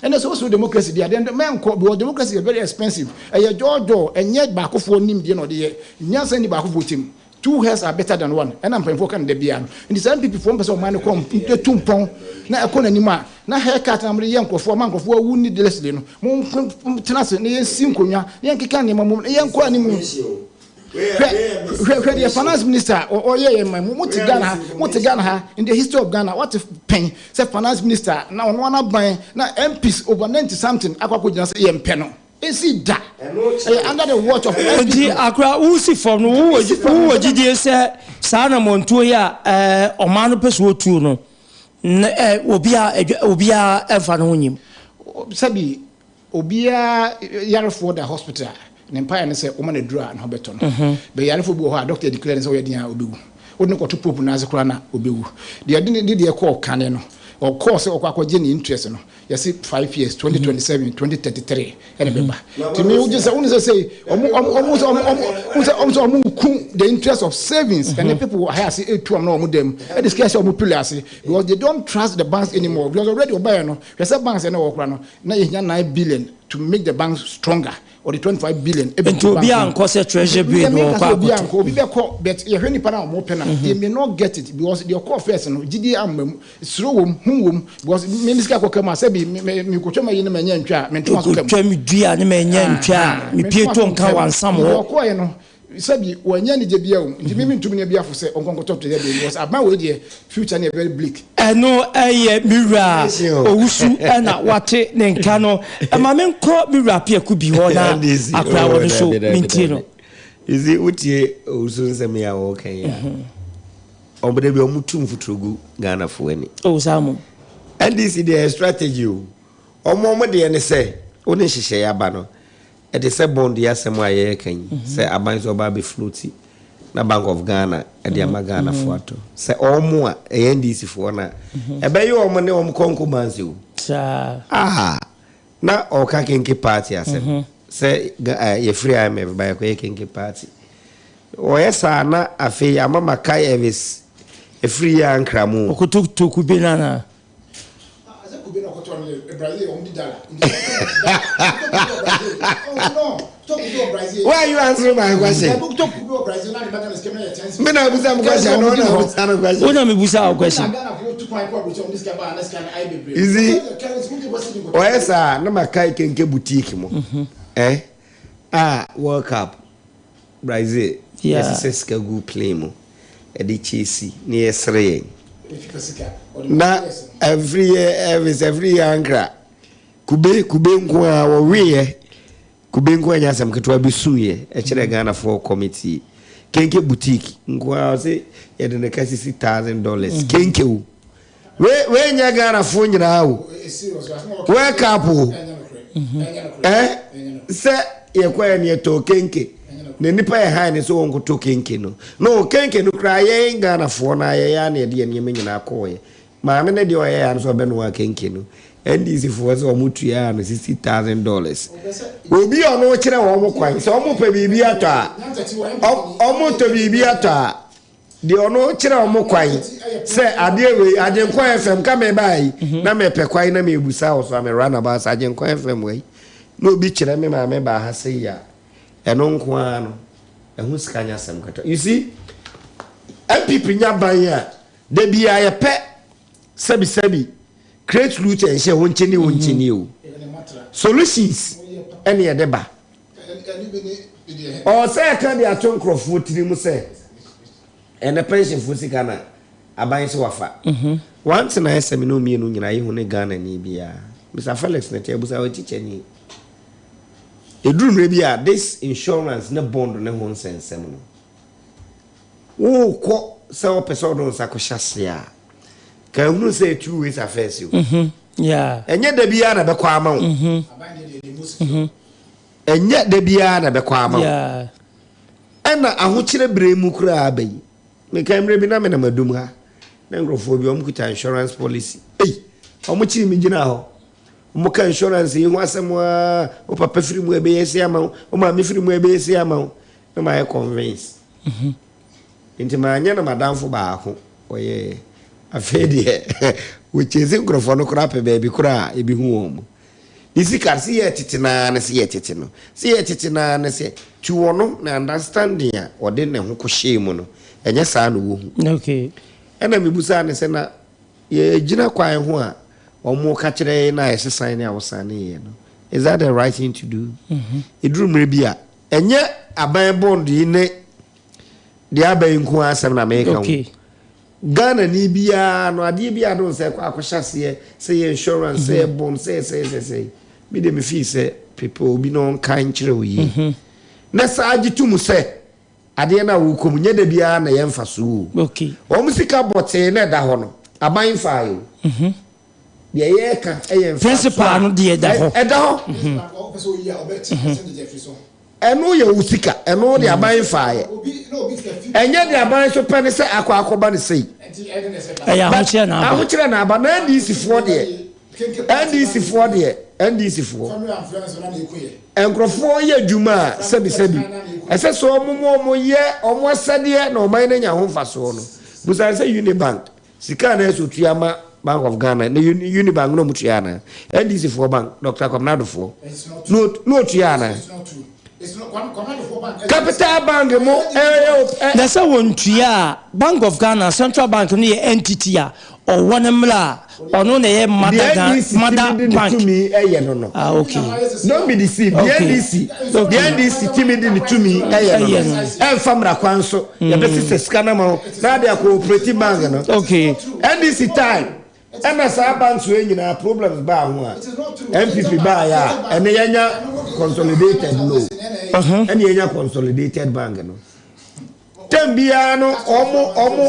And there's also democracy. The man called because democracy is very expensive. And your door, and yet back of one name, the Nyansen back of voting. 2 heads are better than one. And I'm provoking the Bian. And the same people from person man come to 2 pound. Now I can't anymore. Now haircut I'm the young for monk of who need the less than Mon Tenacity, near Simconia, Yankee Canny, young Quanimum. Where the finance minister or what Ghana in the history of Ghana, what if pain, said finance minister, now one of buying now MPs over 90 something, I could just say Penno. Is it that? Under the watch of the Accra, who see from who was GDS, Sana Montoya, or Manopus Wotuno, Obia Elfanonim. Sabi, Obia Yarford Hospital. Empire and say, woman a draw and Hobbiton. But Yarfo, doctor declares already Obu. Wouldn't go to Pope Nazakrana Obu. They didn't their call Caneno. Or course or Quacogeni interest. You see 5 years, 2027, 2033. And remember, to me, just only say almost the interest of savings, and the people who have to know them. And this case of Mupulasi, because they don't trust the banks anymore. Because already Obayano, there's a banks and all, now you 9 billion to make the banks stronger. Or the 25 billion. And to be on cost treasure bill, but you hear any panel more penna. They may not get it because your core first and GDM slow whom was Minister Kokama Sebi, Mikuchama in the Manyan, me Pieton Kawan somewhere. Sabi when you need to be on the meaning to me be for say on talk to them was about with the future near very bleak. No Mira Osu and what Nenkano and my men called me rapia could be one Accra so Mintino. Is it what ye Osu semi are okay? Or but they be mutum for Trugu Ghana for any. Oh Samu. And this is their strategy. Or more than say, only she share abano. It is a bond, yes, and why can say a bank of Baby Fluty, na Bank of Ghana, and the Amagana Photo. Say all more a NDC for na. A bay your money on Conco Manzu. Ah, now or Kakinki party, I said. Say, you free I may buy a Kakinki party. Or yes, Anna, a fee, a Mamma Kai Evis, a free young cramu. Who took to Kubinana. Why are you answering my question? Is it? Oh, yes, sir. No, my kai can get boutique. Eh? Ah, World Cup. Brazil. Yes, it's a good play. Eddie Chasey near Sray. Na every year ankra kube nkwa wo we kube nkwa nya sam ketwa bisuye e kire Ghana for committee kenke boutique nkwa se ye de ne kasi $6,000 kenke wo we nya Ghana for nyina wo we kapo se ye kwa ne to kenke ne nipa ye ha ne so won to kenke no kenke no kra ye Ghana for na ye ya ne de ne nyina akoye ma me ne de o ye ya so be no kenke no NDC for so mutu ya no $60,000 obi ono kire wo mo kwan so mo pa bibi ato o mo to bibi ato de ono kire wo mo kwan se ade we Agyenkwa FM ka me bai na me pe kwan na me busa wo so me run about Agyenkwa FM we no bi kire me ma me ba ha se ya eno nko ano ehu sikanya sam kata you see MPP nya ban ya de bia ye pe sabi create route and share one chini o solutions any deba or say can be aton crofo tiri mu say and the pension for sikana aban se wafa once na esemi no mienu nyina ye hu ne Ghana ni bia Mr Felix na tebusa o teacher ni eduru no bia this insurance na bond na ho nsensem no wo ko se o person don sakohyase a can you say 2 ways affairs you yeah enye da bia na be kwa ama wo enye da bia na be kwa ama wo yeah ena ahokyere bremu kura abai me kamre bi na me na madum ha na ngrofo bi omkuta insurance policy omo chi mi gina ho omo ka insurance yi ho asem o papa firi mu ebe yesi ama o ma me firi mu ebe yesi ama no ma convince inti ma anya na madamfo ba ho oye afede which is microphone crap baby kura ebi hu omo isi kar si yetena na si yetena si yetena na si tuwono na understanding a ode ne ho ko shemu no enye saa no wo hu okay ena mebusa ne se na ye gina kwan ho a omo ka kire na yesesan ne awosane ye no is that the right thing to do eduru mre bia enye aban bond yi ne dia aban ku asem na make okay Ghana ni bia no ade bia don se kwa akwhyase say insurance say bond say me de me feel say people be no kan kire wo yi na sa agitum se ade na wo komunye de bia na ye mfaso okay o musika bote na da ho no aban fa yo de ye ka ye mfaso principal no de da ho eno ye usika eno de aban fa ye enye de aban so pene se akwa ne sei ya ho kire na aba na ndc fo de ndc fo enkrofo ye djuma sebi ese so omo ye omo asade na oman na nya ho faso no busa se Unibank sika na so tuama Bank of Ghana na Unibank no mutua na ndc fo bank Dr. Kwamnado fo no tuana Capital Bank mo na say wontua Bank of Ghana Central Bank no ye entity a o wonemla ono na ye mother bank to me no okay don't be deceived the NDC timid to me no famra kwanso ye be se scanner ma na dia cooperative bank no okay NDC time MSA banks we nyina problems ba ho a MPP ba ya ene yanya consolidated loan ene yanya consolidated bank no tambia no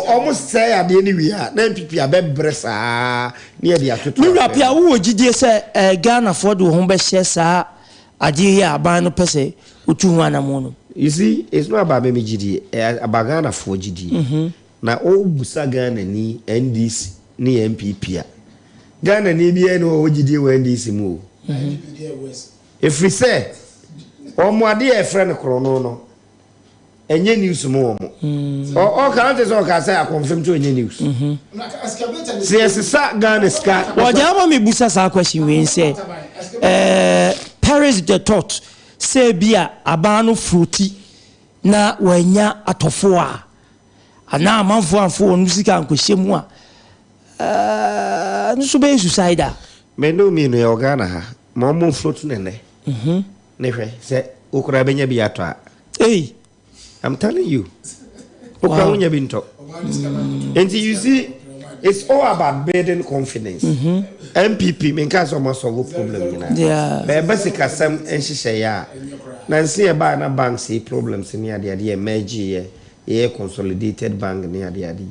omo say ade ni wi a na MPP abebre saa ne ade atoto mi rapia wo gidie se Ghana for do ho be share saa ade ya aban no pese otu hu anamo no you see it's not about me gidie about Ghana for gidie na o busa Ghana ni NDC ni MPP a Ghana ni bia no ogidie wa NDC mu if we say omo ade e friend krono no enye news mu omo o kan te so ka say a confirm to enye news sa Ghana ska o jama me busa sa question we say Paris the thought say bia abano fruity na wanya atofo a ana amanfo anfo onu sika ankohyemu a no so be suicide me no me no e Ghana ha ma mo float nene ne hwe se okura benya bi ato a hey I'm telling you okura wonya bi nto and you see it's all about building confidence MPP me can so mo solve problem nyina be basic asem enhihye ya na nsi e ba na bank say problems ni ade ade emerge ye consolidated bank ni ade ade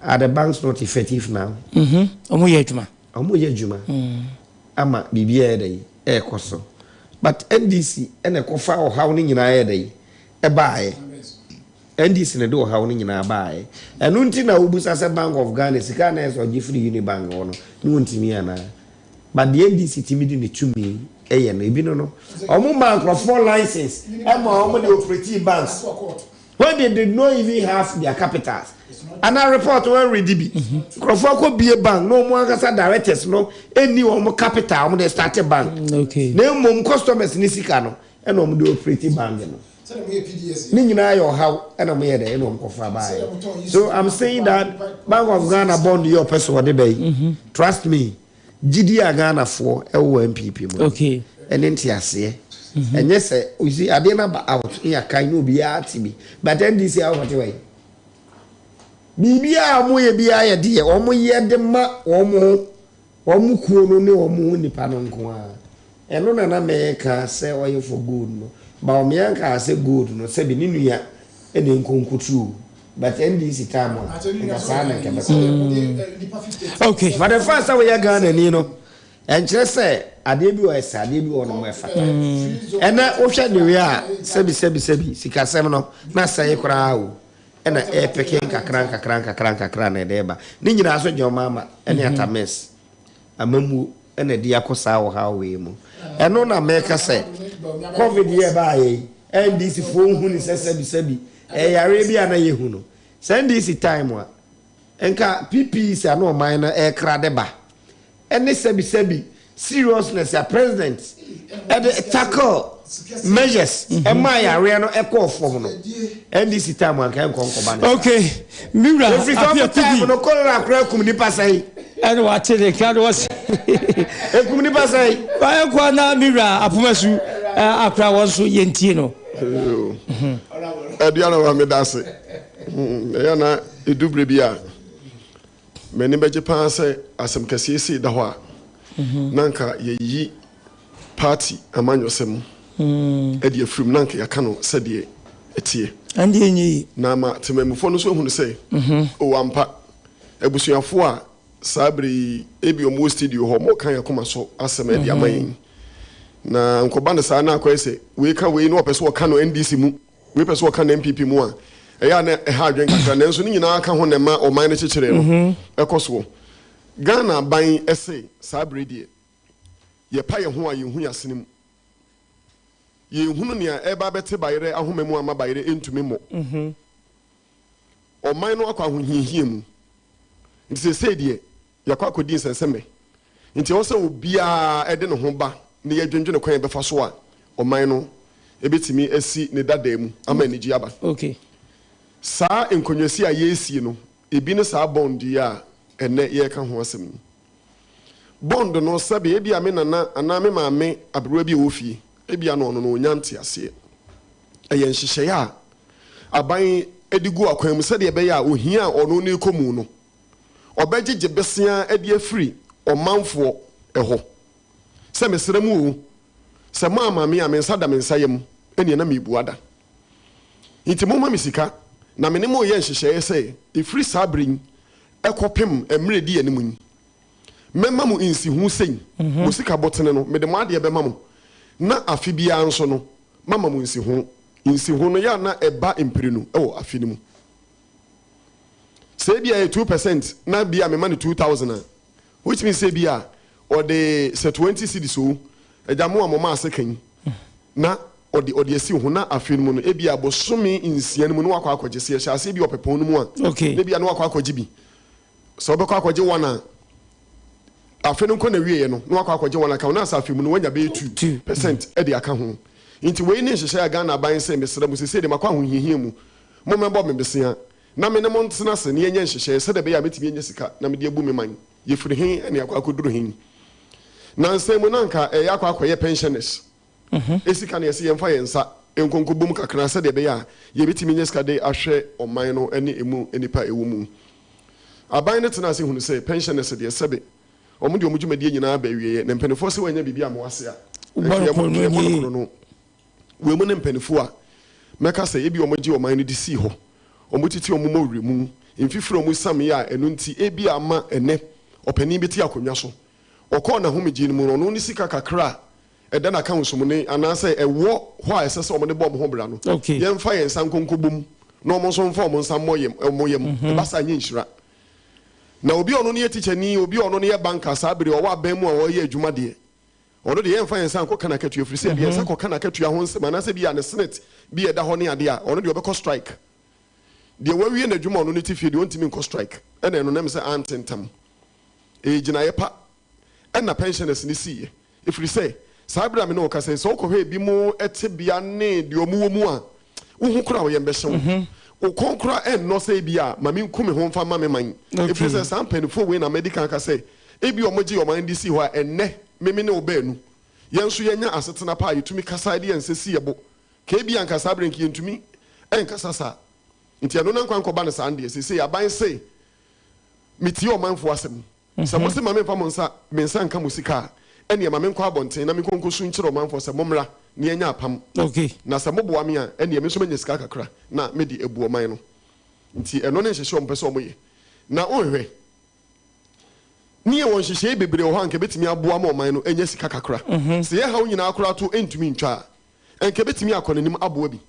are the banks not effective now omo ye adwuma ama bibia dey e koso but NDC ene kofa o hawo ni nyina ye dey e baaye NDC ne do hawo ni nyina baaye enu nti na obusa se Bank of Ghana sika na eso gifri Unibank wono ni wontimi ana but the NDC timidi ni tumi eye no ebi no omo bank for license e ma omo the operative banks when they did not even have their capitals. And I report when we DB. Krofoko be a bank, no more directors, no any more capital when they start a bank. Okay. No more customers in Sikano and no do operating bank. Nina your how and I'm here there, no buy. So I'm saying that Bank of Ghana bond your person the bay. Trust me, GD Ghana for LMPP. Okay. And then TSA. And yes, we see I didn't out here kind of be me, but then this year what way. Bibia moye bia ye de omo ye de ma omo kuo no ne omo nipa no nko a eno na me ka say oye for good no ba o me ka say good no say bi ni nua e de nkonkutu but NDC time on okay but the first we ya Ghana ni no en kire say ade bi o esa ade bi o no efa ena o hwa de we a sebi sika sem no na say kra o ena pekin kakran na deba ni nyina so jomama ene atames amamu ene dia kosa wo ha we mu eno na meka say covid ye ba ye NDC fo hu ni sebi yare bia na ye hu no NDC time wa enka PP se ano man na e kra de ba ene sebi seriousness ya president e tackle measures e ma ya re no e call form no NDC time an kan konko ba. Okay mira afia time no kolra kra kumni pasai ene wa tele kan was e kumni pasai ba kwa na mira apumasu akra wonso yentie no Aduana wa me dase ya na edubre bia meni beje pa se asem kasiesi da ho a nanka yeyi party amanyosem edi afrim nanka yaka no sede etie ande enyi na ma temamufo no so hunu se o ampa ebusuafo a sabri ebi omo studio ho mo kan yakoma so asem edi amayin na nkoba ne sa na akwese we ka we no opese wo ka no NDC mu we pese wo ka no MPP mu a eya na ha adwen kakra na nso ni nyina aka ho ne ma o man ne chechire no ekoso Ghana ban ese sabri die ye pa ye ho a ye hu yasenim ye hunu ne a eba bete bayre ahomemu ama bayre entumi mo o man no akwa ho hihie mu nti se die yakwa akodi nsenseme nti wo se obia ede ne ho ba ne ye dwendwe ne kwan befa so a o man no ebetimi asi ne dada mu ama ni ji aba. Okay. Sa enkonwesi a yesi no ebi ne sa bond ya ene ye ka ho asem. Bond no sabe ebi ame nana ana me maame abrewa bi ofie ebi ano no nyante ase. Eye nhihye ya aban edigu akwan mu sade ebe ya ohia ono ne komu no. Obegege besia edi afiri omanfo eho. Se mesremu o se mama me amensa da mensayem eni na mebuada. Nti mo ma misika na me ne mo ye nhihye se ifiri sabrin ekopem emre di animu ni memma mu insi hu sen musika botene no me de mo ade be mamu na afi bia nso no mama mu insi hu no ya na eba empirinu ewo afi ni mu say bia 2% na bia me man 2000 which means say bia or the 20 cedis so ejamo amoma asekan na odi esi hu na afi ni mu no ebia bosome insia ni mu no wakwa akogese ya ase bia opepon ni mu a ebia no wakwa akogi bi so be kwa akogi wana afi no na wiye no no wakwa akogi wana ka na asa afi mu no wanya be 2% e de aka ho nti we ni nhyehyɛ Ghana ban se mesra mu se de makwa ho hihie mu mo membo me besia na me ne mo ntena se ne yenye nhyehyɛ se de be ya metimi enye sika na me de abu me man ye firi hin ene akwa akoduru hin na nsɛm na nka yakwa akoye pensioners esika na yesi yemfa yensa enkonkobum kakra se de be ya ye betimi enye sika de ahwɛ oman no ene emu enipa ewu mu aban ne tena se hunu se pensioners de sebe omo de omudwumadie nyina ba wiye ne mpanefo se wanya bibia mo ase a we mu ne mpanefo a meka se ebi omoji oman no di si ho omotiti omo mawre mu mfifiri omo sam ya enu nti ebi ama ene opani bi ti akonwa so okọ na homegi ni mu no no sika kakra eda na kan so mu ne anase ewo ho a esese omo ne bom ho bra no yemfa yensan konkobom na omo so mfa omo nsam moyem e basa nye nhira na obi ono ne teacher ni obi ono ne banker sabere owa ban mu a wo ye adwuma de ono de yemfa yensan ko kana katu afiri se bi yensan ko kana katu ho nsem anase bi ya ne senate bi eda ho ne ade a ono de obekọ strike de wawie na adwuma ono ne tifie de ontimi nko strike ena eno na me se antentam gina yepa ena pensioners ni siye ifiri se sabere me no ka se so ko hwe bi mu etebia ne de omuwo mu a uhu kura wo yembehye o konkra no say bia mami nkumi ho mfa mame man e pese sam penfo we na medical ka say e bi omoji o man DC ho enne meme ne obanu yenso yenya asetena pa yetumi kasa de ensesi yebo ke bia nkasa brenki yentumi enkasa sa nti eno na nkwan ko ba ne sande sese aban say miti o manfo asem se mo se mame mfa mo nsa mensa nka musika ene mame nkwa abonten na me konkosu nkire o manfo se momra ne enya apam na se moboa me a ene me so menya sika kakra na me di ebu oman no nti eno ne nhyehyɛ o mpese o moye na onhwe niye won hyehyɛ bebre o ha nke betimi aboa ma oman no enya sika kakra se ye ha onyina akora to entumi ntwa enke betimi akonanim aboa bi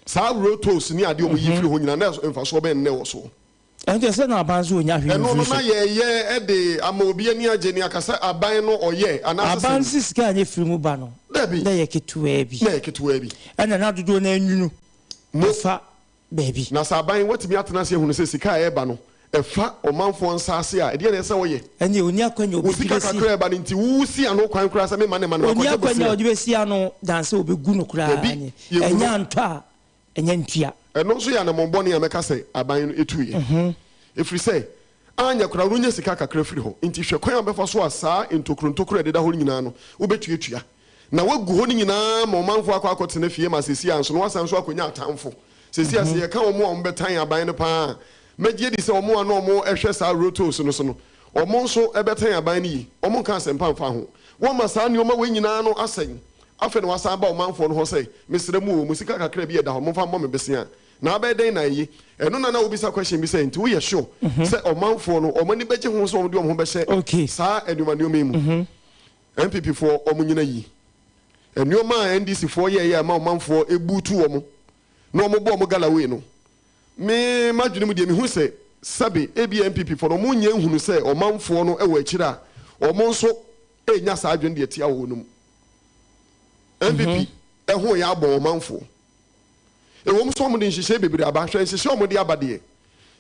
saa rotos ni ade o mo yifiri ho nyina na emfa so ben ne wo so ente se na aban so onya hwe eno no na ye e de ama obi ani agye akasa aban no oye anase aban sika anye firi mu ba no na ye ketuwa bi ena na dodo na anwunu mo fa baby na sa aban watimi atena se hunu se sika e ba no efa omanfo nsase a ede na ese woye ene oni akwanya obi sika kakra ba nti wusi ano kwan kura se me mane mane oni akwanya obi besi ano danse obegu no kura anya ntwa anya ntua eno so ya na momboni ya meka se aban etuye efri se anya kura runya sika kakra firi ho nti hwe kwan abefa so asa ntokro ede da ho nyina no wobetuatua na wagu ho nyina ma omanfo akwakote na fie ma sesi anso no wasan so akonya atamfo sesi ase ye ka omo a ombetan aban ne pa megye di se omo ano omo ehwe sa rotos no so no omo nso ebetan aban ne yi omo kan sempa mfa ho wo ma sa ne omo we nyina no asen afa ne wasan ba omanfo no ho se mesere mu o musika kakra bi eda ho mo fa mo me besia na abeden na yi eno na obisa question bi se nti wo ye sure se omanfo no omo ni beje ho so omo de omo ho be se sa adumaniom mu MPP for omo nyina yi enuma NDC for ye ma omanfo ebutu omo na omo bo omo galawe no me madwene mu de me hu se sabe ebi MPP for omo nya hunu se omanfo no ewo akira omo nso enya sa adwene de tia wo no MPP eho ya abo omanfo ewo mo so omo de nhihye bebere aba hwe nhihye omo de abade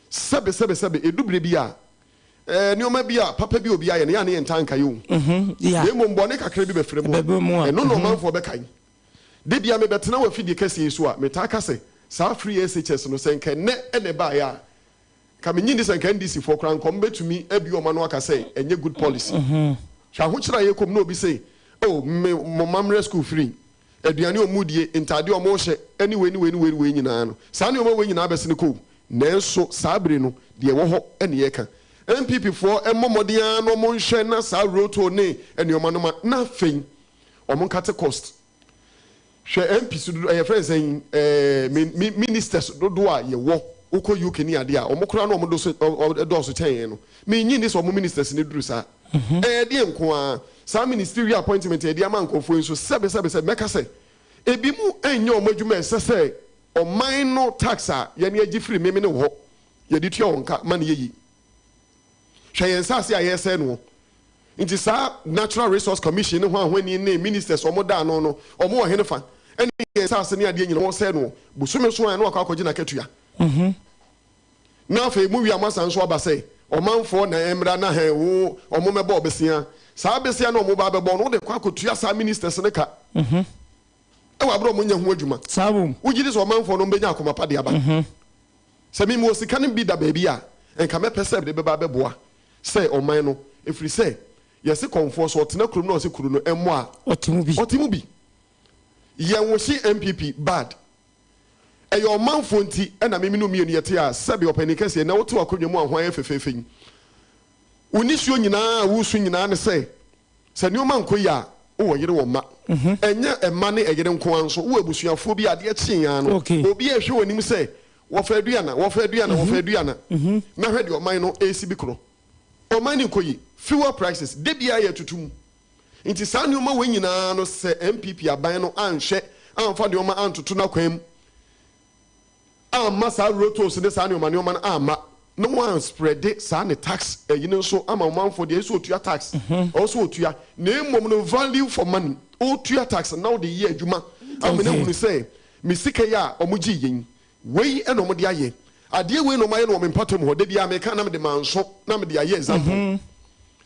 sabe edubire bi a nioma bi a papa bi obi aye ne ya ne ntanka yo ya mo mbone kakra bi befre mo eno no manfo be kan de bia me betena wa fidie kase yesu a metaka se sa free SHS no senke ne ene ba ya ka me nyindi senke NDC for kran kom betumi abi o ma no aka se enye good policy hwa ho kira ye kom no obi se oh me mo mamre school free aduane o mudie intade o mo hye anyway nyina no sa ne o ma we nyina abese ne ko nenso sa abre no de wo ho ene ye ka MPP for emomodian no mo nhwe na sa roto ne enioma no ma na fein omo kate cost hwe MP su do friends ministers do a ye wo uko UK ni ade a omo kura no omo do so ten no me nyi ni so omo ministers ni duru sa de nko a sa ministerial appointment e de amankofo nso sebe meka se ebi mu enye omo adwuma esese oman no tax a ye ne agi free me ne wo ye di tua wonka ma ne yi hwe sase a ye se no nti sa natural resource commission ho ahwani ne ministers omo da no omo wo henefa ene ye sase ne ade nyina wo se no busume so an no akwakoje na katua na fe mu wi amasa nso aba se omanfo na emra na he wo omo mebo obesia sa besia na omo ba bebo no de kwakotua sa ministers ne ka ewa abro mo nya ho adwuma sabo ugidi so omanfo no benya akoma pa de aba se mi mo sika ne bi da ba bi a enka me pese de beba beboa se oman no efiri se yesi konfo so otena krum na ose kuru no emo a otimu bi ye wo shi MPP bad e yo manfo nti e na memi no mienu yete a sebe opani kase na wotu akodwa mu ahwan efefefin unisuo nyina wusu nyina ne se ni o man koya wo yire wo ma enye ema ne eyire nko anso wo abusuafo bi ade akyen ya no obi ehwe wonim se wo fa aduana na hwe de oman no esi bi kro oman ni koyi fuel prices debia ya tutum nti sa nneoma we nyina no se MPP aban no anhwe amfa de oma antoto na kwam amma sa rotos ne sa nneoma no amma no one spread sa ne tax eyine so ama omanfo de so otua tax also otua na emom no value for money otua tax now the year adwuma amene hunu say misika ya omugi yen wei eno mo de aye ade wei no maye no me mpatom ho de bia me kan na me de manso na me de aye example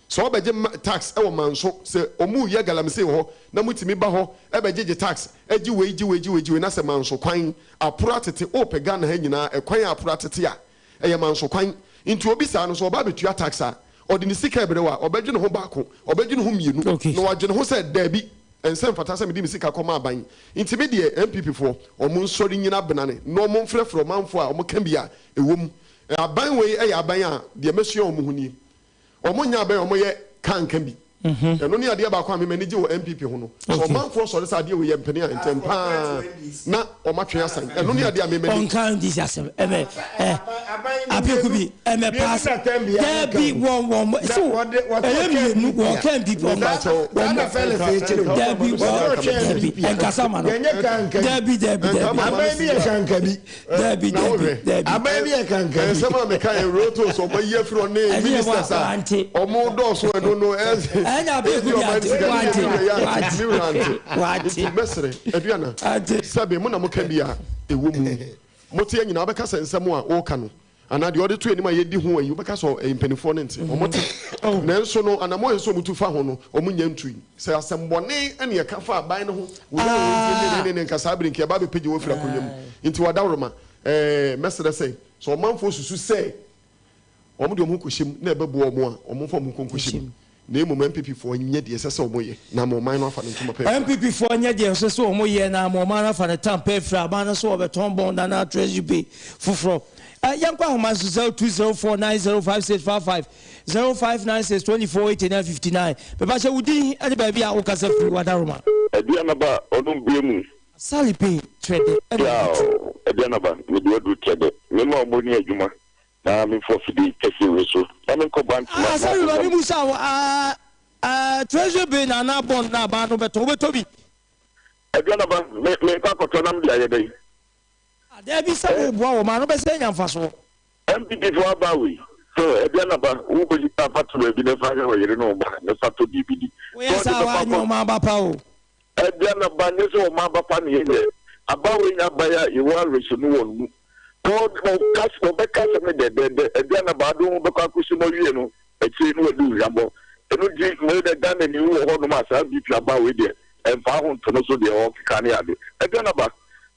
so obeje tax e wo manso se omu ye galamse ho na mutimi ba ho ebeje tax eji wei na se manso kwan apuratete opega na ha nyina e kwan apuratete a eye manso kwan nti obi sa no so oba betua tax a odi ni sika ebrewa obedwe ne ho baako obedwe ne ho mienu no wagye ne ho se dabi ensem fata se medi misika koma aban nti me de MPP fo omo nsori nyina benane no omo mfrefro manfo a omo kan bia ewom aban wei eye aban a de mesua omo huni omo nya aban omo ye kan bi eno ni ade ba kwa me mani je wo MPP ho no so manfo so de ade wo ye mpani a ntempa na omo twe asan eno ni ade a me mani on kan dis asem apekubi pass debi won so elemi nu kan bi on ba so na fele fe chire debi enkasama no debi abai bi kanka bi debi abai bi kanka bi sama me kan roto so ma ye fro ne minister sa omo do so eno no anya be ku wati mesre aduana sabe mo na mo kan bia ewo mu mo tie nyina be ka sensem a wo ka no ana de ode to anim a yedi ho ayi beka so empanifo ne nte omote na nso no anamo nso mutu fa ho no omunya ntui se asembone ene ye ka fa aban ne ho wo ne nkasa abiri nke ba be pege wo fira konyam nti wadawroma mesere say so manfo susu say omo de omo kohyem na ebebo omo a omo fo omo konkohyem na emu MPP fo nye de sese omo ye na mo man no afa ne ntoma pe MPP fo nye de sese omo ye na mo man afa ne tampa fira ba na so obeton bon na treasury pay fufro yankwa homa 0204905655 0596248959 beba che wudi ade ba bia wo kasa firi wadaroma ADUANABA odum biemu sali pay trade ADUANABA we do trade me mo mo ni adwuma na me for fidi kese we so na me ko bank ma sali ba bi musa treasury pay na bond na ba no beto bi ADUANABA me ka ko to nam dia ye dai there be some boy man no be say nyamfa so MPP for abawi so ADUANABA wo ko jita fatu bi ne fa ga yire no ba ne fato BBD we sa wa nyo ma ba pa o ADUANABA ne so ma ba pa ne ye abawi nya ba ya iwa resonu wonu to cash mo be cash me de ADUANABA do be kwa kusi mo wie no echi no du yabo eno di mo de Ghana ni wo ho no ma sa BP abawi de emfa ho to no so de o kika ne ade ADUANABA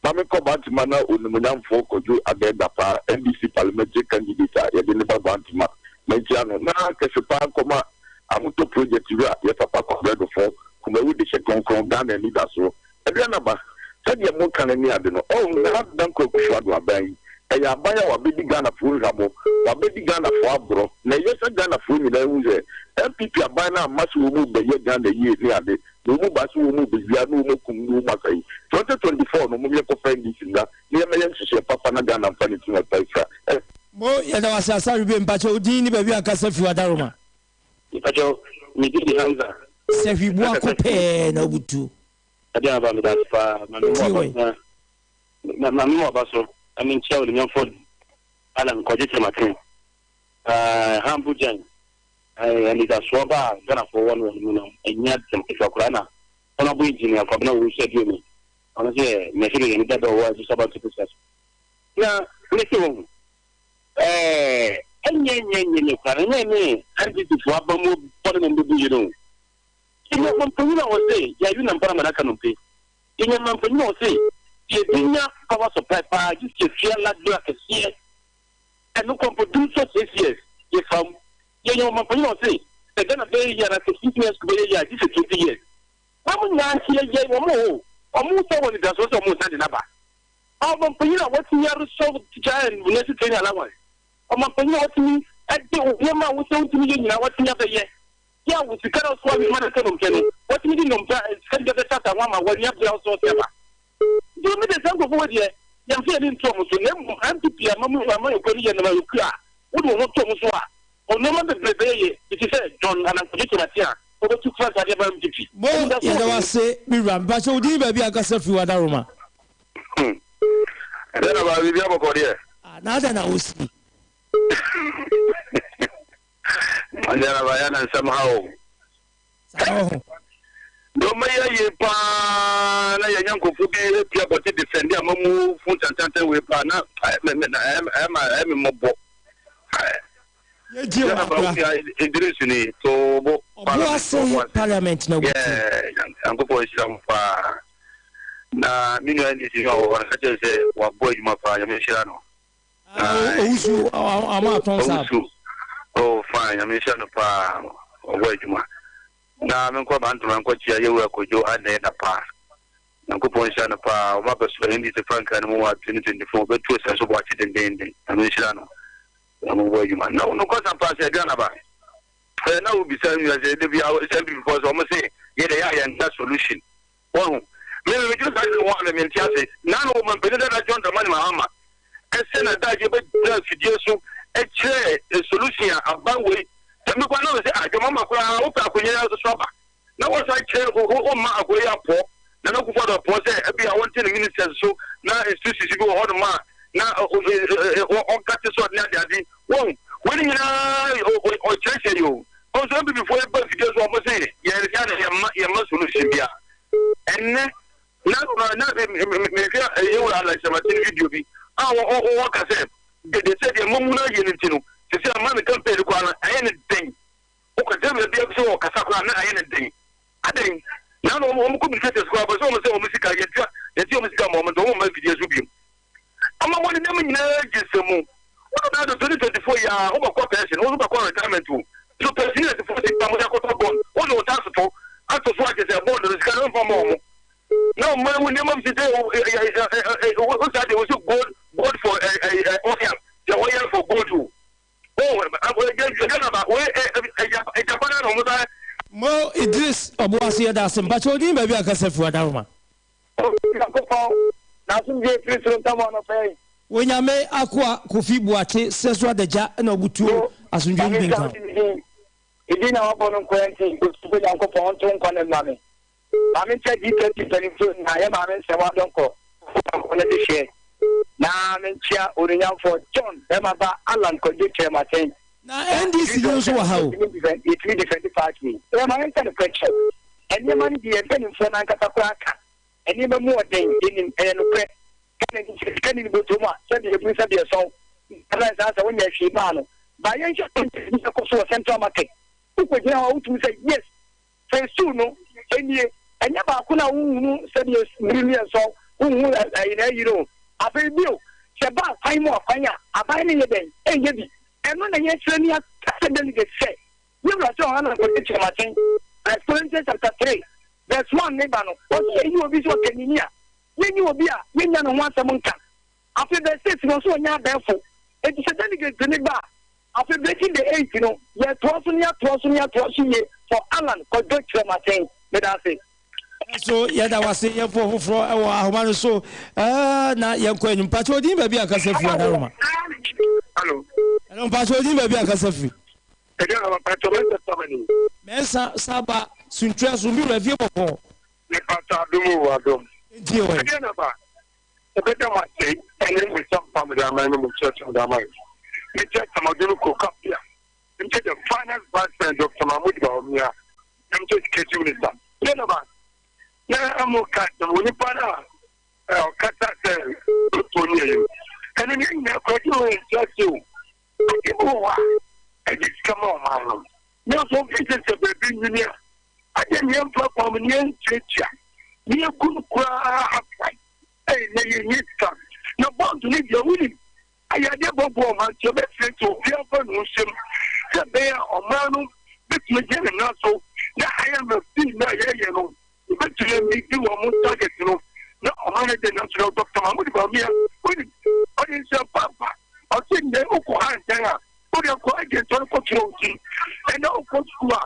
Mami ko bantima na onumunyamfo koju agenda pa NDC parliamentary candidate ya de liba bantima menjiano na kesepa koma amuto project ya papa ko bedo fo kuma we de shekonkon Ghana leader so ADUANABA sadia mo kan ni ade no na dan ko kushwado aban ya abaya wa bedi Ghana fo rabo wa bedi Ghana fo abro na yesa Ghana fo ni na hunje MPP aban na masu mu be ye Ghana ye ni ade no mu basu mu be bia no mu kum no makai 2024 no mu ye ko friend this na ni me yen hye papa na Ghana mfani tina taifa mo ya da wasa sari be mpacho odin ni ba bi aka safi wadaroma mpacho mi di hanza safi bu akope na butu ADUANABA mi da fa na mo baso amin chawo ni mfod ala nkoje tematin hambujan and that's what Ghana for one and yet some Kurana. On a bridge in a cabin, we said, you know, honestly, measuring any better was just about to process. Now, listen, and to Swabamo, putting on the you in your Mampuna was say, you know, Paramanakan pay. In your Mampuna say, you didn't cover supply power, just to feel like you are here. And no producer 6 years, if you know, say, they're going to be here at 15 years to be here, this is 20 years. Why would not hear you more? Or more so when it does also more than another. How about you know what's in your soul to try and necessary allowance? Or my penny what to me at the woman was so to me, what's in the year? Yeah, we cannot swap with my Kenny. What do you know? Can get the Tata Mama when you have the also ever. Do me the example for you. You're feeling trouble to them. I'm to be a moment where my opinion about you. What do you want to o no man be it is John and I'm going to over 2 class at the MPP. Well, you know, I say, we run, but you did maybe I got self through Adaroma. And then about the other body. Now then, I will see. And then I and somehow. No, may I young Kofubi, people defend their Mamu, Foot and Tanta with Pana. I'm a mob. Parliament no I'm going to na minu ndisi yo wanaje se wa boy mafanya meshano usu ama tonsa fine meshano pa boy juma na menko bantu menko chia yewe kojo ane na pa nanko ponshano pa mabaso ndisi franka ni mu 2024 betu senso bwa chidende meshano boy juma no cause am pass ADUANABA na we be saying as they be because almost say yeah they are and solution oh maybe we just want them in theater now man be that John the money mama and say that you be so a solution about way tell me no say ah mama ko o pa ko nya so soba na what I care o ma ko ya po na no ko for the po say e be I want the ministers so na institution go hold ma na o cut so na dia won when you o church you also before you but just what say yeah solution bia and na me you like some video bi o ka say they said you Mamuna Yenitino, to see a man compared to anything. Okay, tell me the big so Casacra, anything. I think now no one could be cut as well, but almost all music I get that you must come moment, all my videos with you. I'm not one of them in some more. What about the 2024 year over corporation, all about retirement too? So, President, the 40 Pamaka bond, all the task for after what is a board that is coming from home. No, man, we never see what's that? It was so good for a way for gold too. Oh, I'm going to get about where Mo Idris Obuasi Adasim, but you didn't maybe I can say for Adama. When you may aqua Kofi Buate, says what the Jack and Obutu as you drink. It didn't happen on quarantine, but people don't go on to one money. I'm in 2024. I am a man, don't go. I'm going to share. Now I'm in chair or for John, Emma Alan could do my thing. Now, and this is also how it really defended me. I'm an question. And your money be a penny for Nankataka. And even more than in can you go to my study a piece of your song? And I answer when you're man. By your central market. Who could now to say yes? Say soon, and never could said yes, million song. Who I feel you. Shabbat, find more fire. I'm buying a day. And when I hear Senia, delegate say, you are so honored for the Martin. As for instance, chapter 3, there's one neighbor. What say you will be so can when you will be a million once a month. After the 6 months, so now, therefore, it is a delegate to neighbor. After breaking the 8, you're tossing for Alan for Dr. Martin. Let us say. So, yeah, that was it for our so. Now you're going to Patrodi, maybe I can say for Aroma. Hello. I don't Patrodi, maybe I can say free. I don't have a Patrodi. Mesa Saba, Suntra, will be review before. The Patradu, again about the better one say, and then with some family, I'm in the church of the mind. We check some of the cook up here. And take the finance vice president, Dr. Mahmoud Baumia. I'm just catching this up. Then about. Yeah, I'm okay. When you put out, cut that to you. And then you know, just you. I just come on, man. No, so this is a baby union. I didn't hear from a young teacher. You couldn't cry. Hey, you need some. No, bound to leave your winning. I had never born my job to be a person. The bear or man, but you get enough so that I am a female. But you need to target, no, I had the natural doctor. I'm going to go here. What is your papa? I'll sing the Okohan Tanga. Put your quiet and turn for Chilton. And no coach, no,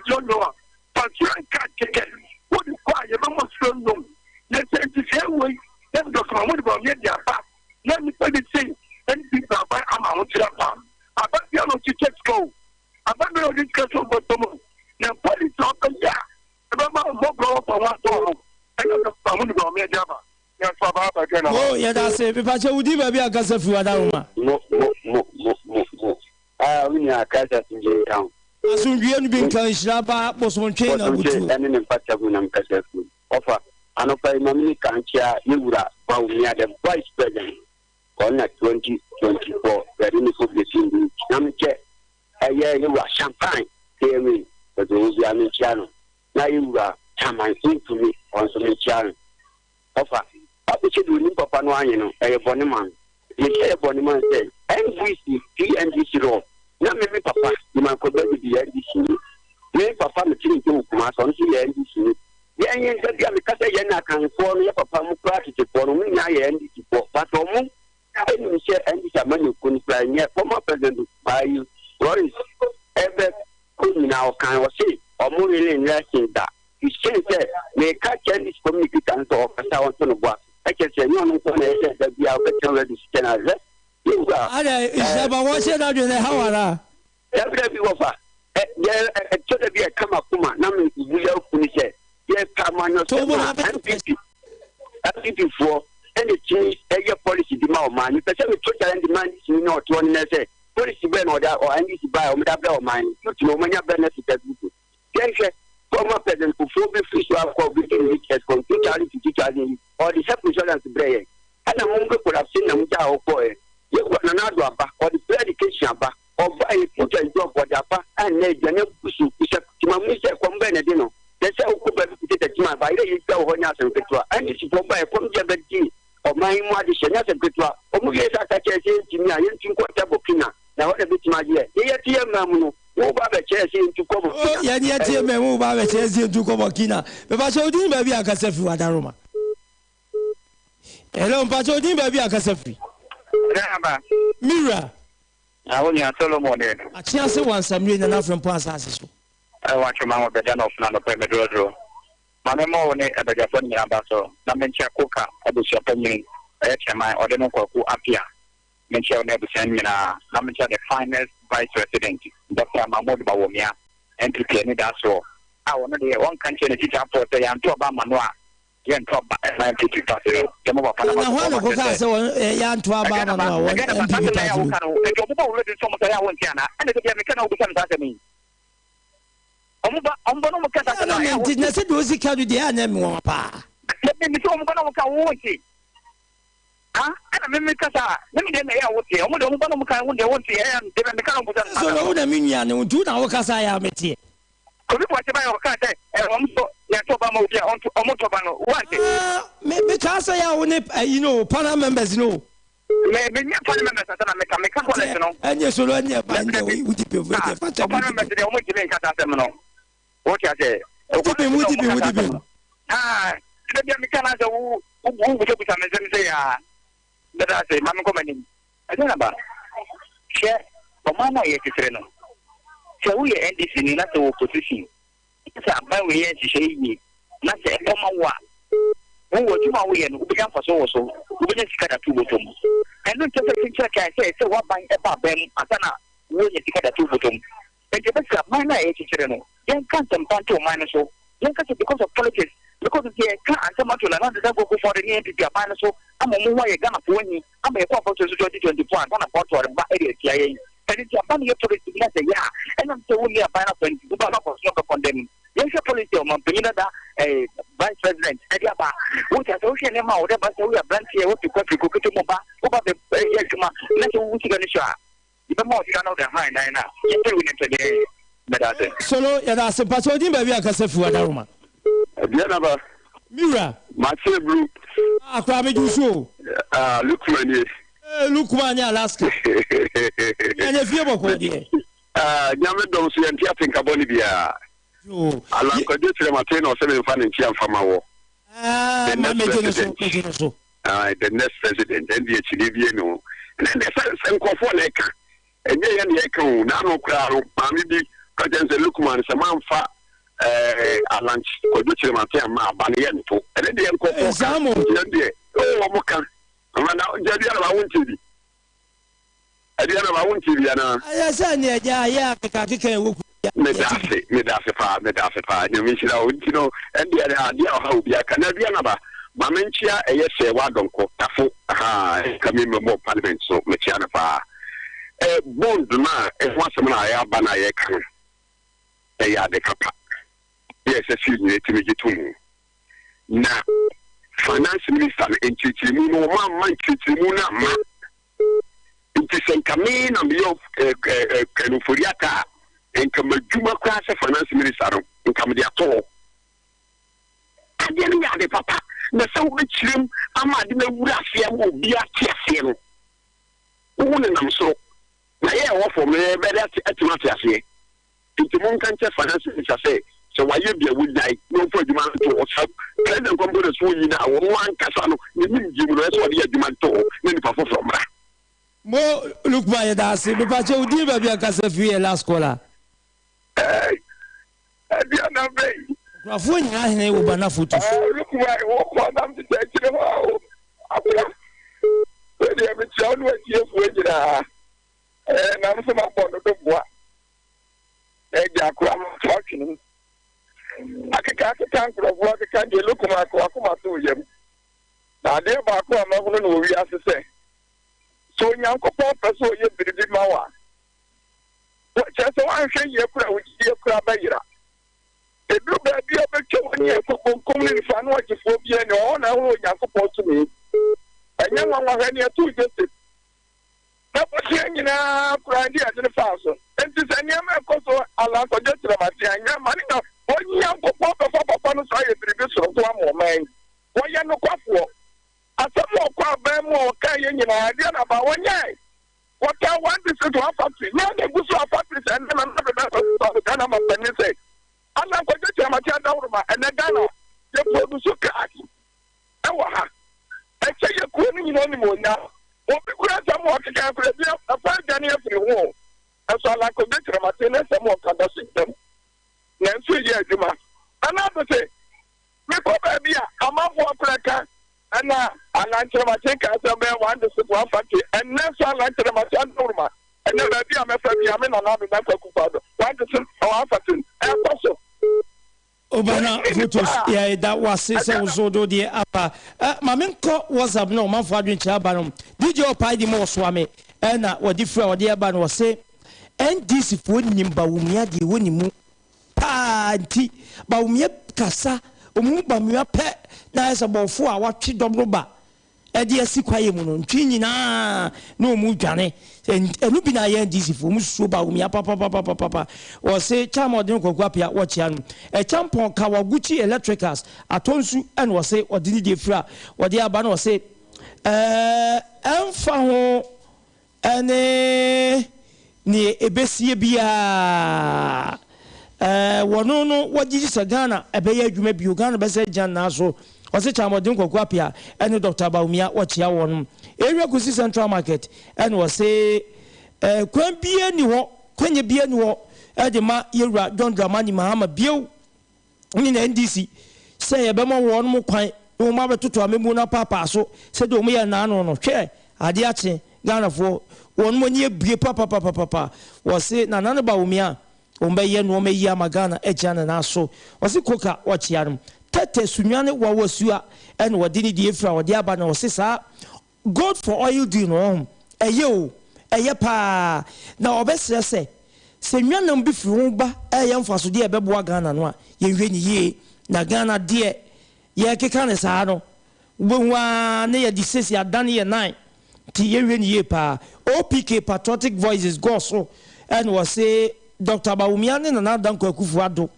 John Noah. But you can't get it. What is quiet? You must know. Let's say the same way. Then Dr. Mahmoud about me, their pap. Let me put it say, and people are by Amount to that farm. I bet you know to check go. I bet you know this castle, but now, police are there. Oh, yeah, that's it. If I should be a gas of Wadama. We are Casa in J Town. As soon as you been Kanshaba, was one chain of and in Patagunam Casafu. Offer, and of a Mammy Kancha, Yura, Bawnia, the vice president. On 2024, very little between Namche. A year you are champagne, hear me, but those are in channel. Now you are coming into me on some channel. Offer, I put you doing Papa Noano, a bonneman. You say a bonneman said, NBC, PNBC road. Now, maybe Papa, you might go back to the NBC. Maybe Papa, the king to Kumas on the NBC. The Indian because I can inform you, Papa, who practice for me. I NBC for Patomo. I didn't share NBC money you couldn't fly near former president by you. What is ever could now can say? Or more really interesting that you say, may catch this communication to offer someone to the work. I can say, no, that we are better ready to stand as you are. Is about what's it out in the Hawara? That will be offer. There, be a come up, Namin, we are finished. Yes, come on, not I'm before any change, your policy demand money. But every total and demand is not one say, policy when or that or any buy or double money, not no money benefit that we do. Former president who will be free to have called between from 2000 to 2000 or the self insurance brain. And a monk could have seen them down for it. You got another back or the na what a bit my dear. Ye tia mamu, wo ba be chesi into kobo. Oh, ye tia mamu ba be chesi into kobo kina. Me ba so din ba bi akasa fi wadaroma. Hello, mpa so din ba bi akasa fi. Raba. Mira. Awoni Solomon de. Achia se wan samwe na na from asase so. I want your mama better off na no pe me do. Mama mo ne abaja fo nyina ba so. Na mencha koka abusia panyin. Chairman or the Noko Apia. Mention never send me na the finest vice president, Dr. Mahmoud Bawumia, and to Kenny Daso. I want to one country in the teacher for the young Toba Manoa. Yan top at 92,000. The mobile Panama. So, Yan Toba Manoa, and ana mimi kasa mimi ndio ya wote omo ndio mbona mka wonde wote ndio meka mbuza so una minya ne untu na wokasa ya metie ko bi kwache ba wakate omso ya to ba ma obi omo to ba no wante me kasa ya woni you know panel members no me nya panel members na meka ko le no enye so lo enye ba nde we di pe we di fa panel members de omo jile nkata sem no wote ase wo di be ah ndio meka na zo wo buta mezem ya that I say, Mamma Coming. I don't know about share for Mamma yet to know. So we end this in another opposition. It's a man we end to say me, not a common one. Who was you away and who began for so, who didn't scatter two bottom. And not just a picture can say, so what by about them, Asana, when you scatter two bottom. And you must have minor age to know. Young can't come to minor so. Young can't because of politics. Because they can't answer much on another go for the name to Japan. So I'm a more Ghana for when I'm a pop to 2024. I'm going to go to the area. And it's a funny to say, yeah. And I'm so only a final point to go up for condemn. Yes, a policy of Montpellier, a vice president, Ediaba, which has ocean and whatever, so we are branch here to go to Moba over the Yekuma. Let's go to the show. The more you know the high now. You're doing it today. Solo, and I suppose I didn't be a Casafu at Roma. Bianaba. Mira. My favorite. Kwame Juso. Lukmani. Lukmani, Alaska. And if you were here. Yamadon, so and Tiatin Cabonibia. Alan Codet Martin 7 fan in Chiam Famawo. The next president, and the Chiliviano. And then the same Cofoneka. And then the Echo, Nano Crowd, Mamidi, Cadence Lukman, Samanfa. Alanch Coduce Martin Ma Banian to and then the oh Moka. Jadi I want to be. I want to be ana. Ya Medasifa. You mean you know and the idea how be a Canadian ba. Mamenchia yes wadonko tafo coming more parliament so mechiana fa. Bond na once na ya bana ye kan. Ya de kapa. Yes, I see you to make it to me. Now, finance minister and Chichimu, no man, Chichimu, man. It is a Kamin and the Kanufuriata and Kamajuma class of finance minister in Kamadiato. I didn't have the papa. The so much room, I'm not in the Russia will be a Tiasian. Woman, I'm so. My air off for me, but that's at Matias. It's a Moncancha finance minister say. So why you be a wood die? No for demand to us. President Computer Swing now, one Casano, you need to rest what you demand to, many perform from that. Mo look by that, the Pacho Diva be a Casafi last caller. Rafun, I know Banafuta. Look where I walk one of the dead. They have a child with you, and I'm some up on the bois. I'm talking. I can't tank of work. I can't look at my Kwakuma to him. Now, dear Baku, I'm not going to know we have to say. So, young couple, so you did it, Mawa. What just one thing you could have with your crab. A blue baby of a children, you could come in fun what you for being on our own young couple to me. And young one was any 2 days. That was young enough for idea to the thousand. And this and young man also allow for just the money. One young couple of Papa no say introduce to one more man. One young couple. As some more crab more carrying in idea about 1 year. What I want is to factory na de gusu factory and na na be Ghana ma peni say ana ko je chama tia dawruma and Ghana ye produce cars e wa ha e che ye ku ni ni mo nya obi kura samu okika kura bi afa Ghana ye free ho e so ala ko je chama tia na samu okada system na nso ye aduma ana be say me ko ba bia amafo akraka ana alanche ma tia ka se be 1 to 1 factory and next alanche ma tia dawruma and then be am fa bi am na na be na kwakufado 1 to 1 factory e ko so Obana photos yeah that was so do the apa mamenko WhatsApp no man for adwen cha ba no DJ Opaidi mo swame na wodi fra wodi aba no say NDC fo nyimba wumia de woni mu panti ba wumia kasa omu ba mia pe na esa bofo a watwe dobro ba edi asikwaye mu no ntwi nyina na omu dwane enu bi na ye NDC fo mu so ba wumia papa o se chama de kokwa pia wo chia no e champon ka waguchi electricals atonsu en wo se odini de fra wode aba na wo se emfa ho ene ni ebesie bia wono no wajiji sa Ghana ebeye adwuma bi Ghana be se jan na so wose chamodin kokwa pia ene Dr. Baumia wachia wonu area kusi Central Market ene wose kwan bia ni ho kwanye bia ni ho de ma yewura John Dramani Mahama bieu ni na NDC se ye be ma wonu mo kwan o ma betoto amemu na papa so se do mo ye na no no hwe ade ache Ghana fo wonu mo nie bie papa wose na nane Baumia ombe ye no me ya magana ejana na so wose koka wachia no tete sunwane wa wasua en wodini die fra wodi aba na wose sa God for oil do no eye pa na obesere se nwanam bi firi ho ba eye mfaso de ebeboa Ghana no a ye hwe ni ye na Ghana de ye keka ne sa no wa ne ye di sesi adane ye 9 ti ye hwe ni ye pa OPK Patriotic Voices go so en wose Dr. Baumia ne na dan kwakufu ado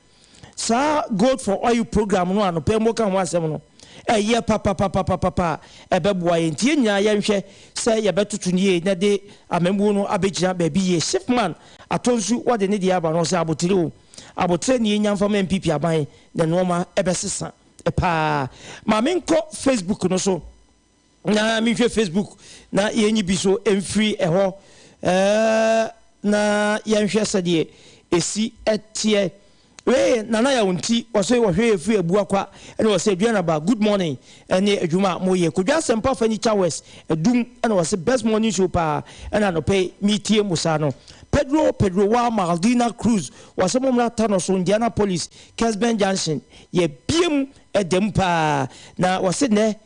sa Gold for Oil program no ano pe mo kan ho asem no eye papa ebeboa ye ntie nya ye nhwe se ye betutu nie na de amembu no abegina ba bi ye shipman atonsu wode ne dia ba no se abotre nie nya mfam MPP aban na noma ebesesa pa ma menko Facebook no so na mi hwe Facebook na ye nyi bi so emfiri eho na ye nhwe se de esi etie we nana ya unti wose wo hwe efu ebu akwa ene wose ADUANABA good morning ene adwuma moye kodwa sempa furniture west edum ene wose best morning show pa ene no pay meetie musa no Pedro wa Maldina Cruz wose momra tano so Indianapolis Kesben Junction ye biem edem pa na wose ne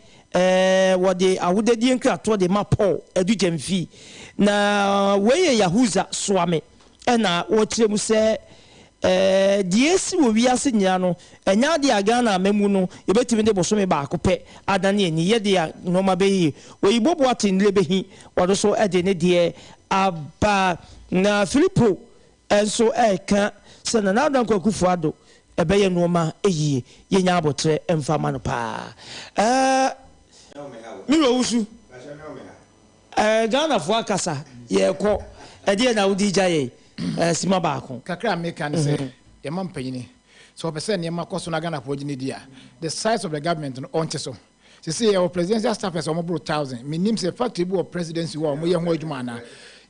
wode awudedi nkrato de mapo edu jemfi na weye yahuza swame ena wo tiremu se diesi wo wiase nya no enya de Ghana amemu no ebetimi de bosome ba akopɛ adane ani ye de no ma behi oyibo boaten le behi wodo so ede ne de aba na Filipo enso eka se na nadan kwakufu ado ebeye no ma eyi ye nya abotre emfa ma no pa mi ro wusu Ghana fo akasa ye ko ede na wudi jaye sima baako kakra meka ne se ye mam panyini so person ye makoso na Ghana project dia the size of the government no onche so say your presidential staff is almost 1000 minim se factory bo presidency wo mo ye ho adwuma na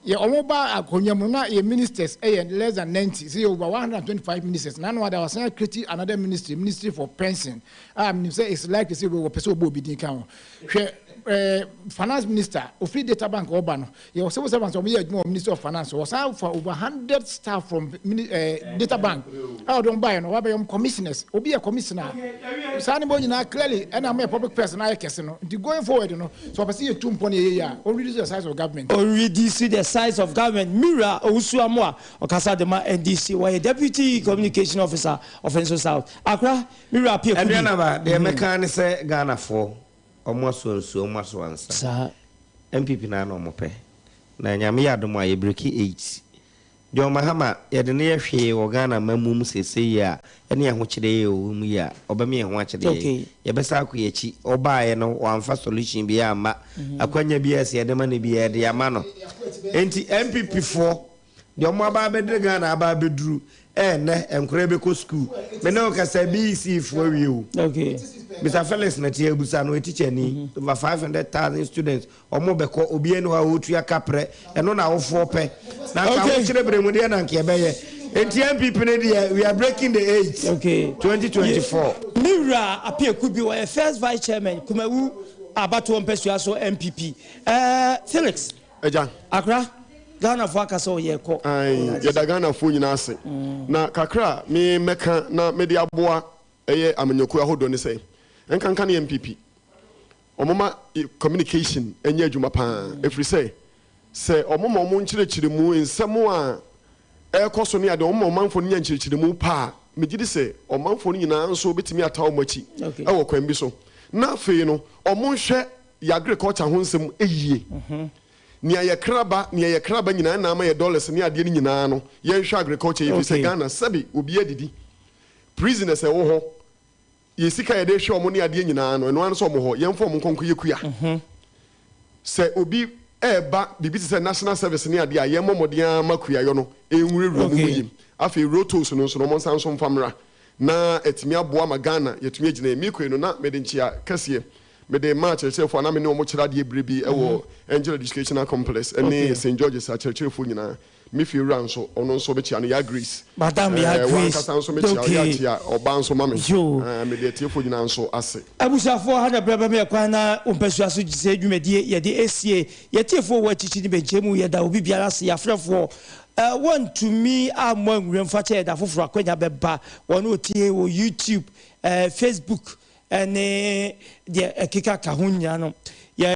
ye omoba akonyam na ye ministers less than 90 say over 125 ministers na no other was create another ministry for pension minim say it's like say we person obo bi din kan hwe finance minister ofri data bank obano ye was civil servants omo ye adwuma ministry of finance was for over 100 staff from data bank how don buy no wa commissioners obi a commissioner sani bo nyina clearly and am a public person I kese no the going forward no so person ye 2 mpon ye ya o reduce the size of government the size of government Mira Osuamoa Okasa de ma NDC why deputy communication officer of Enso South Accra Mira appear ADUANABA the mechanic say Ghana for almost once sa MPP na no mope na nyame yadomo aye breki 8 John Mahama yede ne yehwe wo Ghana mamum sese ya ene ho kire ye o mu ya obame ho akire ye besa akoyechi obaaye no wamfa solution bi ya ma akwanya bi ase yede ma ne bi yede ya ma no enti MPP 4 the Omaba Bedregan about Bedru, and Encrebe school. Menoka said BC for you. Okay. Mr. Felix Natia Busan, we teach any over 500,000 students, or Mobeko, Obieno, Utria Capre, and on our 4 pay. Now, I'm celebrating and Kiabe. And people, we are breaking the age. Okay. 2024. Mira appear could be a first vice chairman, Kumawu, Abatu MPASUASO MPP. Felix. Ejan. Accra. Ghana for Akaso Yeko. Aye, Ghana for Yinase. Na Kakra, me meka na media boa, amenyoku ahodo ne say. Enkan kan MPP. Omoma communication enye adwuma pa. If we say omoma omo nkyerechire mu nsemo a ekoso ne ade omoma manfo ne nkyerechire mu pa. Megidi say omanfo ne nyina nso betimi atawo machi. Ewo kwan bi so. Na afei no omo hwe ya agriculture ho nsem eyie. Nia ye kraba nyina na ama ye dollars ne ade ni nyina no ye hwe agriculture ye fi Ghana sabi obi adidi prisoners e wo ho ye sika ye de hwe omo ne ade nyina no eno an so omo ho ye mfo omo konko ye kuya se obi eba bibi se national service ne ade a ye momoden makuya yo no enwurewuru mu yim afi rotos no so no mo san so mfamra na etimi aboa ma Ghana yetumi agina emiko no na medenchia kase me de match for na me no mo kira de brebi e wo Angel Educational Complex and St. George's a church for nyina me fi ran so ono nso be chia no ya Greece madam ya Greece kasa nso me chia ya chia oba nso mame me de tie for nyina nso ase abusafo hada braba me kwa na MPASUASO gise adwumadie ye de esie ye tie for wa chichi ni benchemu ye da obi biara se ya frefo want to me among remfa che da foforo akwanya beba wono tie wo YouTube Facebook and the kika kahunya no